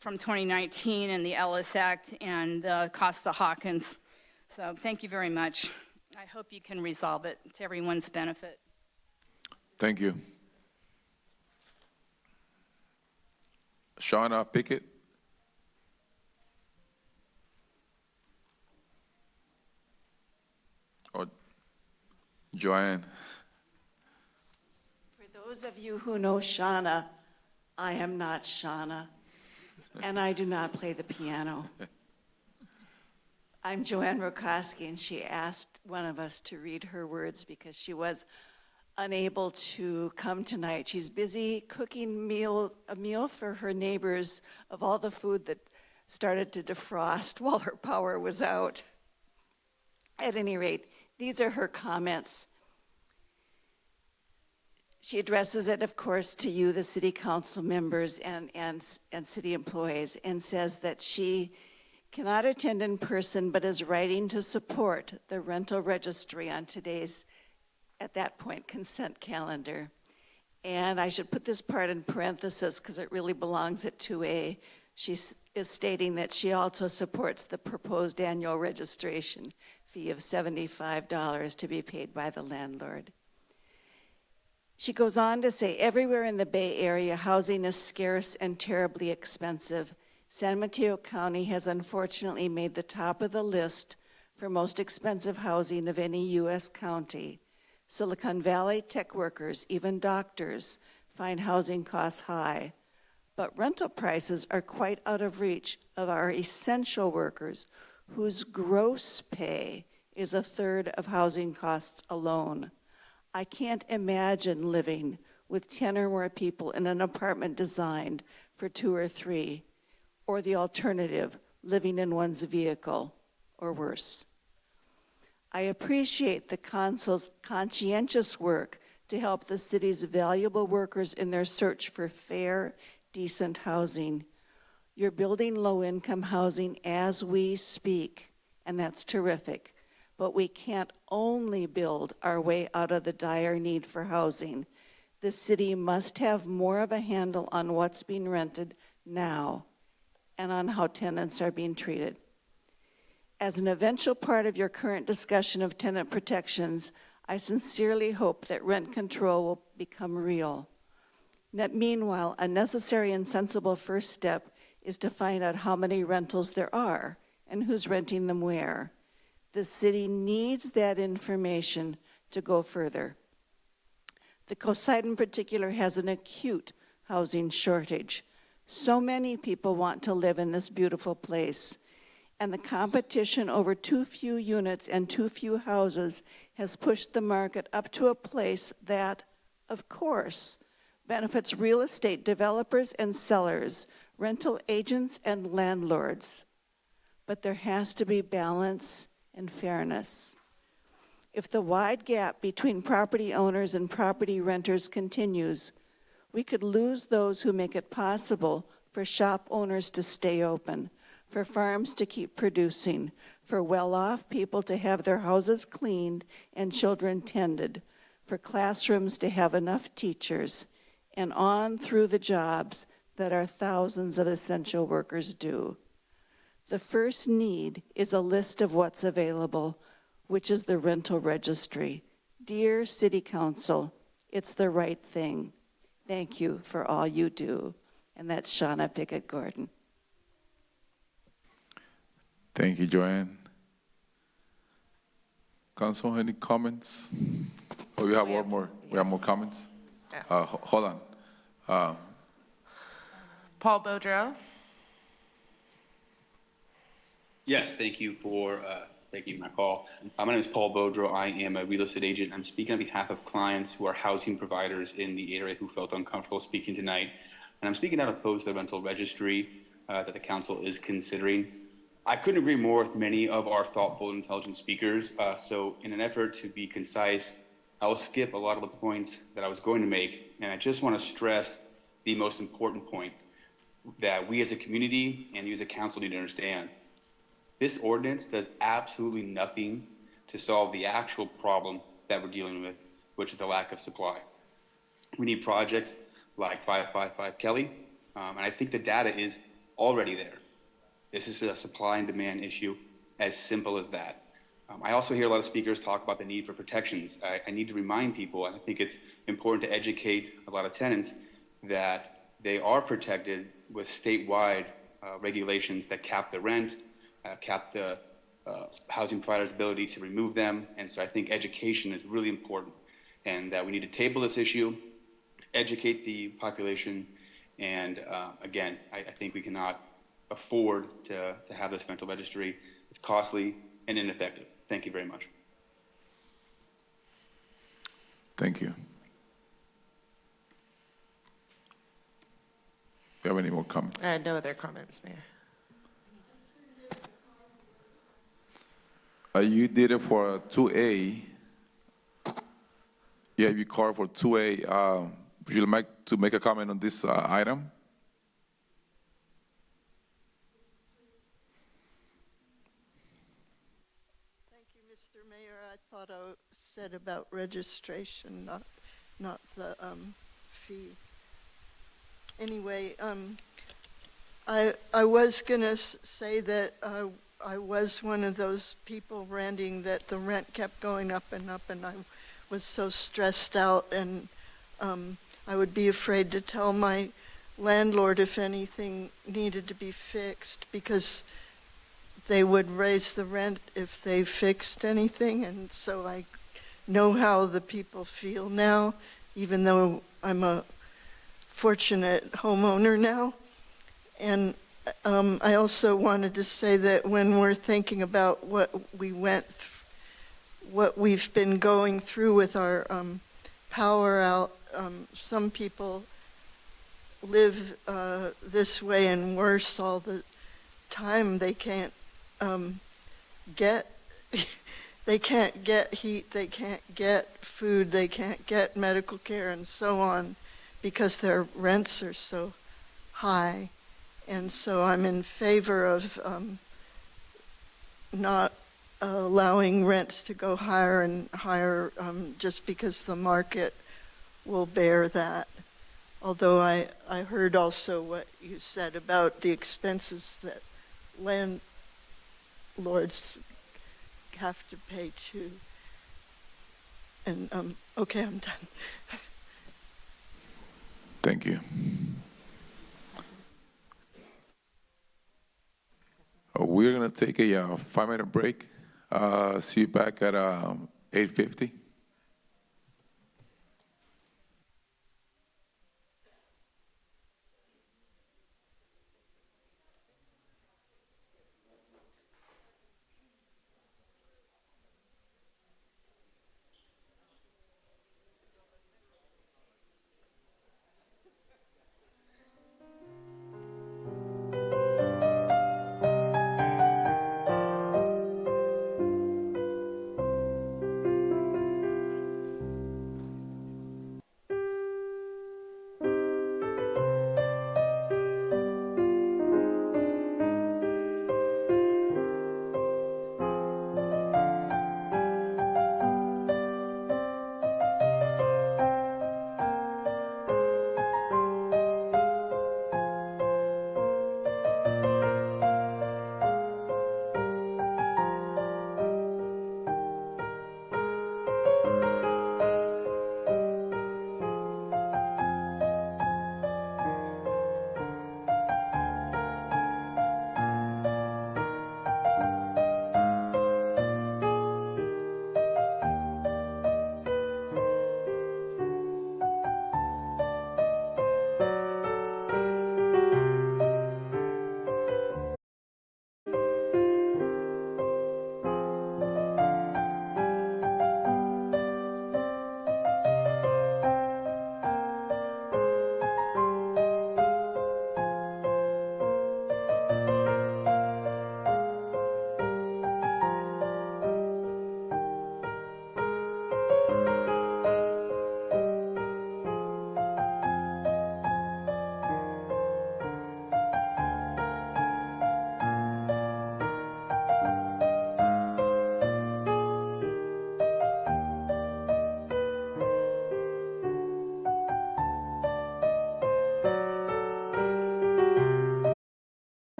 from 2019 and the Ellis Act and the Costa-Hawkins. So thank you very much. I hope you can resolve it to everyone's benefit. Thank you. Shauna Pickett. Or Joanne. For those of you who know Shauna, I am not Shauna, and I do not play the piano. I'm Joanne Rokoski, and she asked one of us to read her words because she was unable to come tonight. She's busy cooking a meal for her neighbors of all the food that started to defrost while her power was out. At any rate, these are her comments. She addresses it, of course, to you, the city council members and city employees, and says that she cannot attend in person but is writing to support the rental registry on today's, at that point, consent calendar. And I should put this part in parenthesis because it really belongs at 2A. She is stating that she also supports the proposed annual registration fee of $75 to be paid by the landlord. She goes on to say, everywhere in the Bay Area, housing is scarce and terribly expensive. San Mateo County has unfortunately made the top of the list for most expensive housing of any U.S. county. Silicon Valley tech workers, even doctors, find housing costs high, but rental prices are quite out of reach of our essential workers whose gross pay is a third of housing costs alone. I can't imagine living with 10 or more people in an apartment designed for 2 or 3, or the alternative, living in one's vehicle, or worse. I appreciate the council's conscientious work to help the city's valuable workers in their search for fair, decent housing. You're building low-income housing as we speak, and that's terrific. But we can't only build our way out of the dire need for housing. The city must have more of a handle on what's being rented now and on how tenants are being treated. As an eventual part of your current discussion of tenant protections, I sincerely hope that rent control will become real. Meanwhile, a necessary and sensible first step is to find out how many rentals there are and who's renting them where. The city needs that information to go further. The coast side in particular has an acute housing shortage. So many people want to live in this beautiful place, and the competition over too few units and too few houses has pushed the market up to a place that, of course, benefits real estate developers and sellers, rental agents and landlords. But there has to be balance and fairness. If the wide gap between property owners and property renters continues, we could lose those who make it possible for shop owners to stay open, for farms to keep producing, for well-off people to have their houses cleaned and children tended, for classrooms to have enough teachers, and on through the jobs that our thousands of essential workers do. The first need is a list of what's available, which is the rental registry. Dear City Council, it's the right thing. Thank you for all you do. And that's Shauna Pickett Gordon. Thank you, Joanne. Council, any comments? Oh, we have one more. We have more comments? Hold on. Paul Beaudreau. Yes, thank you for taking my call. My name is Paul Beaudreau. I am a real estate agent. I'm speaking on behalf of clients who are housing providers in the area who felt uncomfortable speaking tonight. And I'm speaking out opposed to the rental registry that the council is considering. I couldn't agree more with many of our thoughtful and intelligent speakers. So in an effort to be concise, I will skip a lot of the points that I was going to make And I just want to stress the most important point that we as a community and you as a council need to understand. This ordinance does absolutely nothing to solve the actual problem that we're dealing with, which is the lack of supply. We need projects like 555 Kelly, and I think the data is already there. This is a supply and demand issue, as simple as that. I also hear a lot of speakers talk about the need for protections. I need to remind people, and I think it's important to educate a lot of tenants that they are protected with statewide regulations that cap the rent, cap the housing provider's ability to remove them. And so I think education is really important, and that we need to table this issue, educate the population, and again, I think we cannot afford to have this rental registry. It's costly and ineffective. Thank you very much. Thank you. Do you have any more comments? No other comments, Mayor. You did it for 2A. Yeah, you called for 2A. Would you like to make a comment on this item? Thank you, Mr. Mayor. I thought I said about registration, not the fee. Anyway, I was gonna say that I was one of those people ranting that the rent kept going up, and I was so stressed out, and I would be afraid to tell my landlord if anything needed to be fixed, because they would raise the rent if they fixed anything. And so I know how the people feel now, even though I'm a fortunate homeowner now. And I also wanted to say that when we're thinking about what we've been going through with our power out, some people live this way and worse all the time. They can't get they can't get heat, they can't get food, they can't get medical care and so on, because their rents are so high. And so I'm in favor of not allowing rents to go higher and higher, just because the market will bear that. Although I heard also what you said about the expenses that landlords have to pay too. And okay, I'm done. Thank you. We're going to take a 5-minute break. See you back at 8:50.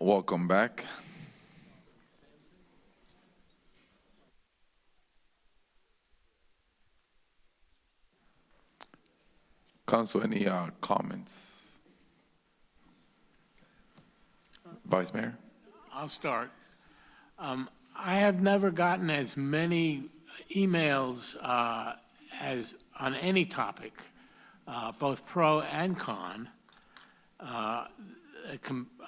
Welcome back. Council, any comments? Vice Mayor? I'll start. I have never gotten as many emails as on any topic, both pro and con,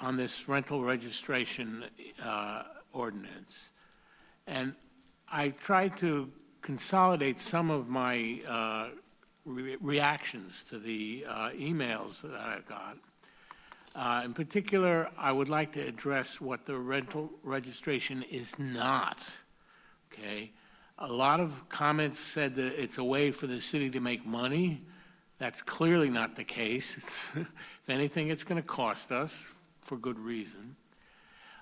on this rental registration ordinance. And I tried to consolidate some of my reactions to the emails that I got. In particular, I would like to address what the rental registration is not, okay? A lot of comments said that it's a way for the city to make money. That's clearly not the case. If anything, it's going to cost us for good reason.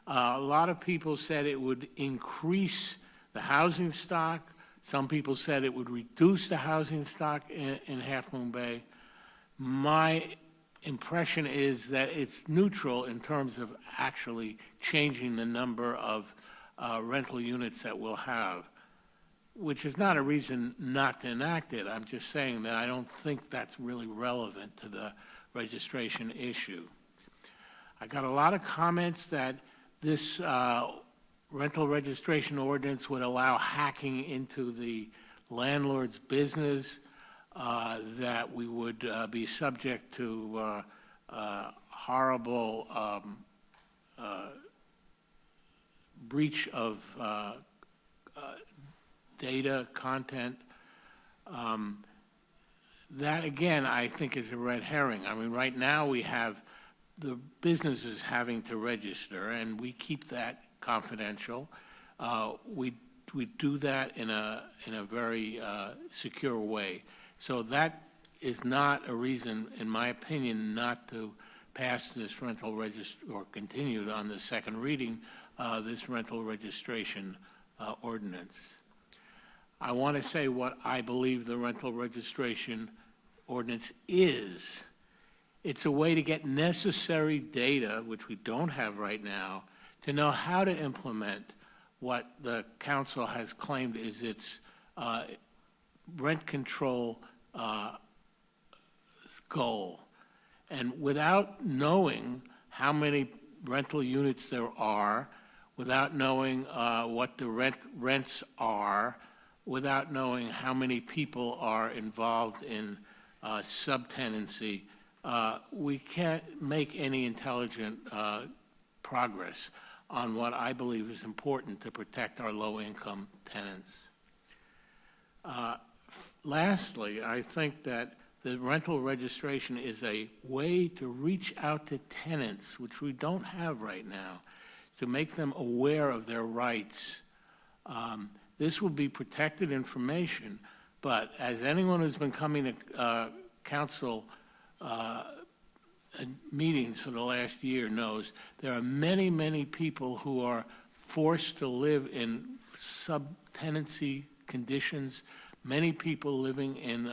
A lot of people said it would increase the housing stock. Some people said it would reduce the housing stock in Half Moon Bay. My impression is that it's neutral in terms of actually changing the number of rental units that we'll have, which is not a reason not to enact it. I'm just saying that I don't think that's really relevant to the registration issue. I got a lot of comments that this rental registration ordinance would allow hacking into the landlord's business, that we would be subject to horrible breach of data, content. That, again, I think is a red herring. I mean, right now we have the businesses having to register, and we keep that confidential. We do that in a very secure way. So that is not a reason, in my opinion, not to pass this rental or continue on the second reading, this rental registration ordinance. I want to say what I believe the rental registration ordinance is. It's a way to get necessary data, which we don't have right now, to know how to implement what the council has claimed is its rent control goal. And without knowing how many rental units there are, without knowing what the rents are, without knowing how many people are involved in subtenancy, we can't make any intelligent progress on what I believe is important to protect our low-income tenants. Lastly, I think that the rental registration is a way to reach out to tenants, which we don't have right now, to make them aware of their rights. This will be protected information, but as anyone who's been coming to council meetings for the last year knows, there are many, many people who are forced to live in subtenancy conditions, many people living in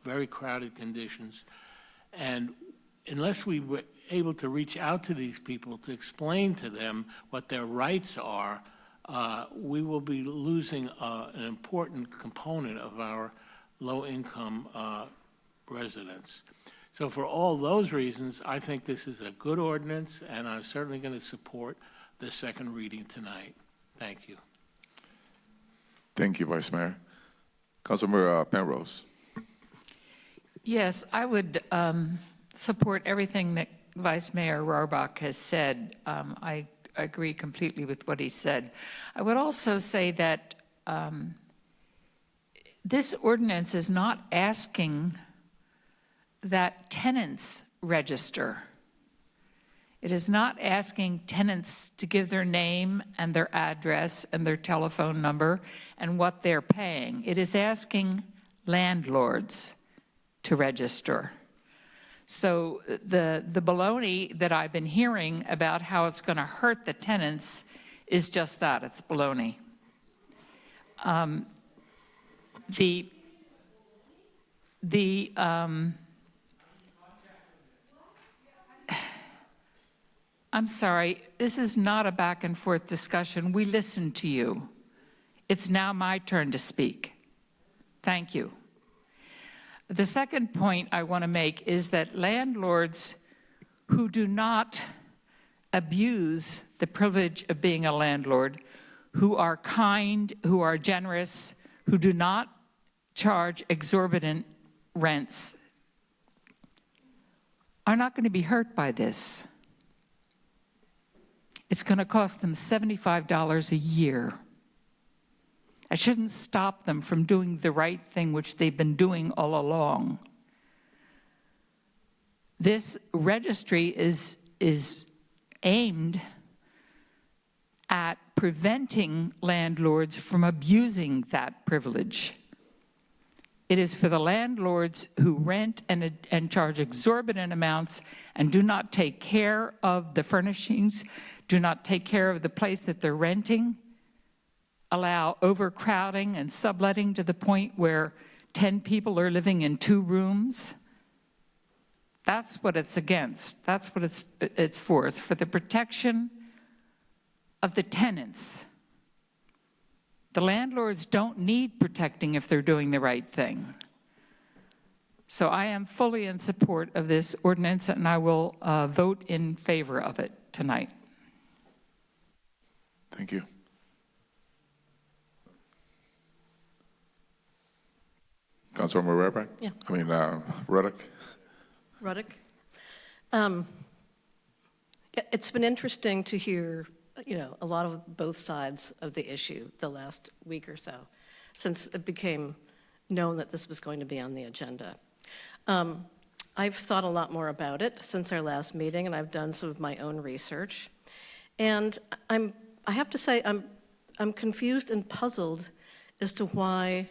very crowded conditions. And unless we were able to reach out to these people to explain to them what their rights are, we will be losing an important component of our low-income residents. So for all those reasons, I think this is a good ordinance, and I'm certainly going to support the second reading tonight. Thank you. Thank you, Vice Mayor. Councilmember Penrose. Yes, I would support everything that Vice Mayor Rohrbach has said. I agree completely with what he said. I would also say that this ordinance is not asking that tenants register. It is not asking tenants to give their name and their address and their telephone number and what they're paying. It is asking landlords to register. So the baloney that I've been hearing about how it's going to hurt the tenants is just that, it's baloney. I'm sorry, this is not a back and forth discussion. We listened to you. It's now my turn to speak. Thank you. The second point I want to make is that landlords who do not abuse the privilege of being a landlord, who are kind, who are generous, who do not charge exorbitant rents, are not going to be hurt by this. It's going to cost them $75 a year. It shouldn't stop them from doing the right thing, which they've been doing all along. This registry is aimed at preventing landlords from abusing that privilege. It is for the landlords who rent and charge exorbitant amounts and do not take care of the furnishings, do not take care of the place that they're renting, allow overcrowding and subletting to the point where 10 people are living in 2 rooms. That's what it's against. That's what it's for. It's for the protection of the tenants. The landlords don't need protecting if they're doing the right thing. So I am fully in support of this ordinance, and I will vote in favor of it tonight. Thank you. Councilmember Rarick? Yeah. I mean, Ruddock? Ruddock. It's been interesting to hear, a lot of both sides of the issue the last week or so, since it became known that this was going to be on the agenda. I've thought a lot more about it since our last meeting, and I've done some of my own research. And I have to say, I'm confused and puzzled as to why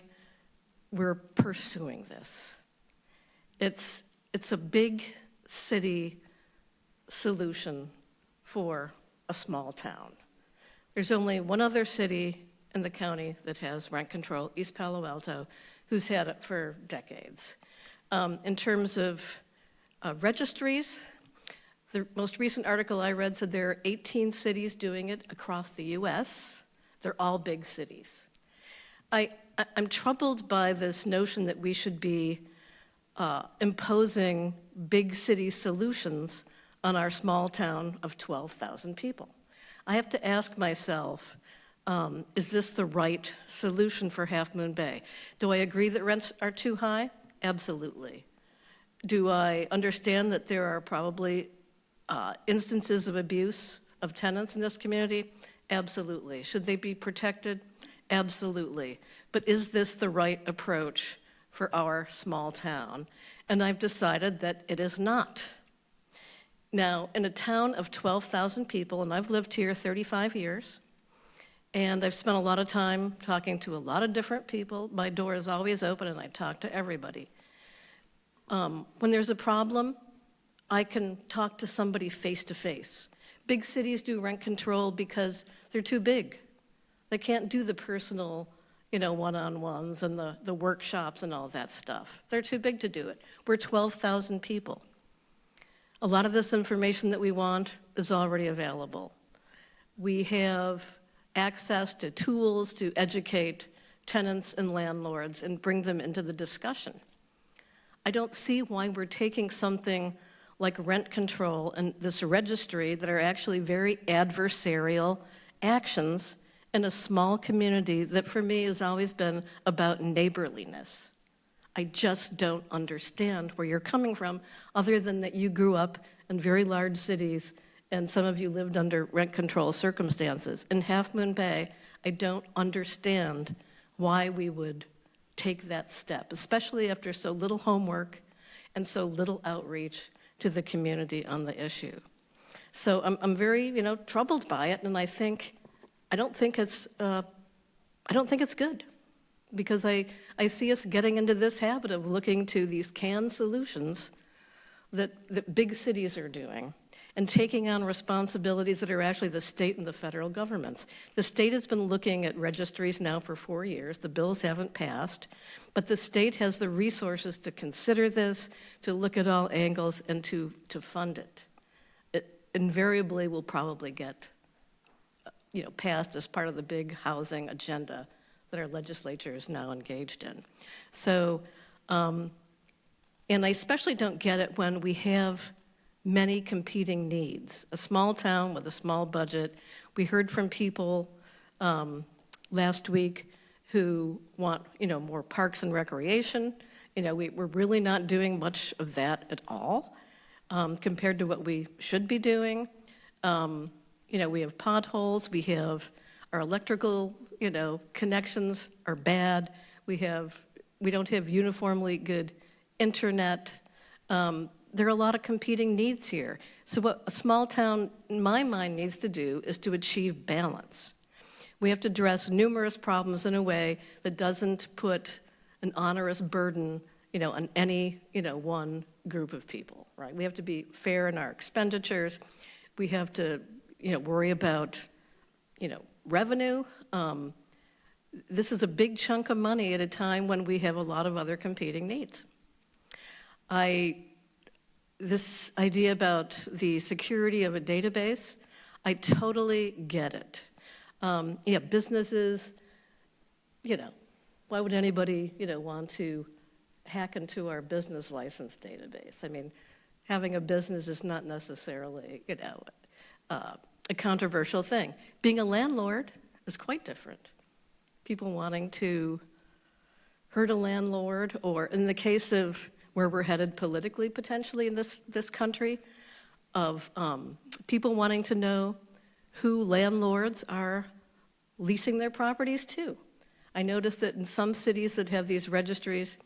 we're pursuing this. It's a big city solution for a small town. There's only one other city in the county that has rent control, East Palo Alto, who's had it for decades. In terms of registries, the most recent article I read said there are 18 cities doing it across the US. They're all big cities. I'm troubled by this notion that we should be imposing big city solutions on our small town of 12,000 people. I have to ask myself, is this the right solution for Half Moon Bay? Do I agree that rents are too high? Absolutely. Do I understand that there are probably instances of abuse of tenants in this community? Absolutely. Should they be protected? Absolutely. But is this the right approach for our small town? And I've decided that it is not. Now, in a town of 12,000 people, and I've lived here 35 years, and I've spent a lot of time talking to a lot of different people. My door is always open, and I talk to everybody. When there's a problem, I can talk to somebody face to face. Big cities do rent control because they're too big. They can't do the personal, one-on-ones and the workshops and all that stuff. They're too big to do it. We're 12,000 people. A lot of this information that we want is already available. We have access to tools to educate tenants and landlords and bring them into the discussion. I don't see why we're taking something like rent control and this registry that are actually very adversarial actions in a small community that for me has always been about neighborliness. I just don't understand where you're coming from, other than that you grew up in very large cities and some of you lived under rent control circumstances. In Half Moon Bay, I don't understand why we would take that step, especially after so little homework and so little outreach to the community on the issue. So I'm very, troubled by it, and I don't think it's good, because I see us getting into this habit of looking to these canned solutions that big cities are doing and taking on responsibilities that are actually the state and the federal governments. The state has been looking at registries now for 4 years. The bills haven't passed, but the state has the resources to consider this, to look at all angles, and to fund it. invariably will probably get, passed as part of the big housing agenda that our legislature is now engaged in. So, and I especially don't get it when we have many competing needs. A small town with a small budget. We heard from people last week who want, more parks and recreation. We're really not doing much of that at all compared to what we should be doing. We have potholes. We have our electrical, connections are bad. We don't have uniformly good internet. There are a lot of competing needs here. So what a small town, in my mind, needs to do is to achieve balance. We have to address numerous problems in a way that doesn't put an onerous burden, on any, one group of people, right? We have to be fair in our expenditures. We have to, worry about, revenue. This is a big chunk of money at a time when we have a lot of other competing needs. This idea about the security of a database, I totally get it. Businesses, why would anybody, want to hack into our business license database? I mean, having a business is not necessarily, a controversial thing. Being a landlord is quite different. People wanting to hurt a landlord, or in the case of where we're headed politically, potentially in this country, of people wanting to know who landlords are leasing their properties to. I noticed that in some cities that have these registries,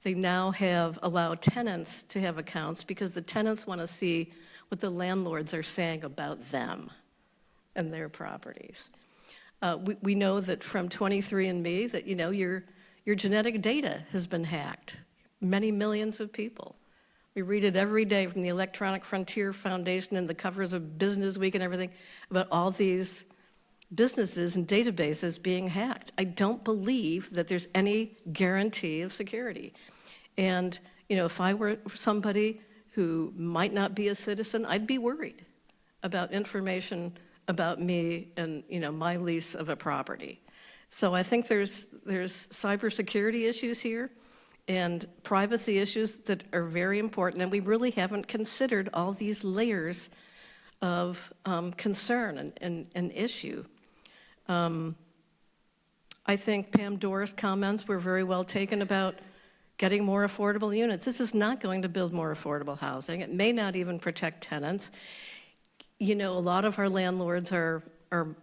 they now have allowed tenants to have accounts because the tenants want to see what the landlords are saying about them and their properties. We know that from 23andMe that, your genetic data has been hacked. Many millions of people. We read it every day from the Electronic Frontier Foundation and the covers of Business Week and everything about all these businesses and databases being hacked. I don't believe that there's any guarantee of security. And, if I were somebody who might not be a citizen, I'd be worried about information about me and, my lease of a property. So I think there's cybersecurity issues here and privacy issues that are very important, and we really haven't considered all these layers of concern and issue. I think Pam Dorr's comments were very well taken about getting more affordable units. This is not going to build more affordable housing. It may not even protect tenants. A lot of our landlords are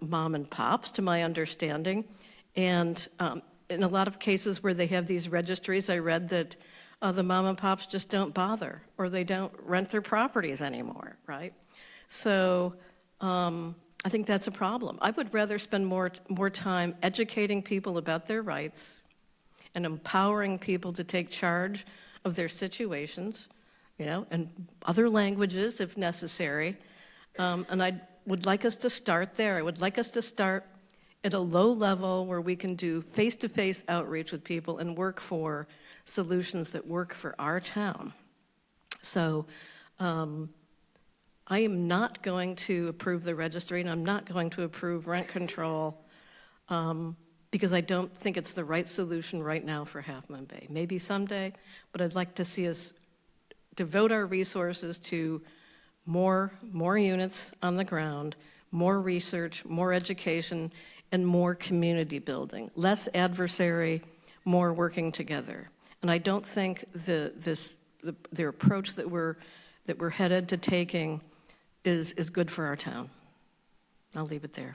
mom and pops, to my understanding, and in a lot of cases where they have these registries, I read that the mom and pops just don't bother, or they don't rent their properties anymore, right? So I think that's a problem. I would rather spend more time educating people about their rights and empowering people to take charge of their situations, and other languages if necessary. And I would like us to start there. I would like us to start at a low level where we can do face-to-face outreach with people and work for solutions that work for our town. So I am not going to approve the registry, and I'm not going to approve rent control because I don't think it's the right solution right now for Half Moon Bay. Maybe someday, but I'd like to see us devote our resources to more units on the ground, more research, more education, and more community building. Less adversary, more working together. And I don't think the approach that we're headed to taking is good for our town. I'll leave it there.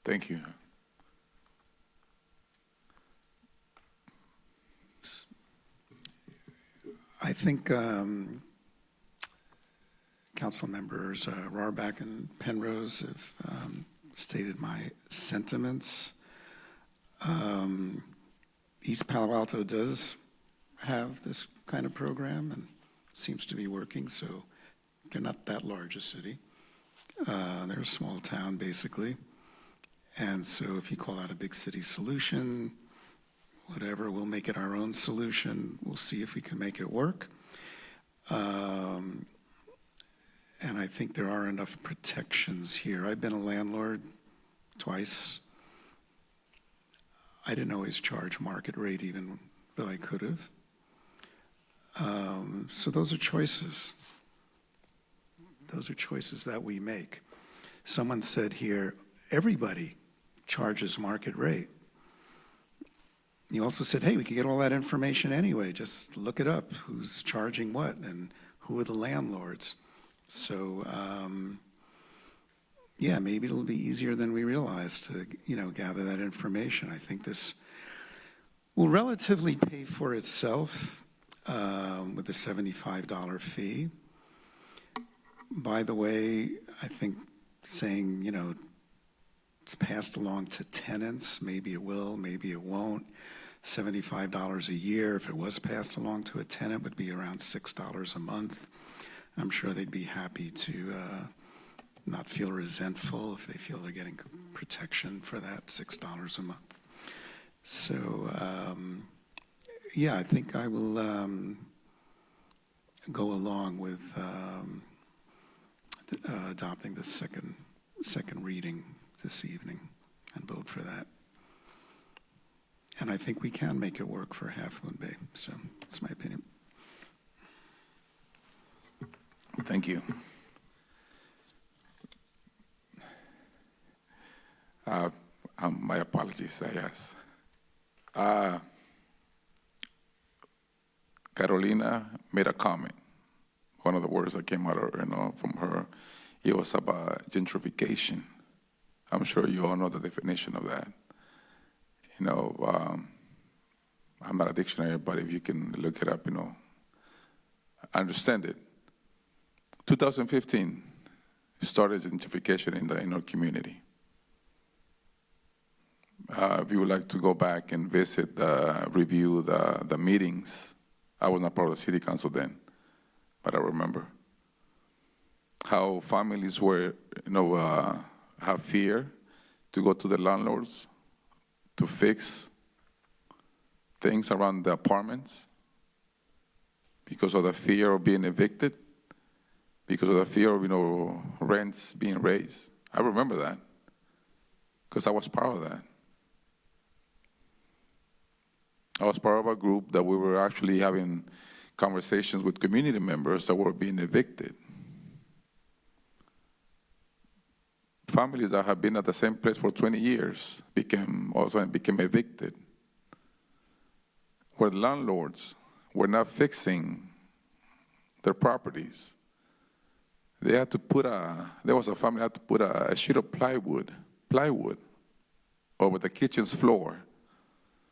Thank you. I think council members Rarback and Penrose have stated my sentiments. East Palo Alto does have this kind of program and seems to be working, so they're not that large a city. They're a small town, basically. And so if you call out a big city solution, whatever, we'll make it our own solution. We'll see if we can make it work. And I think there are enough protections here. I've been a landlord twice. I didn't always charge market rate, even though I could have. So those are choices. Those are choices that we make. Someone said here, everybody charges market rate. You also said, hey, we could get all that information anyway. Just look it up. Who's charging what and who are the landlords? So, yeah, maybe it'll be easier than we realize to, gather that information. I think this will relatively pay for itself with the $75 fee. By the way, I think saying, it's passed along to tenants, maybe it will, maybe it won't. $75 a year, if it was passed along to a tenant, would be around $6 a month. I'm sure they'd be happy to not feel resentful if they feel they're getting protection for that $6 a month. So, yeah, I think I will go along with adopting the second reading this evening and vote for that. And I think we can make it work for Half Moon Bay. So that's my opinion. Thank you. My apologies, yes. Carolina made a comment. One of the words that came out of, from her, it was about gentrification. I'm sure you all know the definition of that. I'm not a dictionary, but if you can look it up, I understand it. 2015 started gentrification in our community. If you would like to go back and visit, review the meetings, I was not part of the city council then, but I remember how families were, have fear to go to the landlords to fix things around the apartments because of the fear of being evicted, because of the fear of, rents being raised. I remember that because I was part of that. I was part of a group that we were actually having conversations with community members that were being evicted. Families that have been at the same place for 20 years became evicted, where landlords were not fixing their properties. They had to there was a family that had to put a sheet of plywood over the kitchen's floor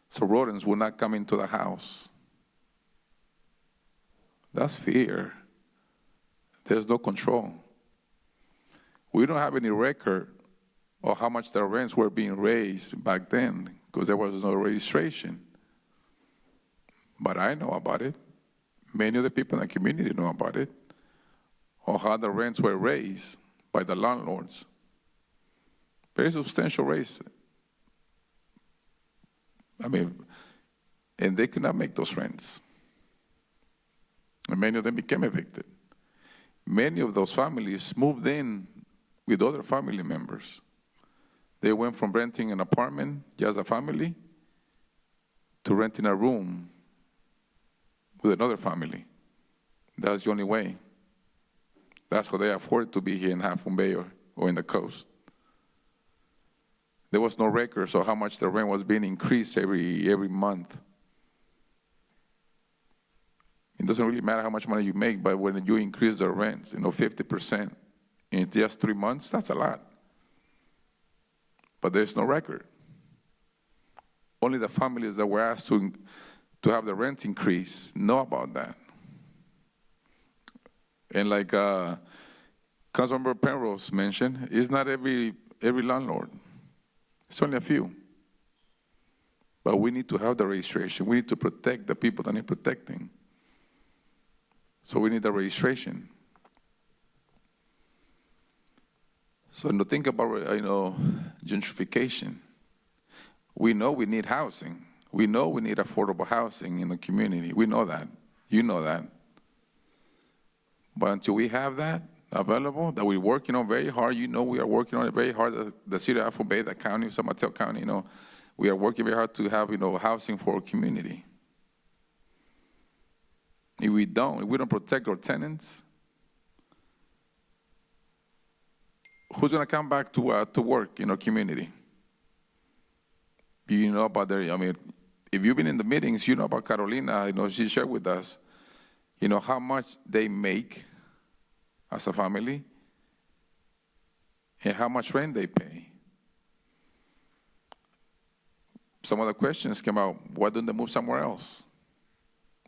so rodents would not come into the house. That's fear. There's no control. We don't have any record of how much the rents were being raised back then because there was no registration. But I know about it. Many of the people in the community know about it, or how the rents were raised by the landlords. Very substantial raise. And they could not make those rents. And many of them became evicted. Many of those families moved in with other family members. They went from renting an apartment, just a family, to renting a room with another family. That's the only way. That's how they afford to be here in Half Moon Bay or in the coast. There was no records of how much the rent was being increased every month. It doesn't really matter how much money you make, but when you increase the rents, 50% in just 3 months, that's a lot. But there's no record. Only the families that were asked to have the rents increase know about that. And like Councilmember Penrose mentioned, it's not every landlord. It's only a few. But we need to have the registration. We need to protect the people that need protecting. So we need the registration. So to think about, gentrification, we know we need housing. We know we need affordable housing in the community. We know that. You know that. But until we have that available, that we're working on very hard, you know we are working on it very hard, the city of Apple Bay, the county, San Mateo County, you know, we are working very hard to have, you know, housing for our community. If we don't protect our tenants, who's going to come back to work in our community? You know about I mean, if you've been in the meetings, you know about Carolina, you know, she shared with us, you know, how much they make as a family and how much rent they pay. Some of the questions came out, why don't they move somewhere else?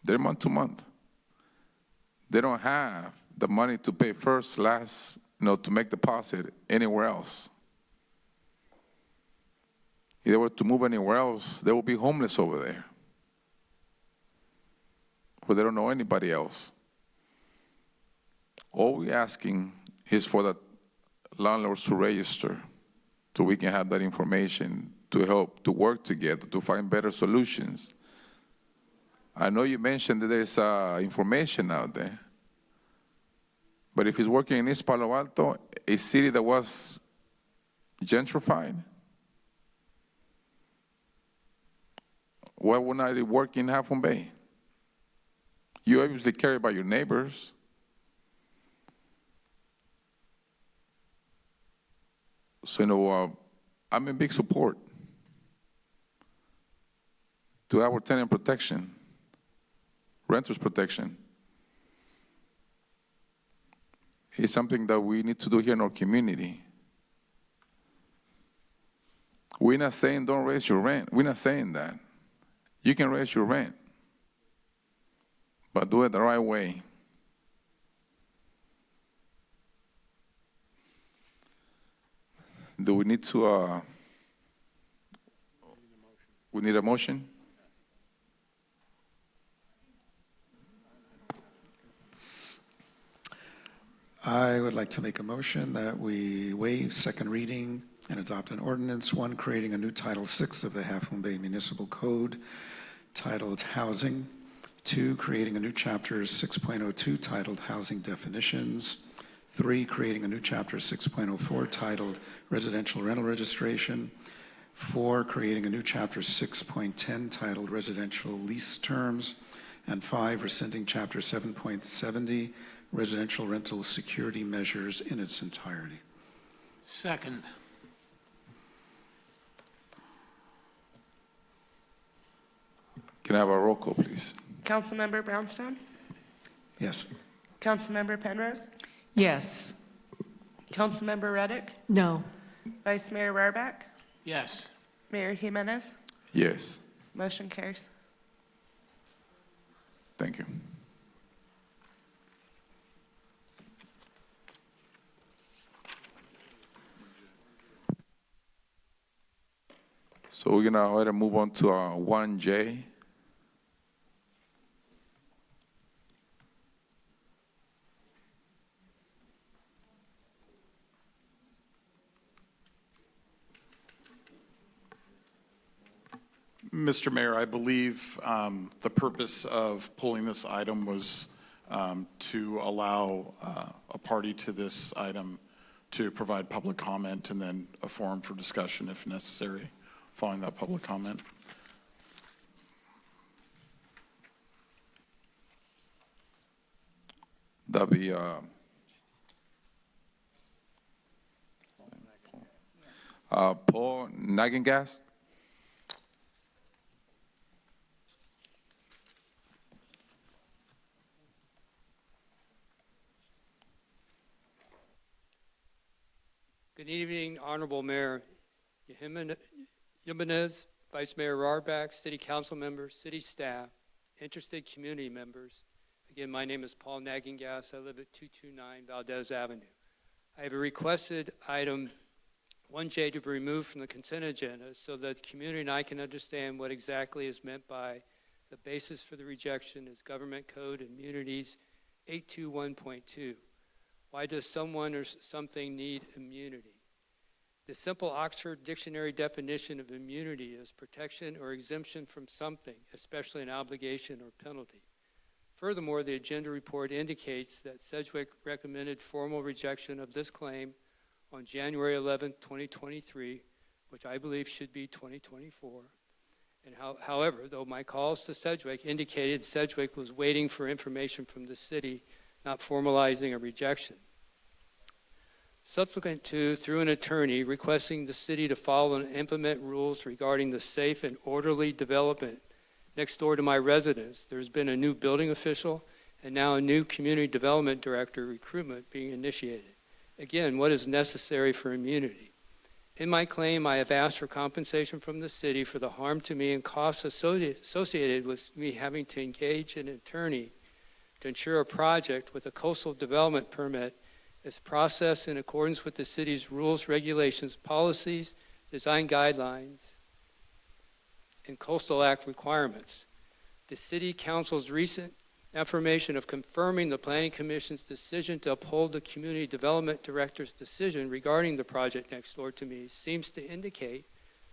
They're month to month. They don't have the money to pay first, last, you know, to make deposit anywhere else. If they were to move anywhere else, they will be homeless over there. Because they don't know anybody else. All we're asking is for the landlords to register so we can have that information to help, to work together, to find better solutions. I know you mentioned that there's information out there. But if it's working in East Palo Alto, a city that was gentrified, why would not it work in Half Moon Bay? You obviously care about your neighbors. So, you know, I'm in big support to our tenant protection, renters protection. It's something that we need to do here in our community. We're not saying don't raise your rent. We're not saying that. You can raise your rent, but do it the right way. Do we need to, we need a motion? I would like to make a motion that we waive second reading and adopt an ordinance, one, creating a new Title VI of the Half Moon Bay Municipal Code titled Housing, two, creating a new Chapter 6.02 titled Housing Definitions, three, creating a new Chapter 6.04 titled Residential Rental Registration, four, creating a new Chapter 6.10 titled Residential Lease Terms, and five, rescinding Chapter 7.70 Residential Rental Security Measures in its entirety. Second. Can I have a roll call, please? Councilmember Brownstone? Yes. Councilmember Penrose? Yes. Councilmember Reddick? No. Vice Mayor Rohrbeck? Yes. Mayor Jimenez? Yes. Motion carries. Thank you. So we're gonna go ahead and move on to 1J. Mr. Mayor, I believe the purpose of pulling this item was to allow a party to this item to provide public comment and then a forum for discussion if necessary following that public comment. That'll be Paul Nagengas. Good evening, Honorable Mayor Jimenez, Vice Mayor Rohrbeck, City Council members, City staff, interested community members. Again, my name is Paul Nagengas. I live at 229 Valdez Avenue. I have a requested item 1J to be removed from the consent agenda so that the community and I can understand what exactly is meant by the basis for the rejection is Government Code Immunities 821.2. Why does someone or something need immunity? The simple Oxford Dictionary definition of immunity is protection or exemption from something, especially an obligation or penalty. Furthermore, the agenda report indicates that Sedgwick recommended formal rejection of this claim on January 11, 2023, which I believe should be 2024. And however, though my calls to Sedgwick indicated Sedgwick was waiting for information from the city, not formalizing a rejection. Subsequent to, through an attorney, requesting the city to follow and implement rules regarding the safe and orderly development next door to my residence, there's been a new building official and now a new community development director recruitment being initiated. Again, what is necessary for immunity? In my claim, I have asked for compensation from the city for the harm to me and costs associated with me having to engage an attorney to ensure a project with a coastal development permit is processed in accordance with the city's rules, regulations, policies, design guidelines, and Coastal Act requirements. The City Council's recent affirmation of confirming the Planning Commission's decision to uphold the Community Development Director's decision regarding the project next door to me seems to indicate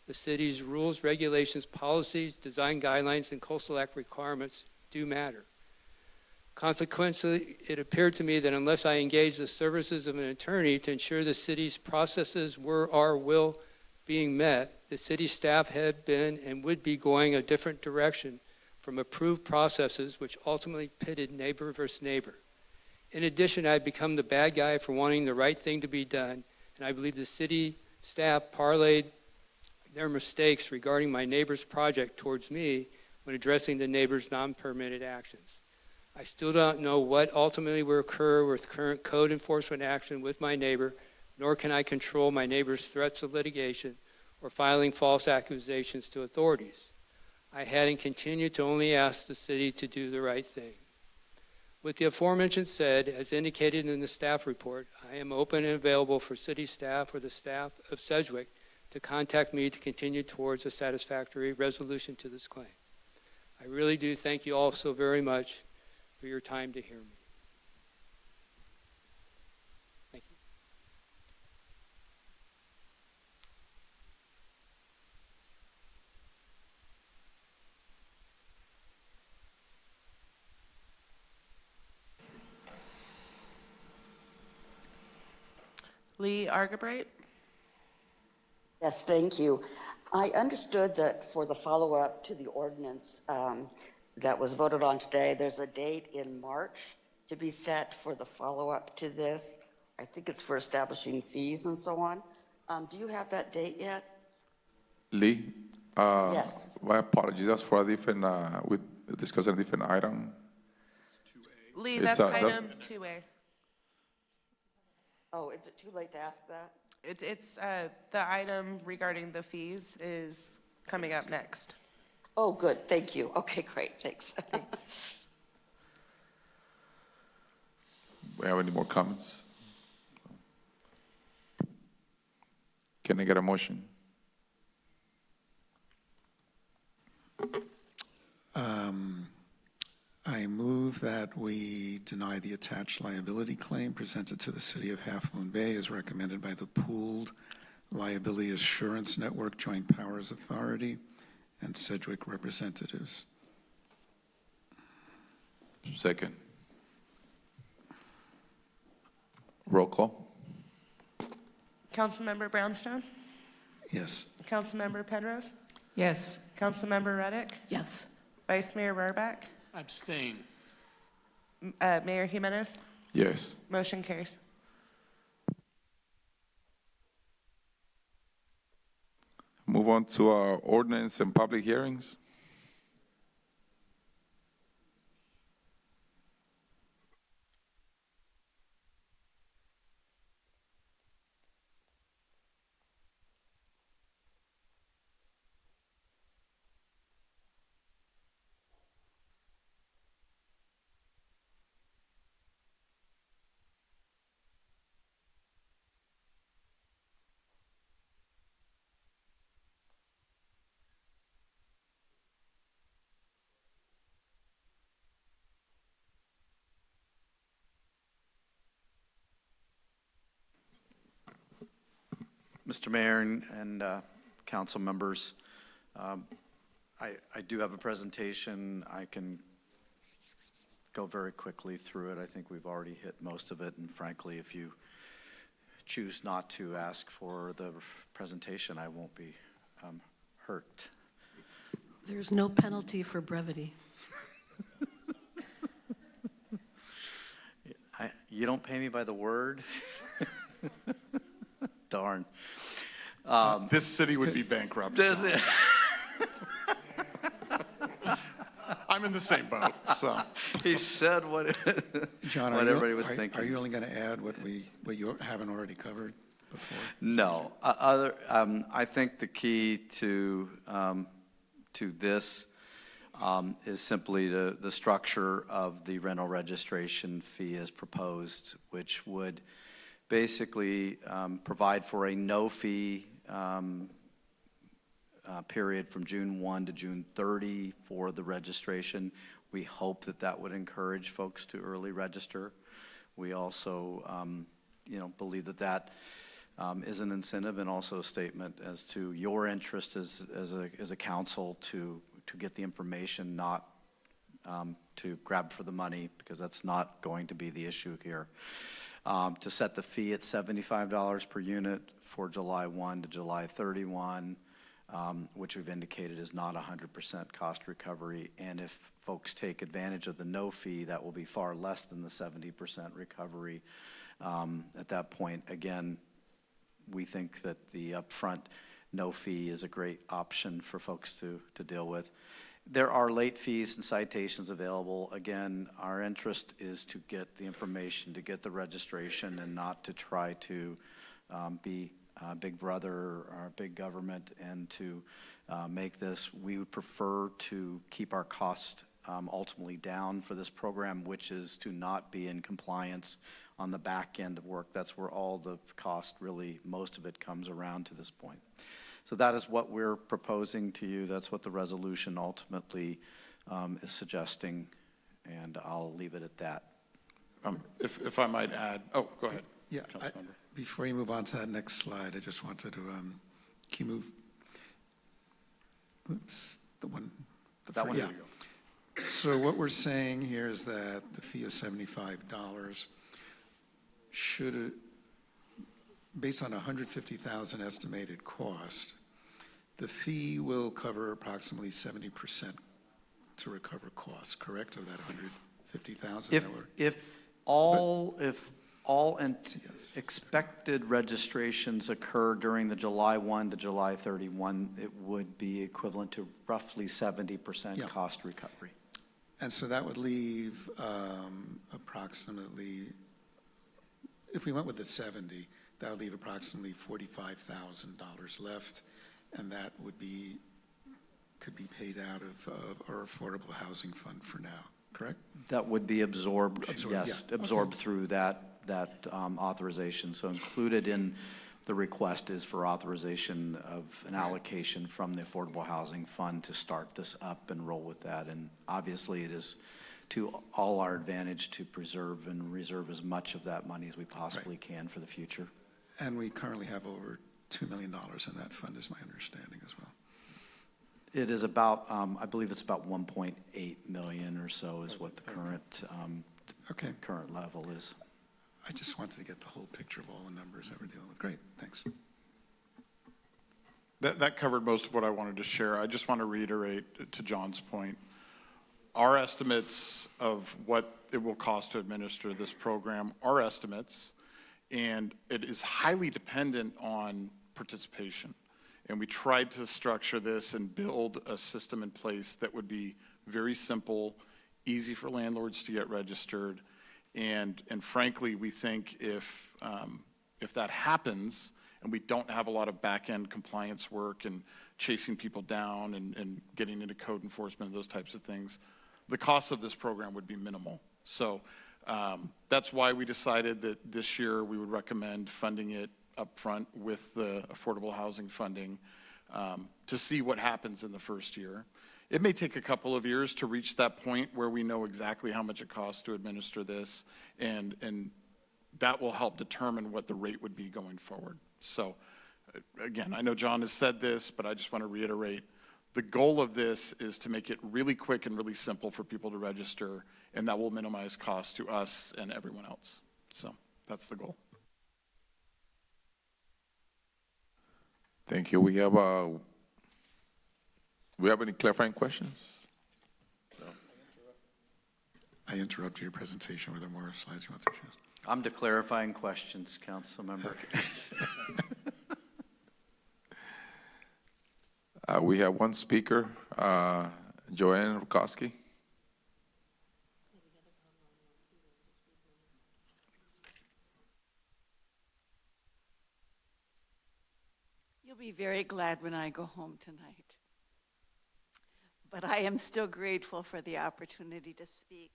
the city's rules, regulations, policies, design guidelines, and Coastal Act requirements do matter. Consequently, it appeared to me that unless I engage the services of an attorney to ensure the city's processes will being met, the city staff had been and would be going a different direction from approved processes which ultimately pitted neighbor versus neighbor. In addition, I'd become the bad guy for wanting the right thing to be done, and I believe the city staff parlayed their mistakes regarding my neighbor's project towards me when addressing the neighbor's non-permitted actions. I still don't know what ultimately will occur with current code enforcement action with my neighbor, nor can I control my neighbor's threats of litigation or filing false accusations to authorities. I had and continue to only ask the city to do the right thing. With the aforementioned said, as indicated in the staff report, I am open and available for city staff or the staff of Sedgwick to contact me to continue towards a satisfactory resolution to this claim. I really do thank you all so very much for your time to hear me. Thank you. Lee Argabright. Yes, thank you. I understood that for the follow-up to the ordinance that was voted on today, there's a date in March to be set for the follow-up to this. I think it's for establishing fees and so on. Do you have that date yet? Lee? Yes. My apologies, that's for a different, we discussed a different item. Lee, It's, that's that's- item 2A. Oh, is it too late to ask that? It's the item regarding the fees is coming up next. Oh, good, thank you. Okay, great, thanks. We have any more comments? Can I get a motion? I move that we deny the attached liability claim presented to the City of Half Moon Bay as recommended by the Pooled Liability Assurance Network Joint Powers Authority and Sedgwick representatives. Second. Roll call? Councilmember Brownstone? Yes. Councilmember Penrose? Yes. Councilmember Reddick? Yes. Vice Mayor Rohrbeck? Abstain. Mayor Jimenez? Yes. Motion carries. Move on to our ordinance and public hearings. Mr. Mayor and council members, I do have a presentation. I can go very quickly through it. I think we've already hit most of it, and frankly, if you choose not to ask for the presentation, I won't be hurt. There's no penalty for brevity. You don't pay me by the word? Darn. This city would be bankrupt. I'm in the same boat, so. He said what, John, what everybody was thinking. Are you only going to add what you haven't already covered before? No. I think the key to this is simply the structure of the rental registration fee as proposed, which would basically provide for a no-fee period from June 1 to June 30 for the registration. We hope that that would encourage folks to early register. We also, believe that that is an incentive and also a statement as to your interest as a council to get the information, not to grab for the money, because that's not going to be the issue here. To set the fee at $75 per unit for July 1 to July 31, which we've indicated is not 100% cost recovery. And if folks take advantage of the no fee, that will be far less than the 70% recovery. At that point, again, we think that the upfront no fee is a great option for folks to deal with. There are late fees and citations available. Again, our interest is to get the information, to get the registration, and not to try to be big brother or big government and to make this. We would prefer to keep our cost ultimately down for this program, which is to not be in compliance on the back end of work. That's where all the cost, really, most of it comes around to this point. So that is what we're proposing to you. That's what the resolution ultimately is suggesting, and I'll leave it at that. If I might add, oh, go ahead. Yeah, before you move on to that next slide, I just wanted to, can you move, oops, the one. That one, yeah. there you go. So what we're saying here is that the fee of $75 should, based on 150,000 estimated cost, the fee will cover approximately 70% to recover costs, correct, of that 150,000? If all expected registrations occur during the July 1 to July 31, it would be equivalent to roughly 70% cost recovery. And so that would leave approximately, if we went with the 70, that would leave approximately $45,000 left, and that could be paid out of our affordable housing fund for now, correct? That would be absorbed, yes, yeah. absorbed through that authorization. So included in the request is for authorization of an allocation from the Affordable Housing Fund to start this up and roll with that. And obviously it is to all our advantage to preserve and reserve as much of that money as we possibly can for the future. And we currently have over $2 million in that fund, is my understanding as well. It is about, I believe it's about 1.8 million or so is what the current current level is. I just wanted to get the whole picture of all the numbers that we're dealing with. Great, thanks. That covered most of what I wanted to share. I just want to reiterate to John's point, our estimates of what it will cost to administer this program are estimates, and it is highly dependent on participation. And we tried to structure this and build a system in place that would be very simple, easy for landlords to get registered. And frankly, we think if that happens and we don't have a lot of back-end compliance work and chasing people down and getting into code enforcement and those types of things, the cost of this program would be minimal. So that's why we decided that this year we would recommend funding it up front with the affordable housing funding to see what happens in the first year. It may take a couple of years to reach that point where we know exactly how much it costs to administer this, and that will help determine what the rate would be going forward. So again, I know John has said this, but I just want to reiterate, the goal of this is to make it really quick and really simple for people to register, and that will minimize costs to us and everyone else. So that's the goal. Thank you. We have any clarifying questions? I interrupted your presentation. Were there more slides you want to show? I'm to clarifying questions, council member. We have one speaker, Joanne Rutkowski. You'll be very glad when I go home tonight. But I am still grateful for the opportunity to speak.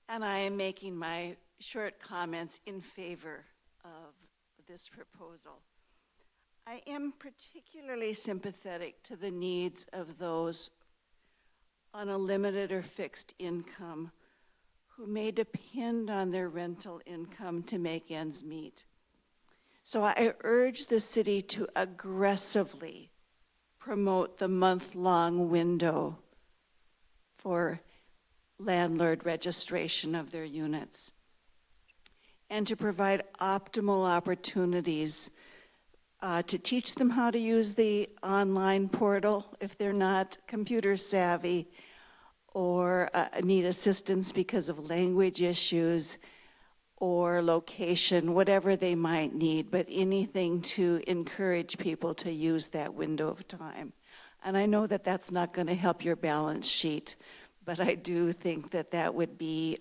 And I am making my short comments in favor of this proposal. I am particularly sympathetic to the needs of those on a limited or fixed income who may depend on their rental income to make ends meet. So I urge the city to aggressively promote the month-long window for landlord registration of their units, and to provide optimal opportunities to teach them how to use the online portal if they're not computer savvy or need assistance because of language issues or location, whatever they might need, but anything to encourage people to use that window of time. And I know that that's not going to help your balance sheet, but I do think that that would be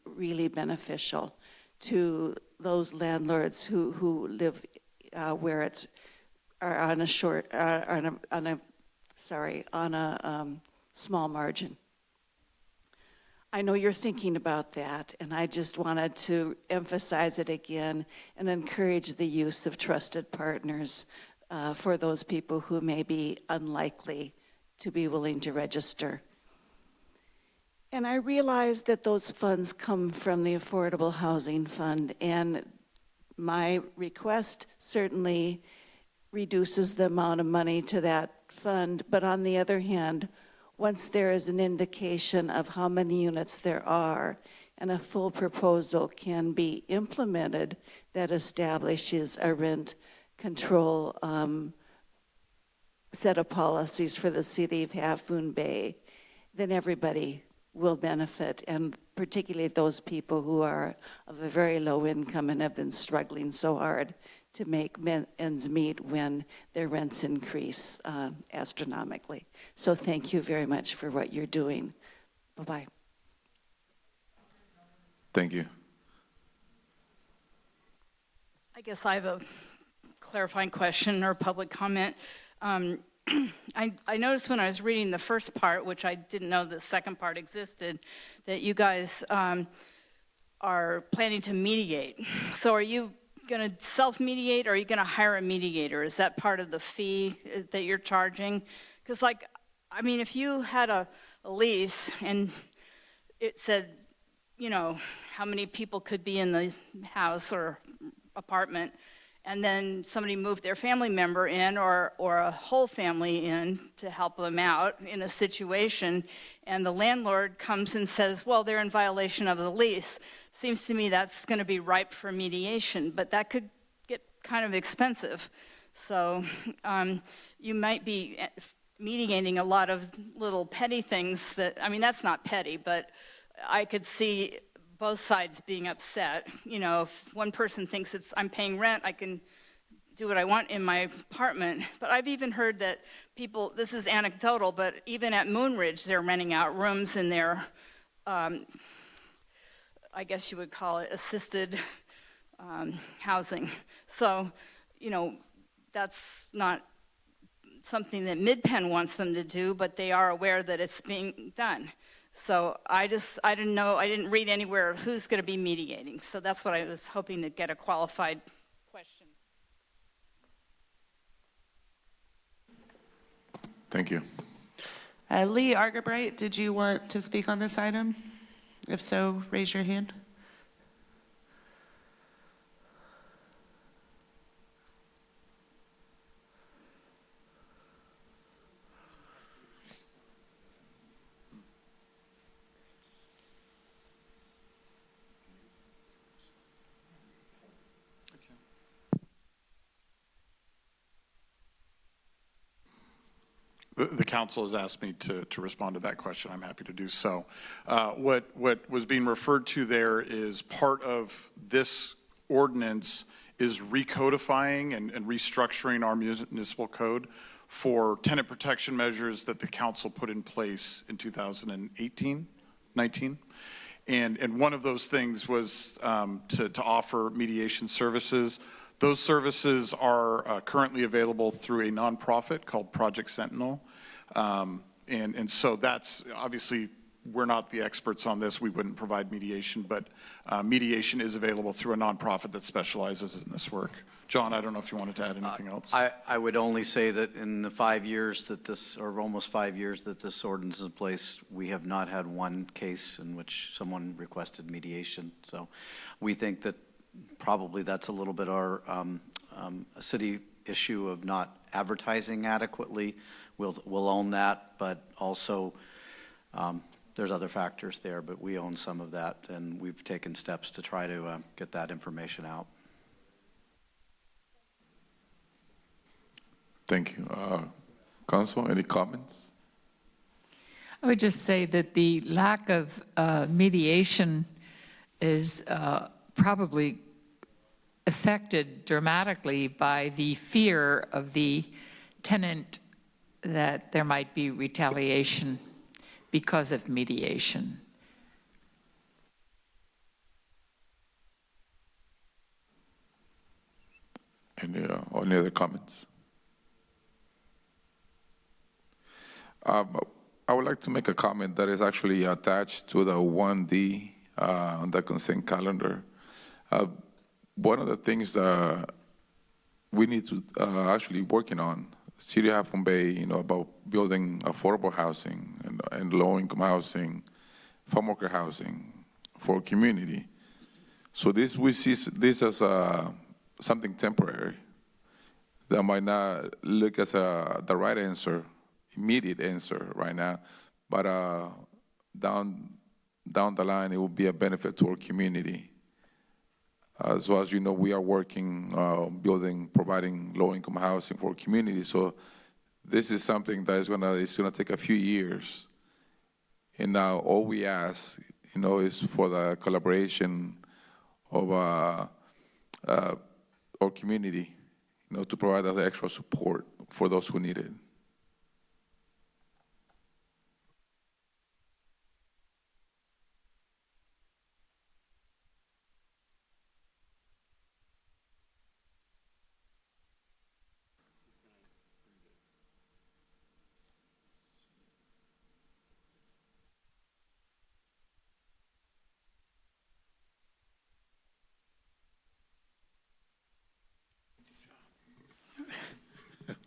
really beneficial to those landlords who live where it's are on a short on a small margin. I know you're thinking about that, and I just wanted to emphasize it again and encourage the use of trusted partners for those people who may be unlikely to be willing to register. And I realize that those funds come from the Affordable Housing Fund, and my request certainly reduces the amount of money to that fund, but on the other hand, once there is an indication of how many units there are and a full proposal can be implemented that establishes a rent control set of policies for the city of Half Moon Bay, then everybody will benefit, and particularly those people who are of a very low income and have been struggling so hard to make ends meet when their rents increase astronomically. So thank you very much for what you're doing. Bye-bye. Thank you. I guess I have a clarifying question or public comment. I noticed when I was reading the first part, which I didn't know the second part existed, that you guys are planning to mediate. So are you going to self-mediate, or are you going to hire a mediator? Is that part of the fee that you're charging? Because, like, I mean, if you had a lease and it said, you know, how many people could be in the house or apartment, and then somebody moved their family member in or a whole family in to help them out in a situation, and the landlord comes and says, well, they're in violation of the lease, seems to me that's going to be ripe for mediation, but that could get kind of expensive. So you might be mediating a lot of little petty things that, I mean, that's not petty, but I could see both sides being upset. You know, if one person thinks I'm paying rent, I can do what I want in my apartment. But I've even heard that people, this is anecdotal, but even at Moonridge, they're renting out rooms in their, I guess you would call it assisted housing. So, you know, that's not something that Mid-Penn wants them to do, but they are aware that it's being done. So I didn't know, I didn't read anywhere who's going to be mediating. So that's what I was hoping to get a qualified question. Thank you. Lee Argabright, did you want to speak on this item? If so, raise your hand. the council has asked me to respond to that question. I'm happy to do so. What was being referred to there is part of this ordinance is recodifying and restructuring our municipal code for tenant protection measures that the council put in place in 2018, 19. And one of those things was to offer mediation services. Those services are currently available through a nonprofit called Project Sentinel. And so that's obviously, we're not the experts on this. We wouldn't provide mediation, but mediation is available through a nonprofit that specializes in this work. John, I don't know if you wanted to add anything else. I would only say that in the 5 years that this, or almost 5 years that this ordinance is in place, we have not had one case in which someone requested mediation. So we think that probably that's a little bit our a city issue of not advertising adequately. We'll own that, but also there's other factors there, but we own some of that, and we've taken steps to try to get that information out. Thank you. Council, any comments? I would just say that the lack of mediation is probably affected dramatically by the fear of the tenant that there might be retaliation because of mediation. Any other comments? I would like to make a comment that is actually attached to the 1D on the consent calendar. One of the things that we need to actually working on, City of Half Moon Bay, about building affordable housing and low-income housing, farm worker housing for community. So we see this as something temporary that might not look as the right answer, immediate answer right now, but down the line, it will be a benefit to our community. So as you know, we are working, providing low-income housing for community. So this is something that is gonna take a few years. And now all we ask, is for the collaboration of our community, to provide the extra support for those who need it.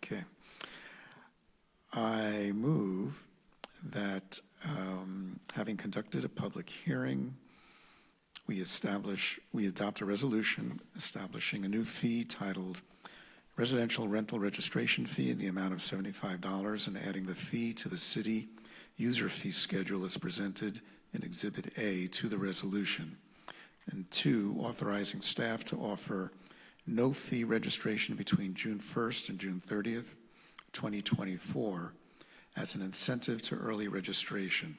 Okay. I move that, having conducted a public hearing, we adopt a resolution establishing a new fee titled Residential Rental Registration Fee in the amount of $75 and adding the fee to the city user fee schedule as presented in Exhibit A to the resolution. And 2, authorizing staff to offer no fee registration between June 1st and June 30th, 2024 as an incentive to early registration.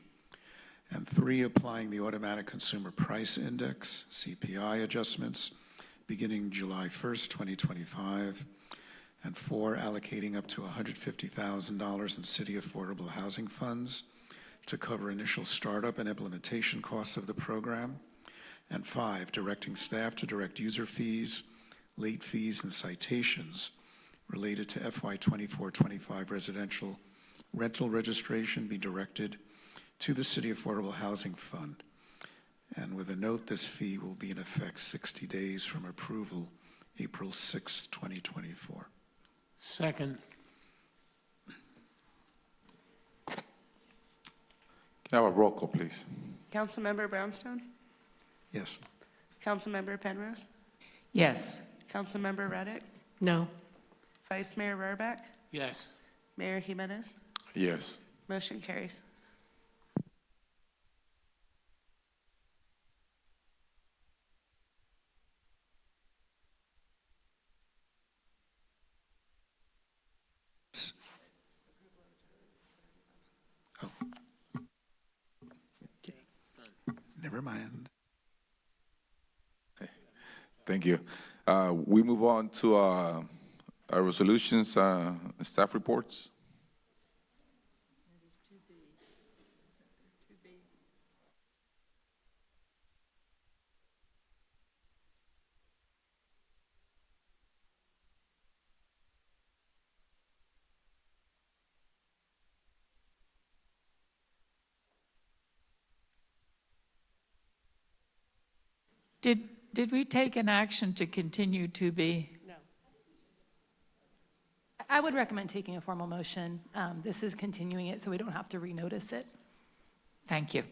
And 3, applying the Automatic Consumer Price Index, CPI adjustments, beginning July 1st, 2025. And 4, allocating up to $150,000 in city affordable housing funds to cover initial startup and implementation costs of the program. And 5, directing staff to direct user fees, late fees, and citations related to FY 24-25 residential rental registration be directed to the City Affordable Housing Fund. And with a note, this fee will be in effect 60 days from approval, April 6, 2024. Second. Can I have a roll call, please? Councilmember Brownstone? Yes. Councilmember Penrose? Yes. Councilmember Reddick? No. Vice Mayor Rohrbeck? Yes. Mayor Jimenez? Yes. Motion carries. Never mind. Thank you. We move on to our resolutions, staff reports. Did we take an action to continue 2B? I would recommend taking a formal motion. This is continuing it, so we don't have to renotice it. Thank you.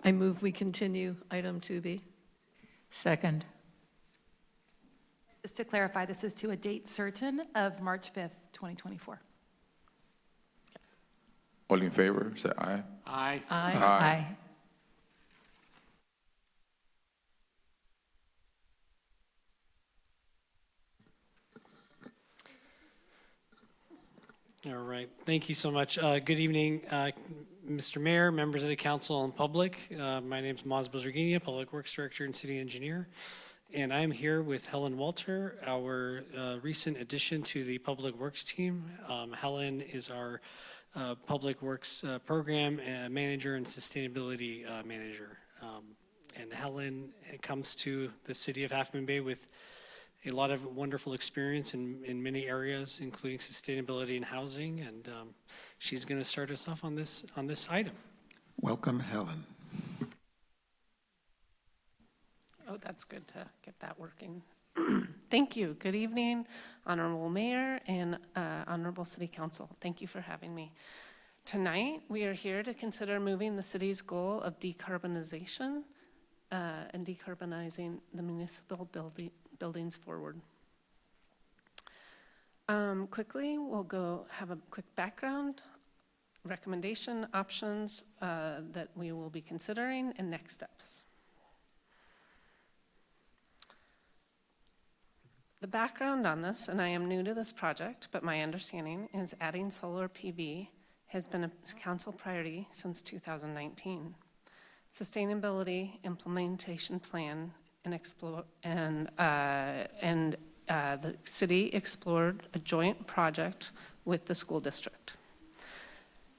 I move we continue item 2B. Second. Just to clarify, this is to a date certain of March 5th, 2024. All in favor, say aye. Aye. Aye. Aye. All right. Thank you so much. Good evening, Mr. Mayor, members of the council, and public. My name is Maz Bozerginia, Public Works Director and City Engineer. And I'm here with Helen Walter, our recent addition to the Public Works team. Helen is our Public Works Program Manager and Sustainability Manager. And Helen comes to the city of Half Moon Bay with a lot of wonderful experience in many areas, including sustainability and housing, and she's going to start us off on this item. Welcome, Helen. Oh, that's good to get that working. Thank you. Good evening, Honorable Mayor and Honorable City Council. Thank you for having me. Tonight, we are here to consider moving the city's goal of decarbonization and decarbonizing the municipal buildings forward. Quickly, we'll go have a quick background, recommendation, options that we will be considering, and next steps. The background on this, and I am new to this project, but my understanding is adding solar PV has been a council priority since 2019. Sustainability implementation plan and the city explored a joint project with the school district.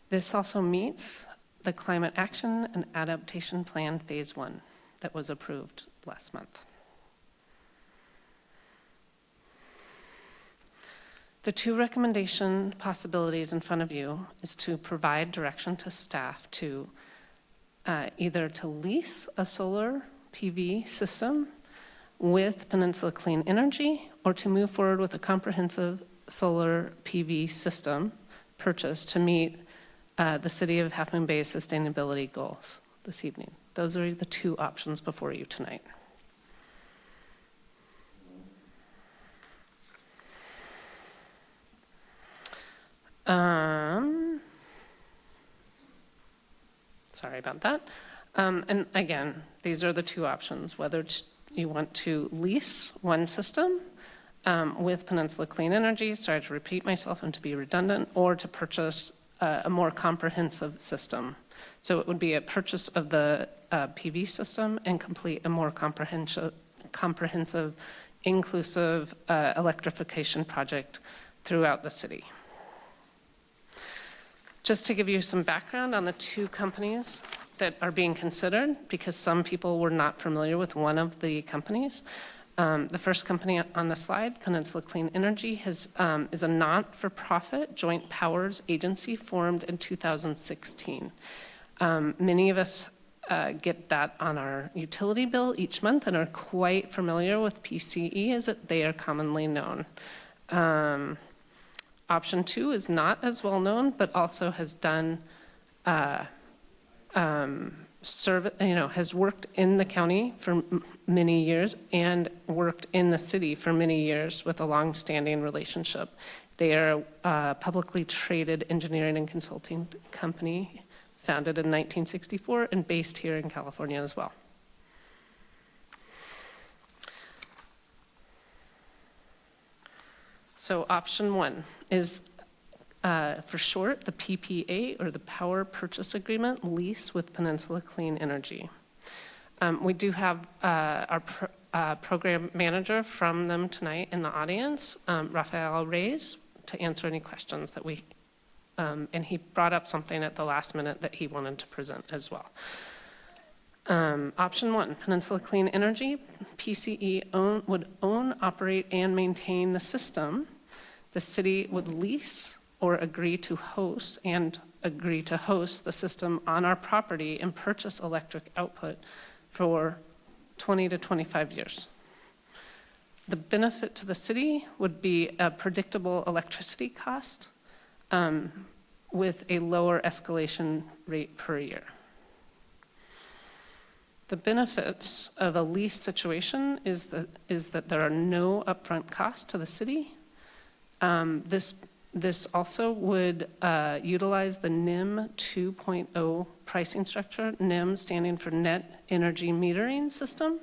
This also meets the Climate Action and Adaptation Plan Phase 1 that was approved last month. The two recommendation possibilities in front of you is to provide direction to staff to either to lease a solar PV system with Peninsula Clean Energy, or to move forward with a comprehensive solar PV system purchase to meet the City of Half Moon Bay's sustainability goals this evening. Those are the two options before you tonight. Sorry about that. And again, these are the two options, whether you want to lease one system with Peninsula Clean Energy, sorry to repeat myself and to be redundant, or to purchase a more comprehensive system. So it would be a purchase of the PV system and complete a more comprehensive, inclusive electrification project throughout the city. Just to give you some background on the two companies that are being considered, because some people were not familiar with one of the companies. The first company on the slide, Peninsula Clean Energy, is a not-for-profit joint powers agency formed in 2016. Many of us get that on our utility bill each month and are quite familiar with PCE as they are commonly known. Option 2 is not as well known, but also has done has worked in the county for many years and worked in the city for many years with a long-standing relationship. They are a publicly traded engineering and consulting company founded in 1964 and based here in California as well. So option 1 is for short, the PPA, or the Power Purchase Agreement lease with Peninsula Clean Energy. We do have our program manager from them tonight in the audience, Rafael Reyes, to answer any questions that we, and he brought up something at the last minute that he wanted to present as well. Option 1, Peninsula Clean Energy, PCE would own, operate, and maintain the system. The city would lease or agree to host the system on our property and purchase electric output for 20 to 25 years. The benefit to the city would be a predictable electricity cost with a lower escalation rate per year. The benefits of a lease situation is that there are no upfront costs to the city. This also would utilize the NIM 2.0 pricing structure, NIM standing for Net Energy Metering System.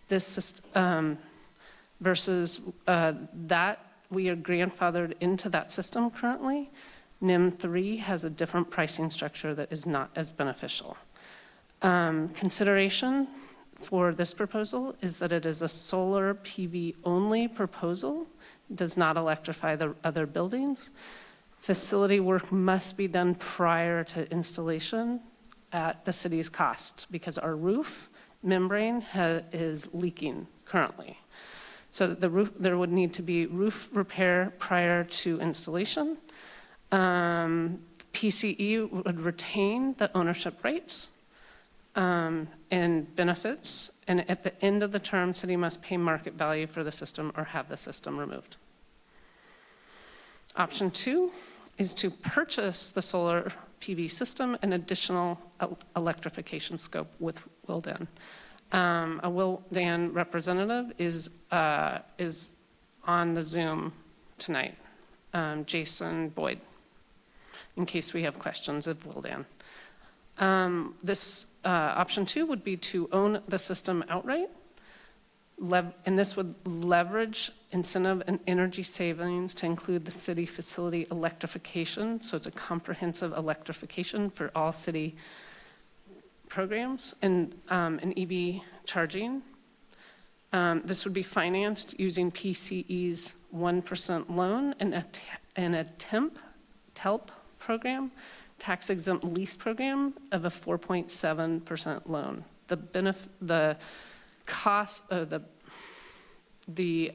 This versus that we are grandfathered into that system currently. NIM 3 has a different pricing structure that is not as beneficial. Consideration for this proposal is that it is a solar PV only proposal. Does not electrify the other buildings. Facility work must be done prior to installation at the city's cost because our roof membrane is leaking currently. So there would need to be roof repair prior to installation. PCE would retain the ownership rights and benefits, and at the end of the term, city must pay market value for the system or have the system removed. Option 2 is to purchase the solar PV system and additional electrification scope with Willdan. A Willdan representative is on the Zoom tonight, Jason Boyd, in case we have questions of Willdan. This option 2 would be to own the system outright, and this would leverage incentive and energy savings to include the city facility electrification. So it's a comprehensive electrification for all city programs and EV charging. This would be financed using PCE's 1% loan and a TELP program, tax exempt lease program of a 4.7% loan. The cost of the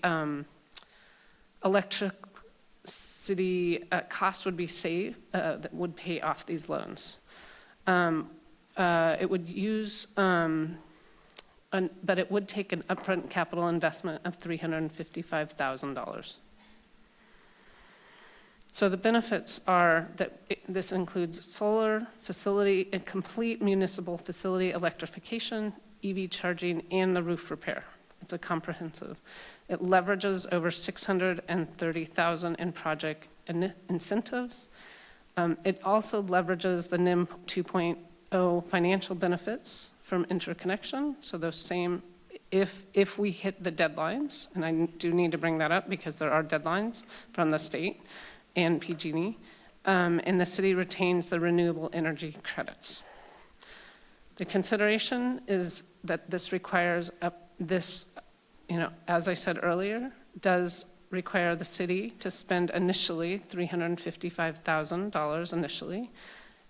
electricity cost would be saved, that would pay off these loans. It would use, but it would take an upfront capital investment of $355,000. So the benefits are that this includes solar facility and complete municipal facility electrification, EV charging, and the roof repair. It's a comprehensive. It leverages over $630,000 in project incentives. It also leverages the NIM 2.0 financial benefits from interconnection. So those same, if we hit the deadlines, and I do need to bring that up because there are deadlines from the state and PG&E, and the city retains the renewable energy credits. The consideration is that this requires as I said earlier, does require the city to spend initially $355,000 initially.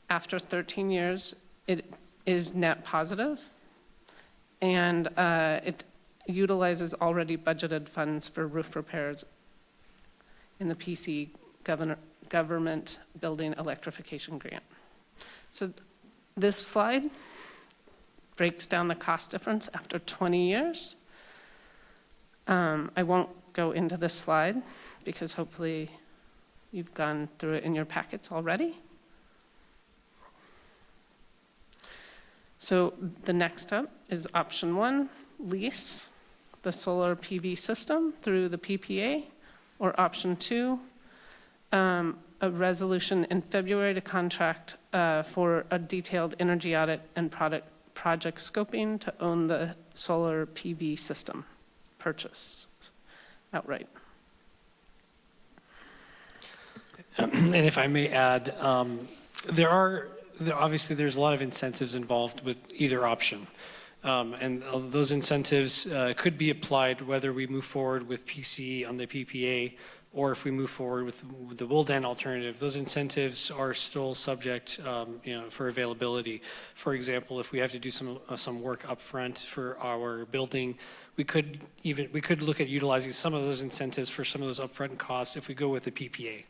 After 13 years, it is net positive, and it utilizes already budgeted funds for roof repairs in the PC government building electrification grant. So this slide breaks down the cost difference after 20 years. I won't go into this slide because hopefully you've gone through it in your packets already. So the next step is option 1, lease the solar PV system through the PPA, or option 2, a resolution in February to contract for a detailed energy audit and project scoping to own the solar PV system, purchase outright. And if I may add, obviously there's a lot of incentives involved with either option. And those incentives could be applied whether we move forward with PC on the PPA or if we move forward with the Wildan alternative. Those incentives are still subject, for availability. For example, if we have to do some work upfront for our building, we could look at utilizing some of those incentives for some of those upfront costs if we go with the PPA.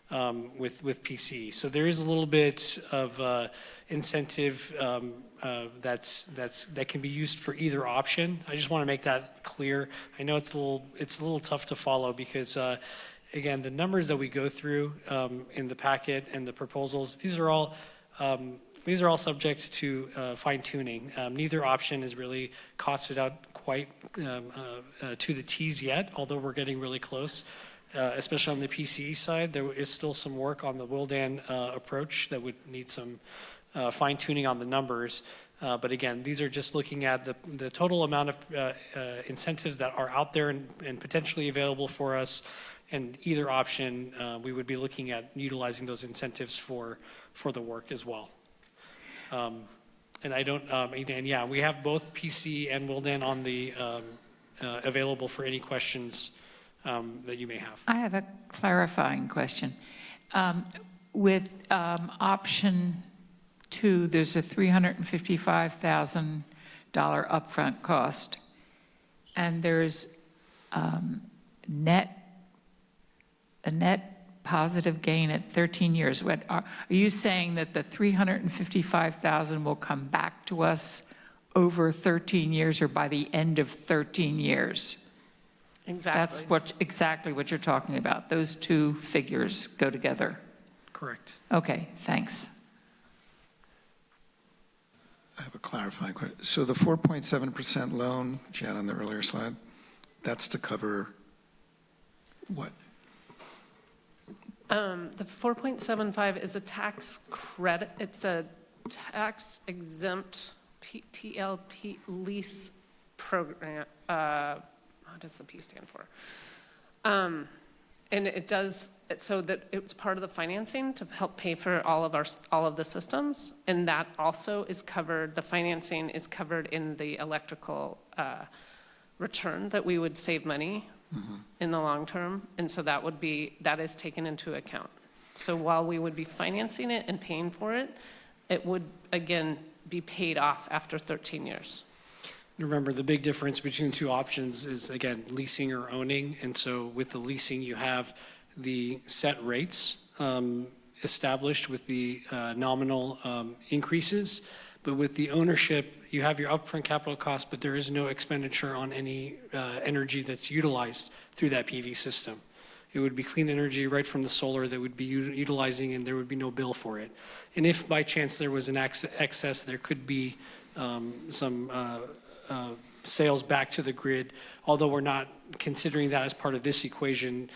With PC. So there is a little bit of incentive that can be used for either option. I just want to make that clear. I know it's a little tough to follow because again, the numbers that we go through in the packet and the proposals, these are all subject to fine tuning. Neither option is really costed out quite to the T's yet, although we're getting really close. Especially on the PCE side, there is still some work on the Wildan approach that would need some fine tuning on the numbers. But again, these are just looking at the total amount of incentives that are out there and potentially available for us. And either option, we would be looking at utilizing those incentives for the work as well. And I don't, and yeah, we have both PC and Wildan on the available for any questions that you may have. I have a clarifying question. With option 2, there's a $355,000 upfront cost, and there's a net positive gain at 13 years. Are you saying that the $355,000 will come back to us over 13 years or by the end of 13 years? Exactly. That's exactly what you're talking about. Those two figures go together. Correct. Okay, thanks. I have a clarifying question. So the 4.7% loan, which you had on the earlier slide, that's to cover what? The 4.75 is a tax credit. It's a tax exempt TLP lease program. What does the P stand for? And it does, so that it's part of the financing to help pay for all of the systems. And that also is covered, the financing is covered in the electrical return that we would save money in the long term. And so that is taken into account. So while we would be financing it and paying for it, it would again be paid off after 13 years. Remember, the big difference between two options is, again, leasing or owning. And so with the leasing, you have the set rates established with the nominal increases. But with the ownership, you have your upfront capital cost, but there is no expenditure on any energy that's utilized through that PV system. It would be clean energy right from the solar that would be utilizing, and there would be no bill for it. And if by chance there was an excess, there could be some sales back to the grid. Although we're not considering that as part of this equation,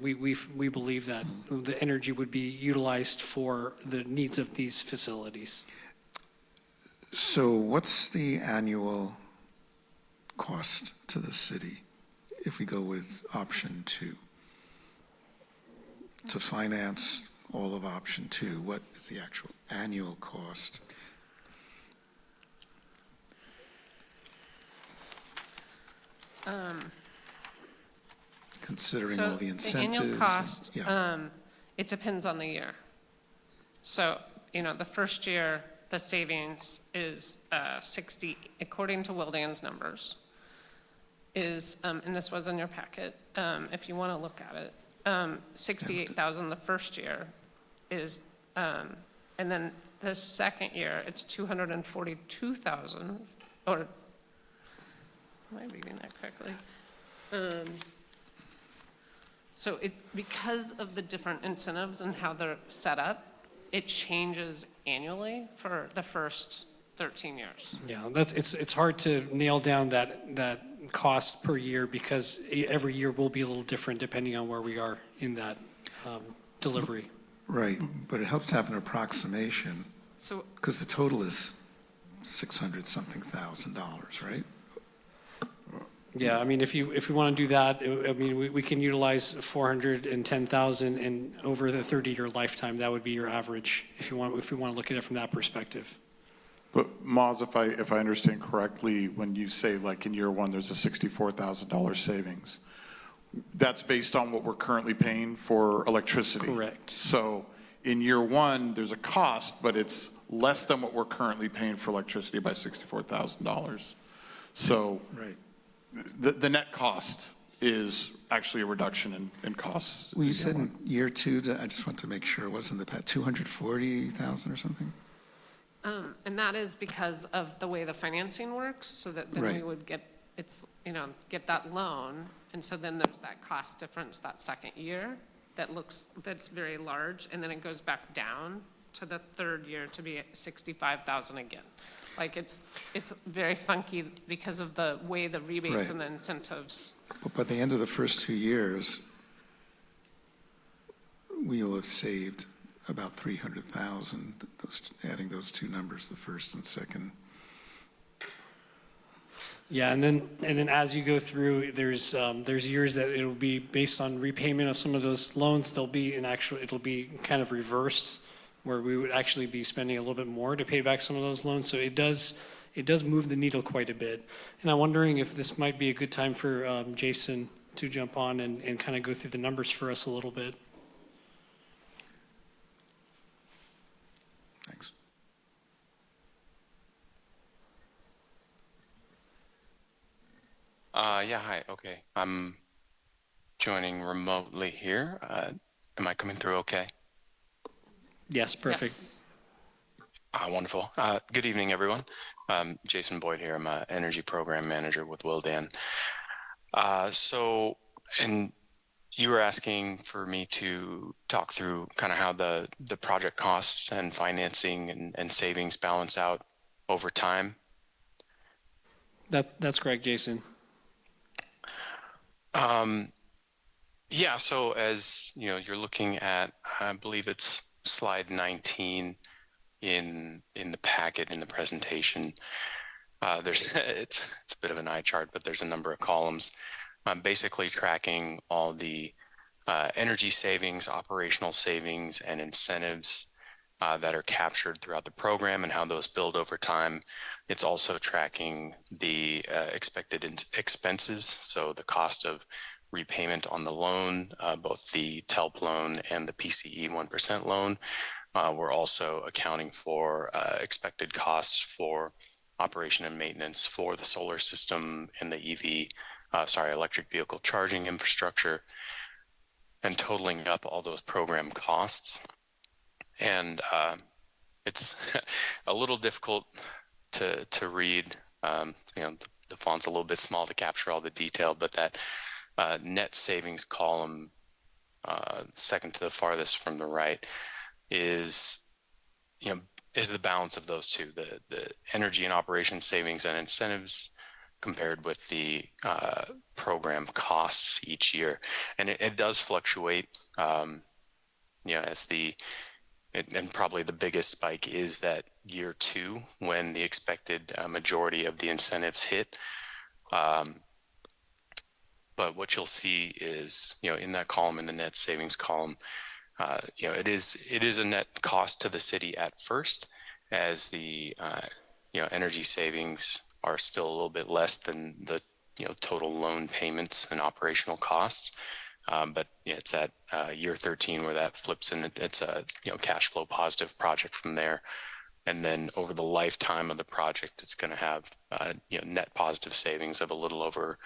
we believe that the energy would be utilized for the needs of these facilities. So what's the annual cost to the city if we go with option 2? To finance all of option 2, what is the actual annual cost? Considering all the incentives. The annual cost, it depends on the year. So, the first year, the savings is 60, according to Wildan's numbers, is, and this was in your packet, if you want to look at it, 68,000 the first year is, and then the second year, it's 242,000, or, am I reading that correctly? So because of the different incentives and how they're set up, it changes annually for the first 13 years. Yeah, it's hard to nail down that cost per year because every year will be a little different depending on where we are in that delivery. Right, but it helps to have an approximation because the total is $600-something thousand, right? Yeah, I mean, if we want to do that, I mean, we can utilize 410,000 and over the 30-year lifetime, that would be your average, if we want to look at it from that perspective. But Moz, if I understand correctly, when you say like in year one, there's a $64,000 savings, that's based on what we're currently paying for electricity. Correct. So in year one, there's a cost, but it's less than what we're currently paying for electricity by $64,000. So Right. the net cost is actually a reduction in costs. Well, you said in year two, I just want to make sure, it wasn't the past 240,000 or something? And that is because of the way the financing works, so that then we Right. would get, get that loan. And so then there's that cost difference that second year that's very large. And then it goes back down to the third year to be at 65,000 again. Like it's very funky because of the way the rebates Right. and the incentives. But by the end of the first 2 years, we will have saved about 300,000, adding those two numbers, the first and second. Yeah, and then as you go through, there's years that it'll be based on repayment of some of those loans. It'll be kind of reversed, where we would actually be spending a little bit more to pay back some of those loans. So it does move the needle quite a bit. And I'm wondering if this might be a good time for Jason to jump on and kind of go through the numbers for us a little bit. Thanks. Yeah, hi, okay. I'm joining remotely here. Am I coming through okay? Yes, perfect. Yes. Wonderful. Good evening, everyone. Jason Boyd here. I'm an energy program manager with Willdan. And you were asking for me to talk through kind of how the project costs and financing and savings balance out over time. That's correct, Jason. Yeah, so as you know, you're looking at, I believe it's slide 19 in the packet in the presentation. There's it's a bit of an eye chart, but there's a number of columns, basically tracking all the energy savings, operational savings, and incentives that are captured throughout the program and how those build over time. It's also tracking the expected expenses, so the cost of repayment on the loan, both the TELP loan and the PCE 1% loan. We're also accounting for expected costs for operation and maintenance for the solar system and the electric vehicle charging infrastructure, and totaling up all those program costs. And it's a little difficult to read. The font's a little bit small to capture all the detail, but that net savings column, second to the farthest from the right, is the balance of those two, the energy and operation savings and incentives compared with the program costs each year. And it does fluctuate, and probably the biggest spike is that year two, when the expected majority of the incentives hit. But what you'll see is, in that column, in the net savings column, it is a net cost to the city at first, as the energy savings are still a little bit less than the total loan payments and operational costs. But it's at year 13 where that flips, and it's a cash flow positive project from there. And then over the lifetime of the project, it's going to have net positive savings of a little over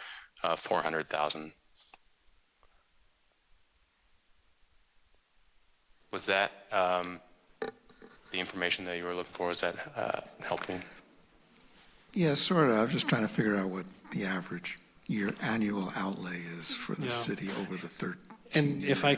400,000. Was that the information that you were looking for? Was that helping? Yeah, sort of. I'm just trying to figure out what the average annual outlay is for the city over the 13 And years. if I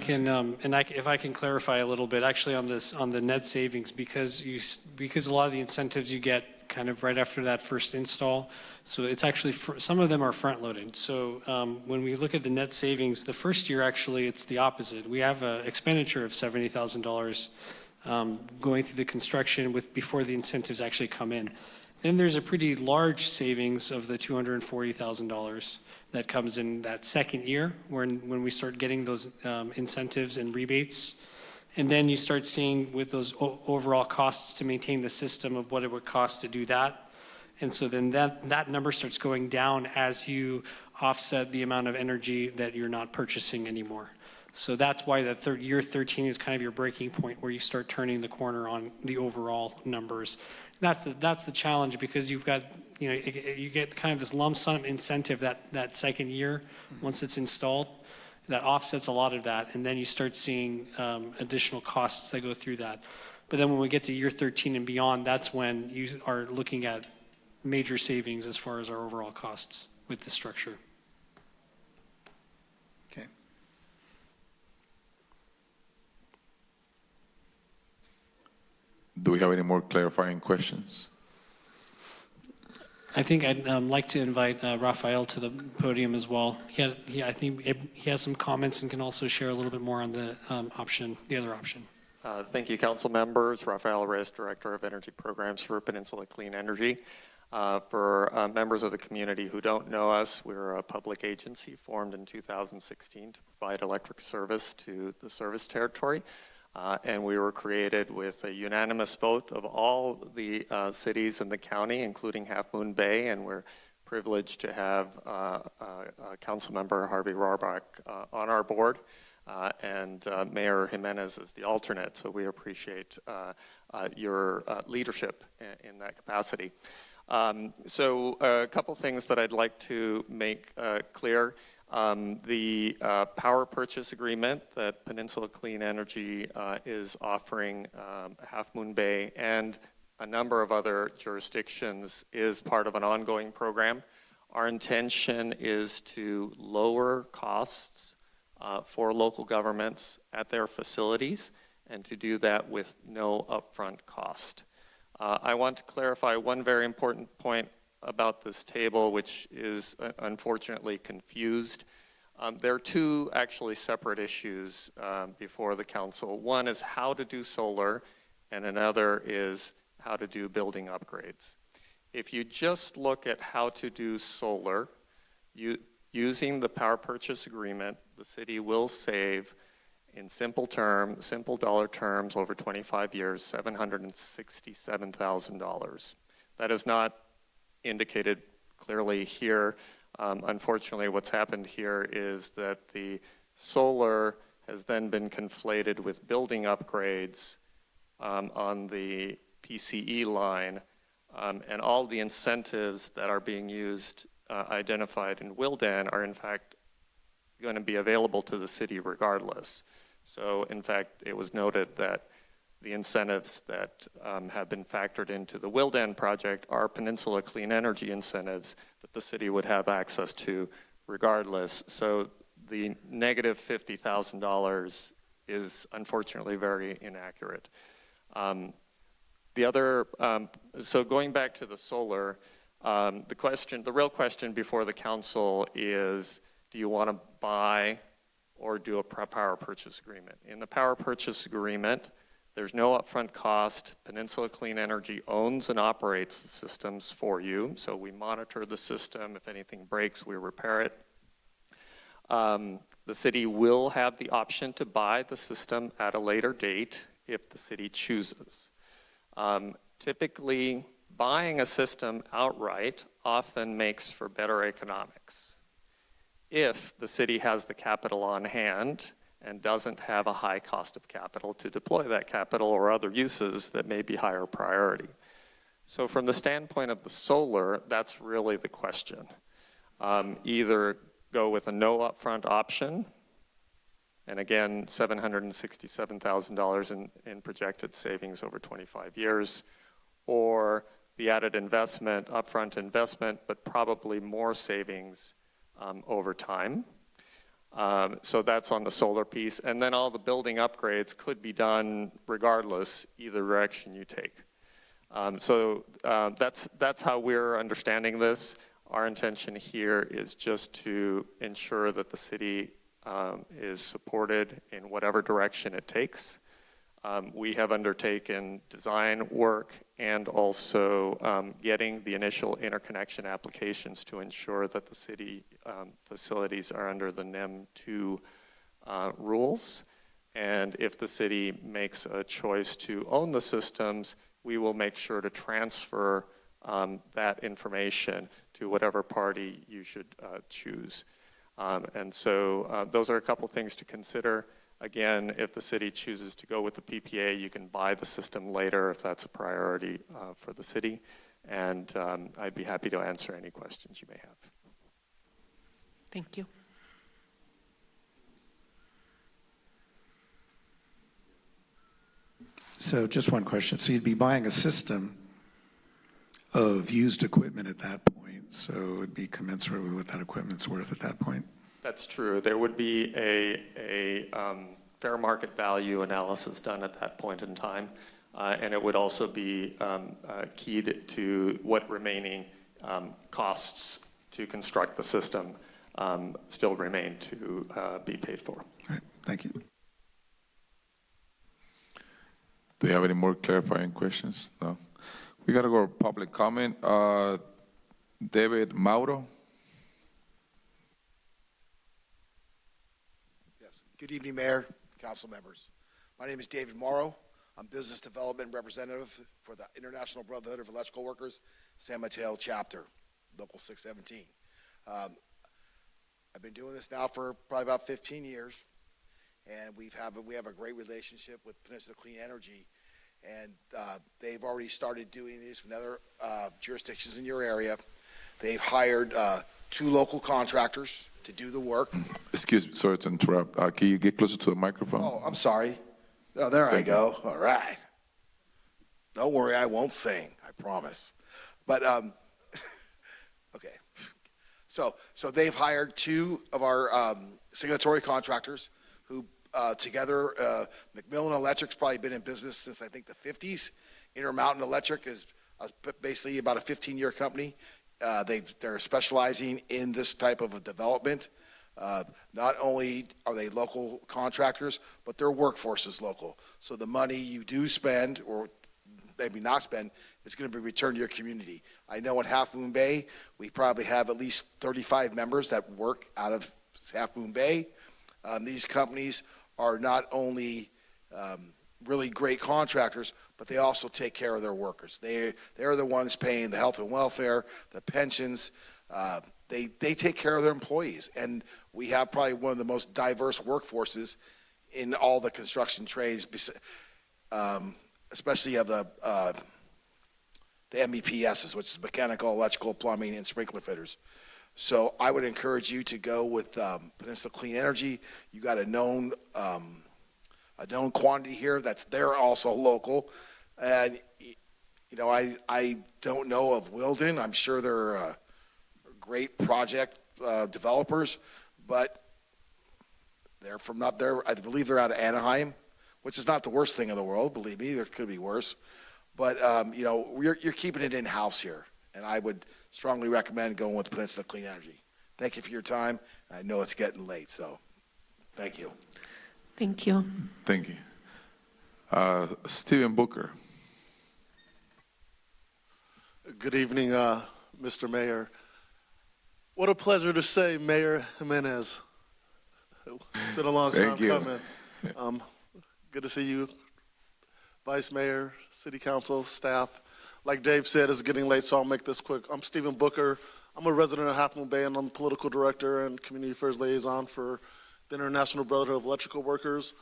can clarify a little bit, actually on the net savings, because a lot of the incentives you get kind of right after that first install, so it's actually some of them are front loaded. So when we look at the net savings, the first year actually it's the opposite. We have an expenditure of $70,000 going through the construction before the incentives actually come in. Then there's a pretty large savings of the $240,000 that comes in that second year when we start getting those incentives and rebates. And then you start seeing with those overall costs to maintain the system of what it would cost to do that. And so then that number starts going down as you offset the amount of energy that you're not purchasing anymore. So that's why the year 13 is kind of your breaking point where you start turning the corner on the overall numbers. That's the challenge, because you've got, you get kind of this lump sum incentive that second year once it's installed. That offsets a lot of that, and then you start seeing additional costs that go through that. But then when we get to year 13 and beyond, that's when you are looking at major savings as far as our overall costs with the structure. Okay. Do we have any more clarifying questions? I think I'd like to invite Rafael to the podium as well. I think he has some comments and can also share a little bit more on the the other option. Thank you, council members. Rafael Reyes, Director of Energy Programs for Peninsula Clean Energy. For members of the community who don't know us, we're a public agency formed in 2016 to provide electric service to the service territory. And we were created with a unanimous vote of all the cities in the county, including Half Moon Bay, and we're privileged to have Council Member Harvey Rohrbach on our board, and Mayor Jimenez is the alternate, so we appreciate your leadership in that capacity. So a couple things that I'd like to make clear. The power purchase agreement that Peninsula Clean Energy is offering Half Moon Bay and a number of other jurisdictions is part of an ongoing program. Our intention is to lower costs for local governments at their facilities, and to do that with no upfront cost. I want to clarify one very important point about this table, which is unfortunately confused. There are two actually separate issues before the council. One is how to do solar, and another is how to do building upgrades. If you just look at how to do solar, using the power purchase agreement, the city will save, in simple dollar terms, over 25 years, $767,000. That is not indicated clearly here. Unfortunately, what's happened here is that the solar has then been conflated with building upgrades on the PCE line, and all the incentives that are being used, identified in Wildan, are in fact going to be available to the city regardless. So in fact, it was noted that the incentives that have been factored into the Wildan project are Peninsula Clean Energy incentives that the city would have access to regardless. So the negative $50,000 is unfortunately very inaccurate. So going back to the solar, the real question before the council is, do you want to buy or do a power purchase agreement? In the power purchase agreement, there's no upfront cost. Peninsula Clean Energy owns and operates the systems for you. So we monitor the system. If anything breaks, we repair it. The city will have the option to buy the system at a later date if the city chooses. Typically, buying a system outright often makes for better economics if the city has the capital on hand and doesn't have a high cost of capital to deploy that capital or other uses that may be higher priority. So from the standpoint of the solar, that's really the question. Either go with a no upfront option, and again, $767,000 in projected savings over 25 years, or the added investment, upfront investment, but probably more savings over time. So that's on the solar piece. And then all the building upgrades could be done regardless, either direction you take. That's how we're understanding this. Our intention here is just to ensure that the city is supported in whatever direction it takes. We have undertaken design work and also getting the initial interconnection applications to ensure that the city facilities are under the NEM 2 rules. And if the city makes a choice to own the systems, we will make sure to transfer that information to whatever party you should choose. And so those are a couple things to consider. Again, if the city chooses to go with the PPA, you can buy the system later if that's a priority for the city. And I'd be happy to answer any questions you may have. Thank you. So just one question. So you'd be buying a system of used equipment at that point, so it'd be commensurate with what that equipment's worth at that point? That's true. There would be a fair market value analysis done at that point in time, and it would also be keyed to what remaining costs to construct the system still remain to be paid for. All right, thank you. Do you have any more clarifying questions? No? We got to go to public comment. David Mauro. Yes. Good evening, Mayor, Council members. My name is David Morrow. I'm Business Development Representative for the International Brotherhood of Electrical Workers, San Mateo Chapter, Local 617. I've been doing this now for probably about 15 years, and we have a great relationship with Peninsula Clean Energy, and they've already started doing these in other jurisdictions in your area. They've hired 2 local contractors to do the work. Excuse me, sorry to interrupt. Can you get closer to the microphone? Oh, I'm sorry. Oh, there I go. All right. Don't worry, I won't sing, I promise. But, okay. So they've hired 2 of our signatory contractors who together, McMillan Electric's probably been in business since I think the 50s. Intermountain Electric is basically about a 15-year company. They're specializing in this type of a development. Not only are they local contractors, but their workforce is local. So the money you do spend, or maybe not spend, is going to be returned to your community. I know in Half Moon Bay, we probably have at least 35 members that work out of Half Moon Bay. These companies are not only really great contractors, but they also take care of their workers. They're the ones paying the health and welfare, the pensions. They take care of their employees, and we have probably one of the most diverse workforces in all the construction trades, especially of the MEPSs, which is mechanical, electrical, plumbing, and sprinkler fitters. So I would encourage you to go with Peninsula Clean Energy. You got a known quantity here they're also local, and you know I don't know of Wilden. I'm sure they're great project developers, but they're from not there. I believe they're out of Anaheim, which is not the worst thing in the world. Believe me, there could be worse. But you know, you're keeping it in house here, and I would strongly recommend going with Peninsula Clean Energy. Thank you for your time. I know it's getting late, so thank you. Thank you. Thank you. Stephen Booker. Good evening, Mr. Mayor. What a pleasure to say, Mayor Jimenez. It's been a long time coming. Good to see you, Vice Mayor, City Council, staff. Like Dave said, it's getting late, so I'll make this quick. I'm Stephen Booker. I'm a resident of Half Moon Bay, and I'm the political director and community affairs liaison for the International Brotherhood of Electrical Workers.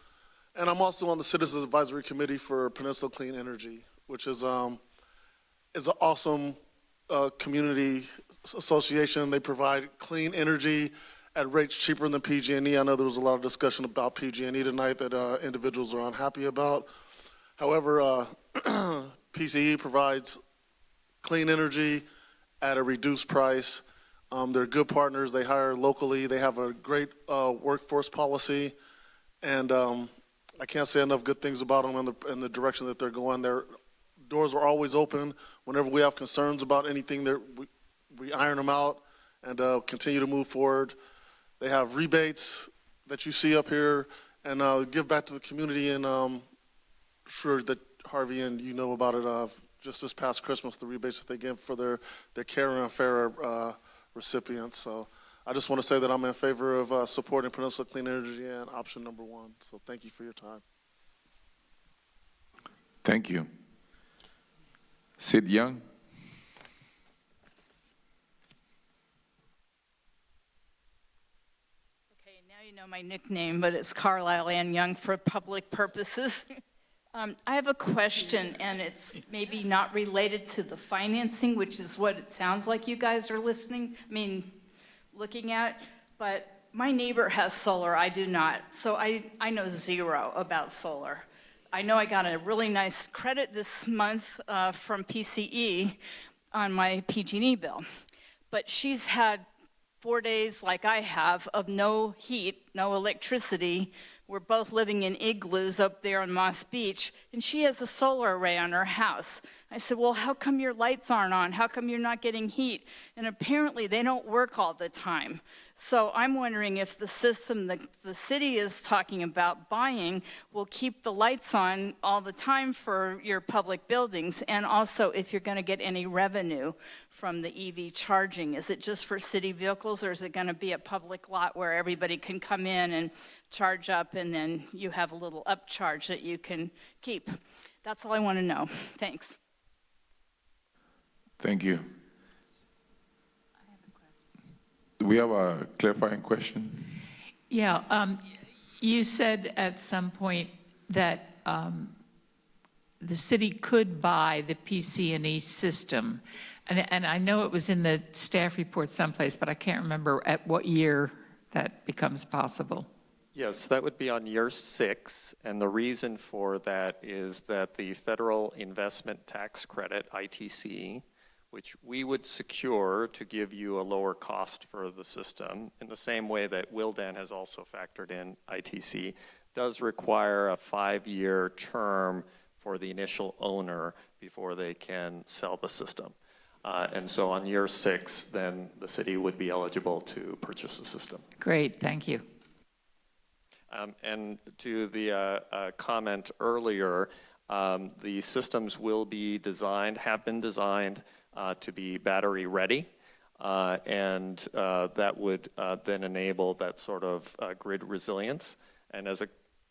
And I'm also on the Citizens Advisory Committee for Peninsula Clean Energy, which is an awesome community association. They provide clean energy at rates cheaper than PG&E. I know there was a lot of discussion about PG&E tonight that individuals are unhappy about. However, PCE provides clean energy at a reduced price. They're good partners. They hire locally. They have a great workforce policy, and I can't say enough good things about them in the direction that they're going. Their doors are always open. Whenever we have concerns about anything, we iron them out and continue to move forward. They have rebates that you see up here, and give back to the community in sure that Harvey and you know about it, just this past Christmas, the rebates that they give for their Care and Fair recipients. So I just want to say that I'm in favor of supporting Peninsula Clean Energy and option number 1. So thank you for your time. Thank you. Sid Young. Okay, now you know my nickname, but it's Carlisle Ann Young for public purposes. I have a question, and it's maybe not related to the financing, which is what it sounds like you guys are looking at, but my neighbor has solar, I do not, so I know zero about solar. I know I got a really nice credit this month from PCE on my PG&E bill, but she's had 4 days, like I have, of no heat, no electricity. We're both living in igloos up there on Moss Beach, and she has a solar array on her house. I said, well, how come your lights aren't on? How come you're not getting heat? And apparently they don't work all the time. So I'm wondering if the system that the city is talking about buying will keep the lights on all the time for your public buildings, and also if you're going to get any revenue from the EV charging. Is it just for city vehicles, or is it going to be a public lot where everybody can come in and charge up, and then you have a little upcharge that you can keep? That's all I want to know. Thanks. Thank you. Do we have a clarifying question? Yeah, you said at some point that the city could buy the PC&E system. And I know it was in the staff report someplace, but I can't remember at what year that becomes possible. Yes, that would be on year 6, and the reason for that is that the Federal Investment Tax Credit, ITC, which we would secure to give you a lower cost for the system, in the same way that Willdan has also factored in ITC, does require a 5-year term for the initial owner before they can sell the system. And so on year 6, then the city would be eligible to purchase the system. Great, thank you. And to the comment earlier, the systems will be designed, have been designed to be battery ready, and that would then enable that sort of grid resilience. And as a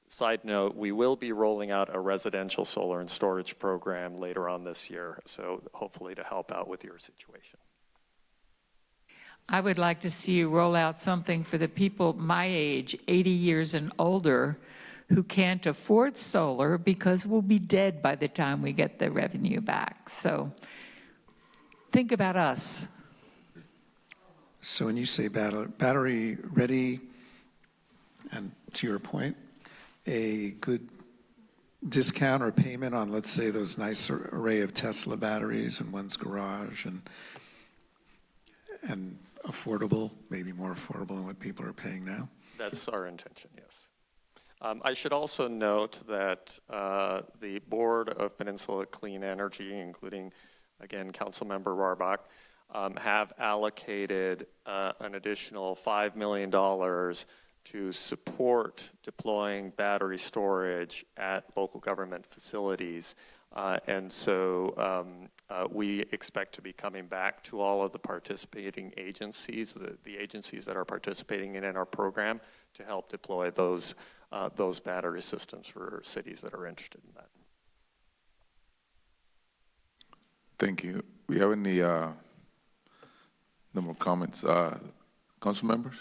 side note, we will be rolling out a residential solar and storage program later on this year, so hopefully to help out with your situation. I would like to see you roll out something for the people my age, 80 years and older, who can't afford solar because we'll be dead by the time we get the revenue back. So think about us. So when you say battery ready, and to your point, a good discount or payment on, let's say, those nice array of Tesla batteries in one's garage, and affordable, maybe more affordable than what people are paying now? That's our intention, yes. I should also note that the board of Peninsula Clean Energy, including, again, Councilmember Warbach, have allocated an additional $5 million to support deploying battery storage at local government facilities. And so we expect to be coming back to all of the participating agencies, the agencies that are participating in our program, to help deploy those battery systems for cities that are interested in that. Thank you. We have any no more comments? Council members?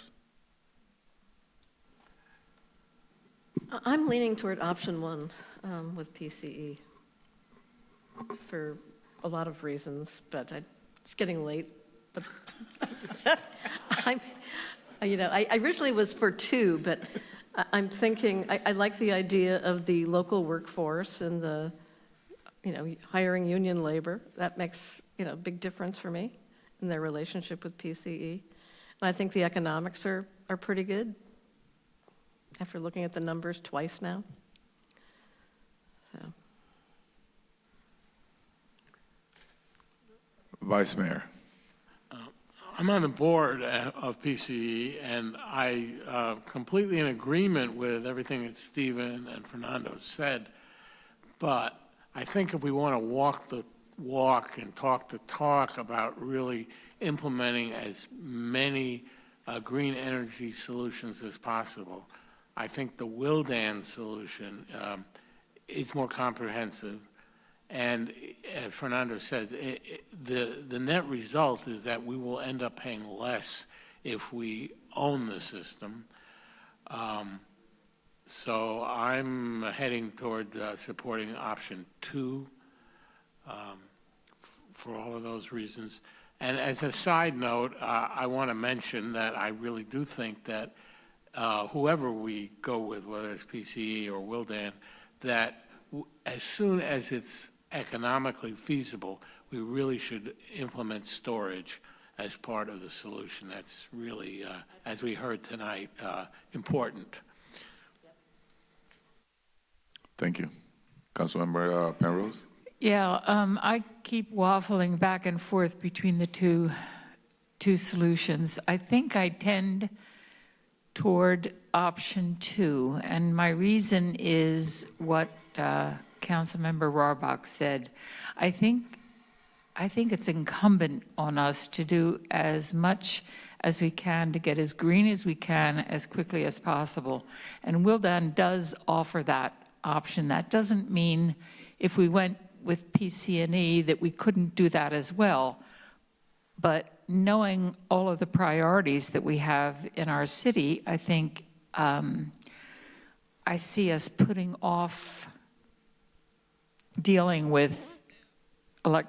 I'm leaning toward option 1 with PCE for a lot of reasons, but it's getting late. But I originally was for 2, but I'm thinking I like the idea of the local workforce and the hiring union labor. That makes a big difference for me in their relationship with PCE. And I think the economics are pretty good after looking at the numbers twice now. So. Vice Mayor. I'm on the board of PCE, and I completely in agreement with everything that Stephen and Fernando said. But I think if we want to walk the walk and talk the talk about really implementing as many green energy solutions as possible, I think the Wildan solution is more comprehensive. And as Fernando says, the net result is that we will end up paying less if we own the system. So I'm heading toward supporting option 2 for all of those reasons. And as a side note, I want to mention that I really do think that whoever we go with, whether it's PCE or Wildan, that as soon as it's economically feasible, we really should implement storage as part of the solution. That's really, as we heard tonight, important. Thank you. Councilmember Penrose? Yeah, I keep waffling back and forth between the two solutions. I think I tend toward option 2, and my reason is what Councilmember Rohrbach said. I think it's incumbent on us to do as much as we can to get as green as we can as quickly as possible. And Wildan does offer that option. That doesn't mean if we went with PC&E that we couldn't do that as well. But knowing all of the priorities that we have in our city, I think I see us putting off dealing with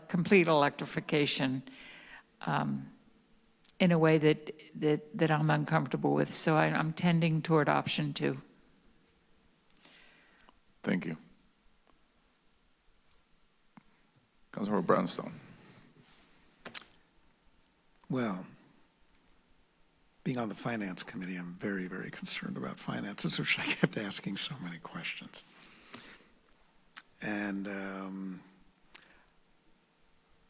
complete electrification in a way that I'm uncomfortable with. So I'm tending toward option 2. Thank you. Councilmember Brownstone. Well, being on the Finance Committee, I'm very, very concerned about finances, which I kept asking so many questions. And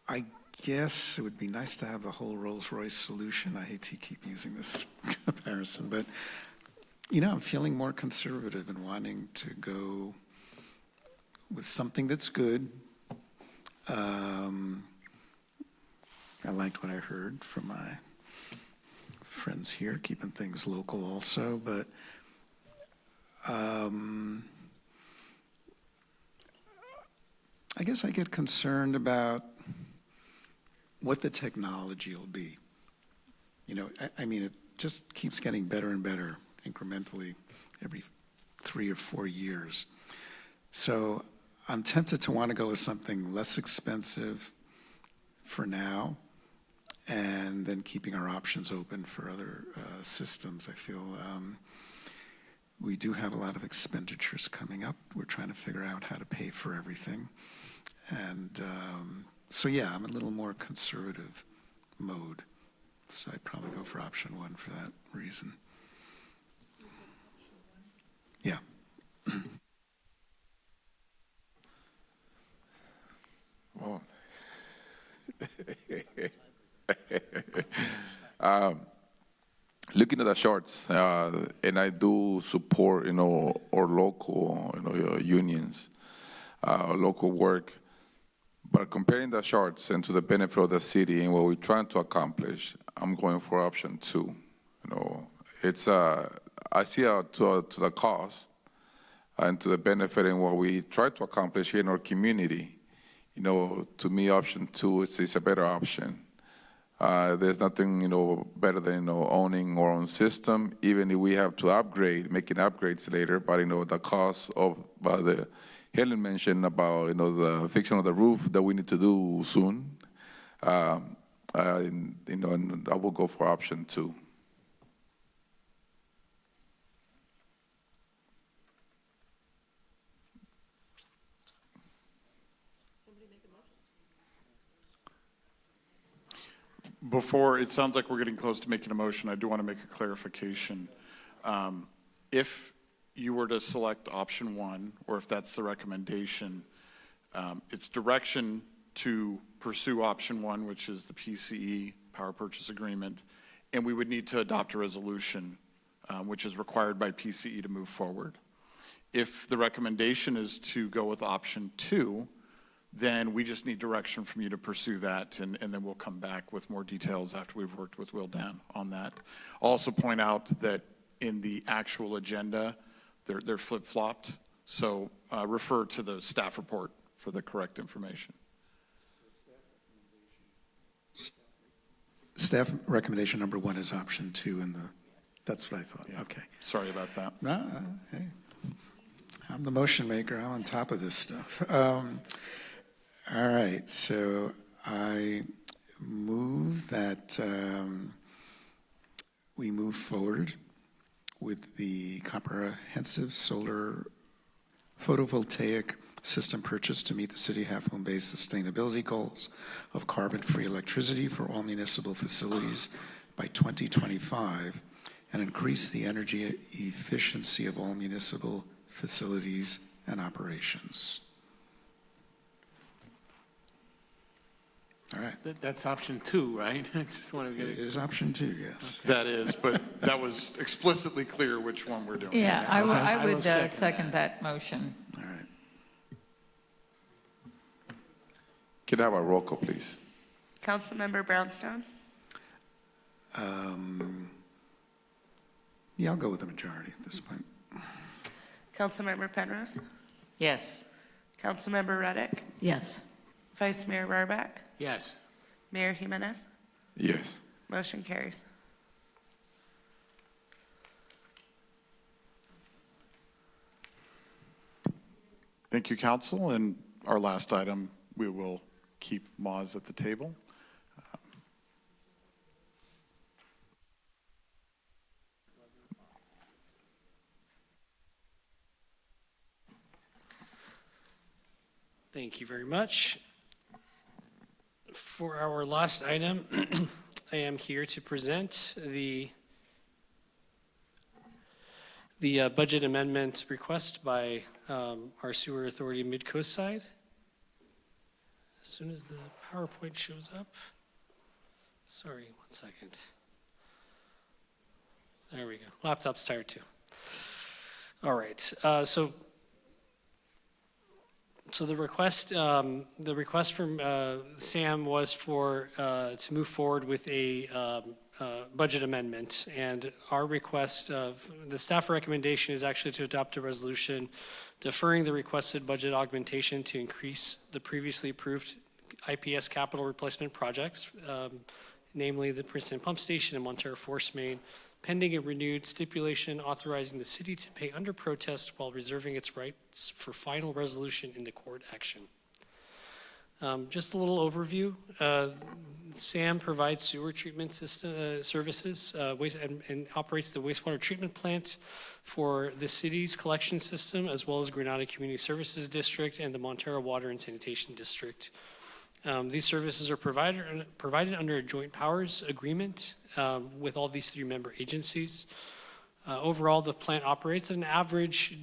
I guess it would be nice to have the whole Rolls-Royce solution. I hate to keep using this comparison, but, you know, I'm feeling more conservative and wanting to go with something that's good. I liked what I heard from my friends here, keeping things local also, but I guess I get concerned about what the technology will be. You know, I mean, it just keeps getting better and better incrementally every 3 or 4 years. So I'm tempted to want to go with something less expensive for now, and then keeping our options open for other systems. I feel we do have a lot of expenditures coming up. We're trying to figure out how to pay for everything. And so, yeah, I'm a little more conservative mode. So I'd probably go for option 1 for that reason. Yeah. Well, looking at the charts, and I do support, you know, our local, you know, unions, local work. But comparing the charts and to the benefit of the city and what we're trying to accomplish, I'm going for option 2. You know, it's I see to the cost and to the benefit in what we try to accomplish here in our community. You know, to me, option 2 is a better option. There's nothing, you know, better than, you know, owning our own system, even if we have to upgrade, making upgrades later. But, you know, the cost of Helen mentioned about, you know, the fixing of the roof that we need to do soon. You know, and I will go for option 2. Before, it sounds like we're getting close to making a motion. I do want to make a clarification. If you were to select option 1, or if that's the recommendation, it's direction to pursue option 1, which is the PCE, Power Purchase Agreement, and we would need to adopt a resolution, which is required by PCE to move forward. If the recommendation is to go with option 2, then we just need direction from you to pursue that, and then we'll come back with more details after we've worked with Will Dan on that. I'll also point out that in the actual agenda, they're flip-flopped, so refer to the staff report for the correct information. Staff recommendation number 1 is option 2 in the, that's what I thought. Yeah. Okay. Sorry about that. No, hey, I'm the motion maker. I'm on top of this stuff. All right, so I move that we move forward with the comprehensive solar photovoltaic system purchase to meet the City of Half Moon Bay's sustainability goals of carbon-free electricity for all municipal facilities by 2025 and increase the energy efficiency of all municipal facilities and operations. All right. That's option 2, right? I just want to get It is option 2, yes. That is, but that was explicitly clear which one we're doing. Yeah, I will would second second that motion. All right. Can I have a roll call, please? Councilmember Brownstone, Yeah, I'll go with the majority at this point. Councilmember Penrose, Yes. Councilmember Reddick, Yes. Vice Mayor Rohrbach, yes. Mayor Jimenez. Yes. Motion carries. Thank you, council. And our last item, we will keep Moz at the table. Thank you very much. For our last item, I am here to present the budget amendment request by our sewer authority Midcoast side. As soon as the PowerPoint shows up. Sorry, 1 second. There we go. Laptop's tired too. All right. So the request from Sam was to move forward with a budget amendment, and our request of the staff recommendation is actually to adopt a resolution deferring the requested budget augmentation to increase the previously approved IPS capital replacement projects, namely the Princeton Pump Station and Montero Force Main, pending a renewed stipulation authorizing the city to pay under protest while reserving its rights for final resolution in the court action. Just a little overview. SAM provides sewer treatment system services and operates the wastewater treatment plant for the city's collection system, as well as Granada Community Services District and the Montero Water and Sanitation District. These services are provided under a joint powers agreement with all these 3 member agencies. Overall, the plant operates at an average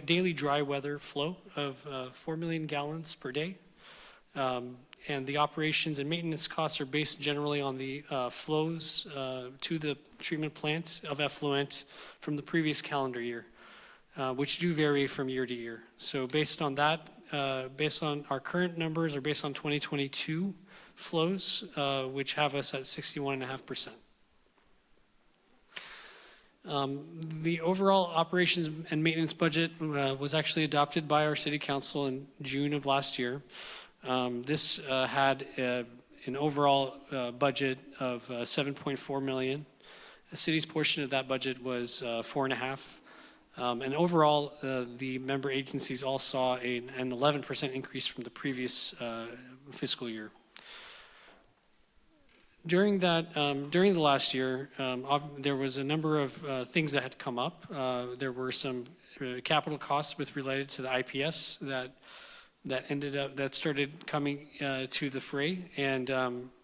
daily dry weather flow of 4 million gallons per day. And the operations and maintenance costs are based generally on the flows to the treatment plant of effluent from the previous calendar year, which do vary from year to year. So based on that, based on our current numbers, or based on 2022 flows, which have us at 61.5%. The overall operations and maintenance budget was actually adopted by our city council in June of last year. This had an overall budget of $7.4 million. The city's portion of that budget was $4.5 million. And overall, the member agencies all saw an 11% increase from the previous fiscal year. During the last year, there was a number of things that had come up. There were some capital costs related to the IPS that started coming to the fray, and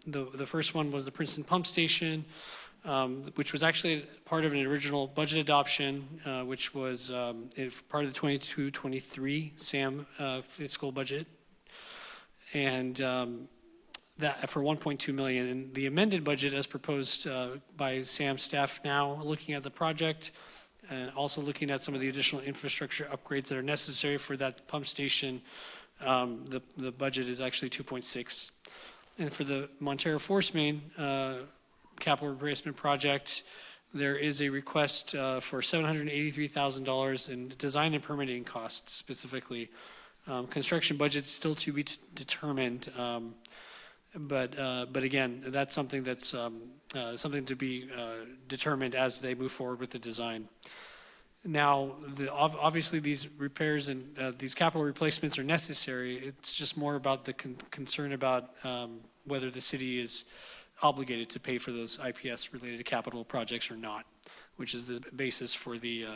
the first one was the Princeton Pump Station, which was actually part of an original budget adoption, which was part of the 22-23 SAM fiscal budget, and that for $1.2 million. And the amended budget, as proposed by SAM staff now, looking at the project, And also looking at some of the additional infrastructure upgrades that are necessary for that pump station, the budget is actually 2.6. And for the Montero Force Main capital replacement project, there is a request for $783,000 in design and permitting costs specifically. Construction budget's still to be determined, but again, that's something that's something to be determined as they move forward with the design. Now, obviously, these repairs and these capital replacements are necessary. It's just more about the concern about whether the city is obligated to pay for those IPS-related capital projects or not, which is the basis for the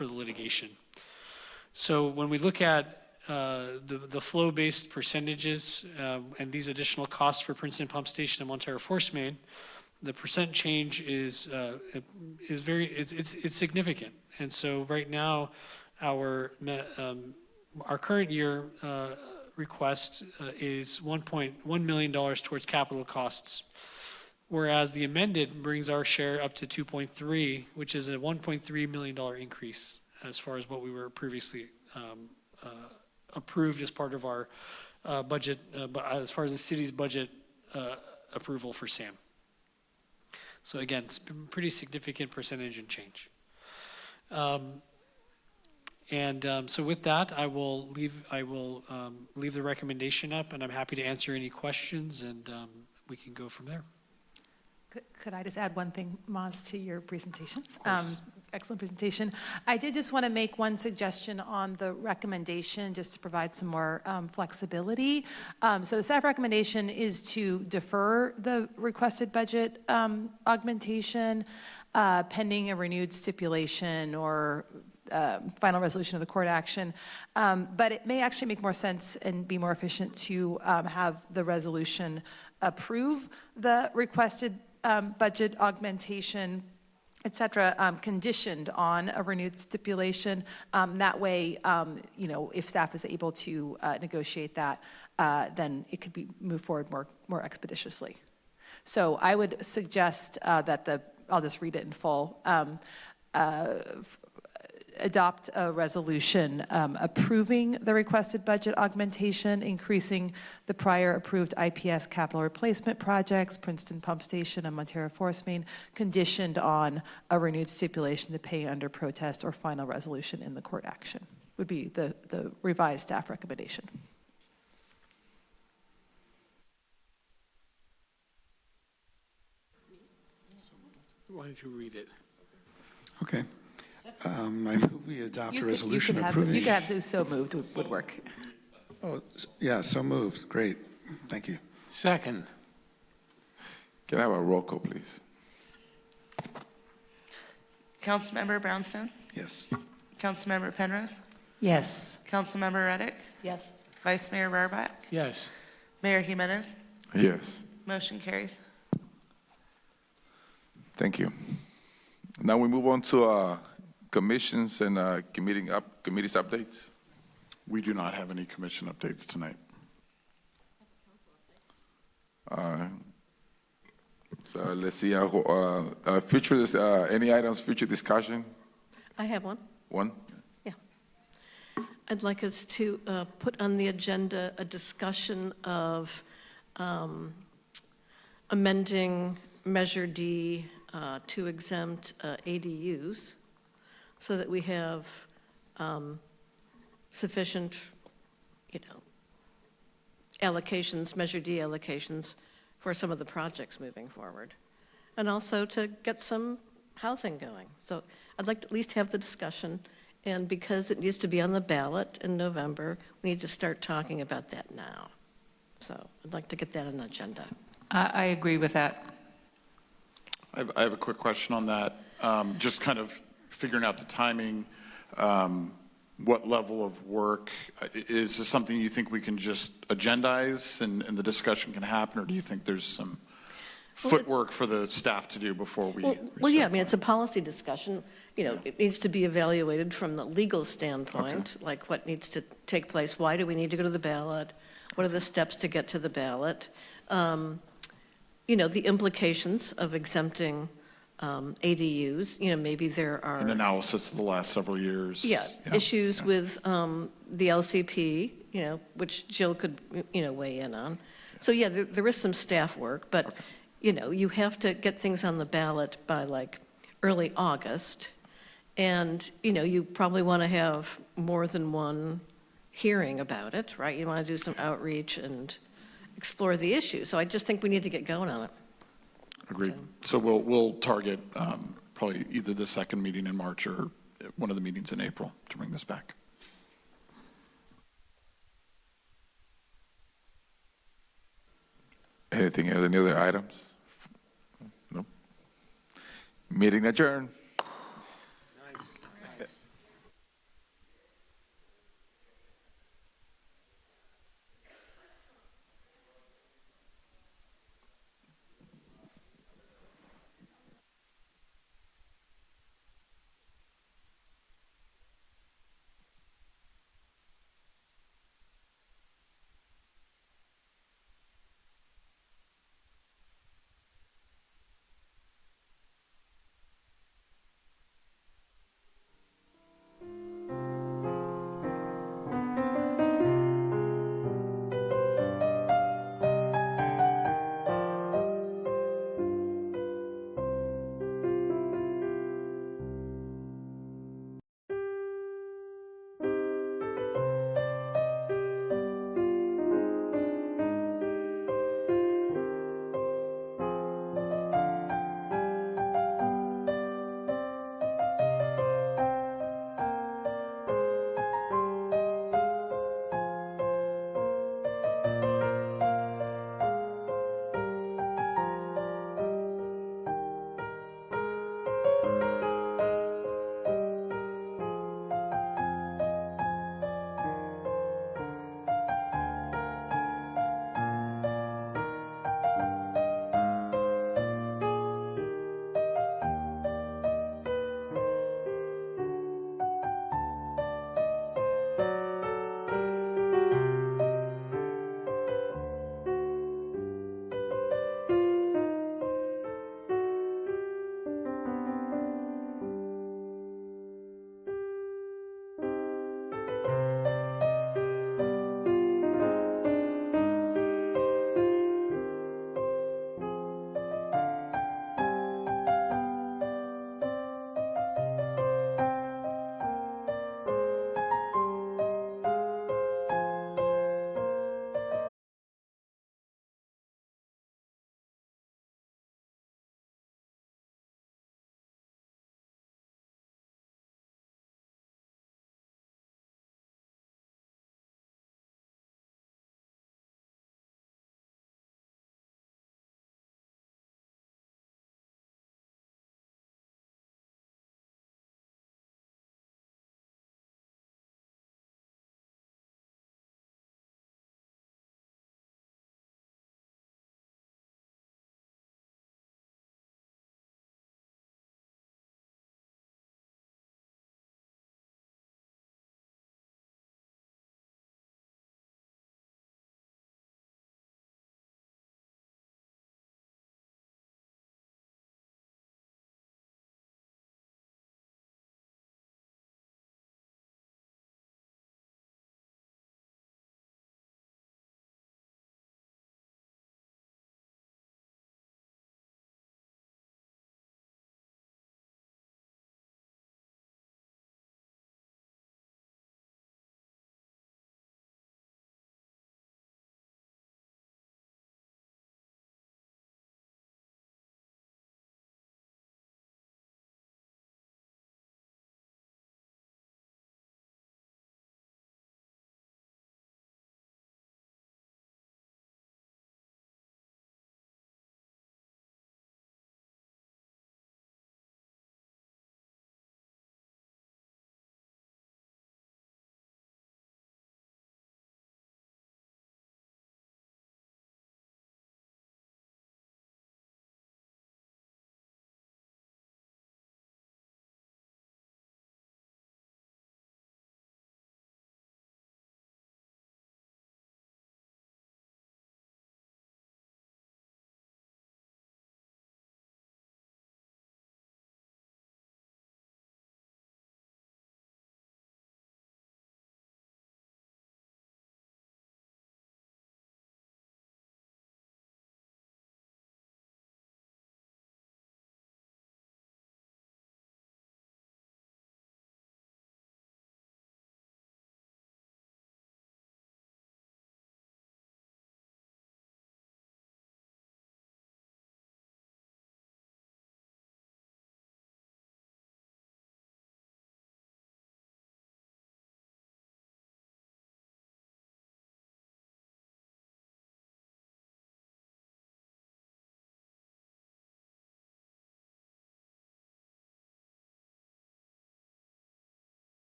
litigation. So when we look at the flow-based percentages and these additional costs for Princeton Pump Station and Montero Force Main, the percent change is significant. And so right now, our current year request is $1.1 million towards capital costs, whereas the amended brings our share up to 2.3, which is a $1.3 million increase as far as what we were previously approved as part of our budget, as far as the city's budget approval for SAM. So again, it's a pretty significant percentage and change. So with that, I will leave the recommendation up, and I'm happy to answer any questions, and we can go from there. Could I just add one thing, Maz, to your presentation? Excellent presentation. I did just want to make one suggestion on the recommendation, just to provide some more flexibility. So the staff recommendation is to defer the requested budget augmentation pending a renewed stipulation or final resolution of the court action. But it may actually make more sense and be more efficient to have the resolution approve the requested budget augmentation, et cetera, conditioned on a renewed stipulation. That way, if staff is able to negotiate that, then it could be moved forward more expeditiously. So I would suggest that I'll just read it in full. Adopt a resolution approving the requested budget augmentation, increasing the prior approved IPS capital replacement projects, Princeton Pump Station and Montero Force Main, conditioned on a renewed stipulation to pay under protest or final resolution in the court action, would be the revised staff recommendation. Why don't you read it? Okay. I move we adopt a resolution approving. You could have so moved would work. Oh, yeah, so moved. Great. Thank you. Second. Can I have a roll call, please? Councilmember Brownstone? Yes. Councilmember Penrose? Yes. Councilmember Reddick? Yes. Vice Mayor Rohrbach? Yes. Mayor Jimenez? Yes. Motion carries. Thank you. Now we move on to commissions and committees updates. We do not have any commission updates tonight. So let's see, any items, future discussion? I have one. One? Yeah. I'd like us to put on the agenda a discussion of amending Measure D to exempt ADUs so that we have sufficient, allocations, Measure D allocations for some of the projects moving forward. And also to get some housing going. So I'd like to at least have the discussion, and because it needs to be on the ballot in November, we need to start talking about that now. So I'd like to get that on the agenda. I agree with that. I have a quick question on that. Just kind of figuring out the timing, what level of work, is this something you think we can just agendize and the discussion can happen, or do you think there's some footwork for the staff to do before we? Well, yeah, I mean, it's a policy discussion. It needs to be evaluated from the legal standpoint, like what needs to take place. Why do we need to go to the ballot? What are the steps to get to the ballot? The implications of exempting ADUs, maybe there are. An analysis of the last several years. Yeah, issues with the LCP, which Jill could, weigh in on. So yeah, there is some staff work, but, you have to get things on the ballot by like early August. And, you probably want to have more than one hearing about it, right? You want to do some outreach and explore the issue. So I just think we need to get going on it. Agreed. So we'll target probably either the second meeting in March or one of the meetings in April to bring this back. Anything else, any other items? No. Meeting adjourned.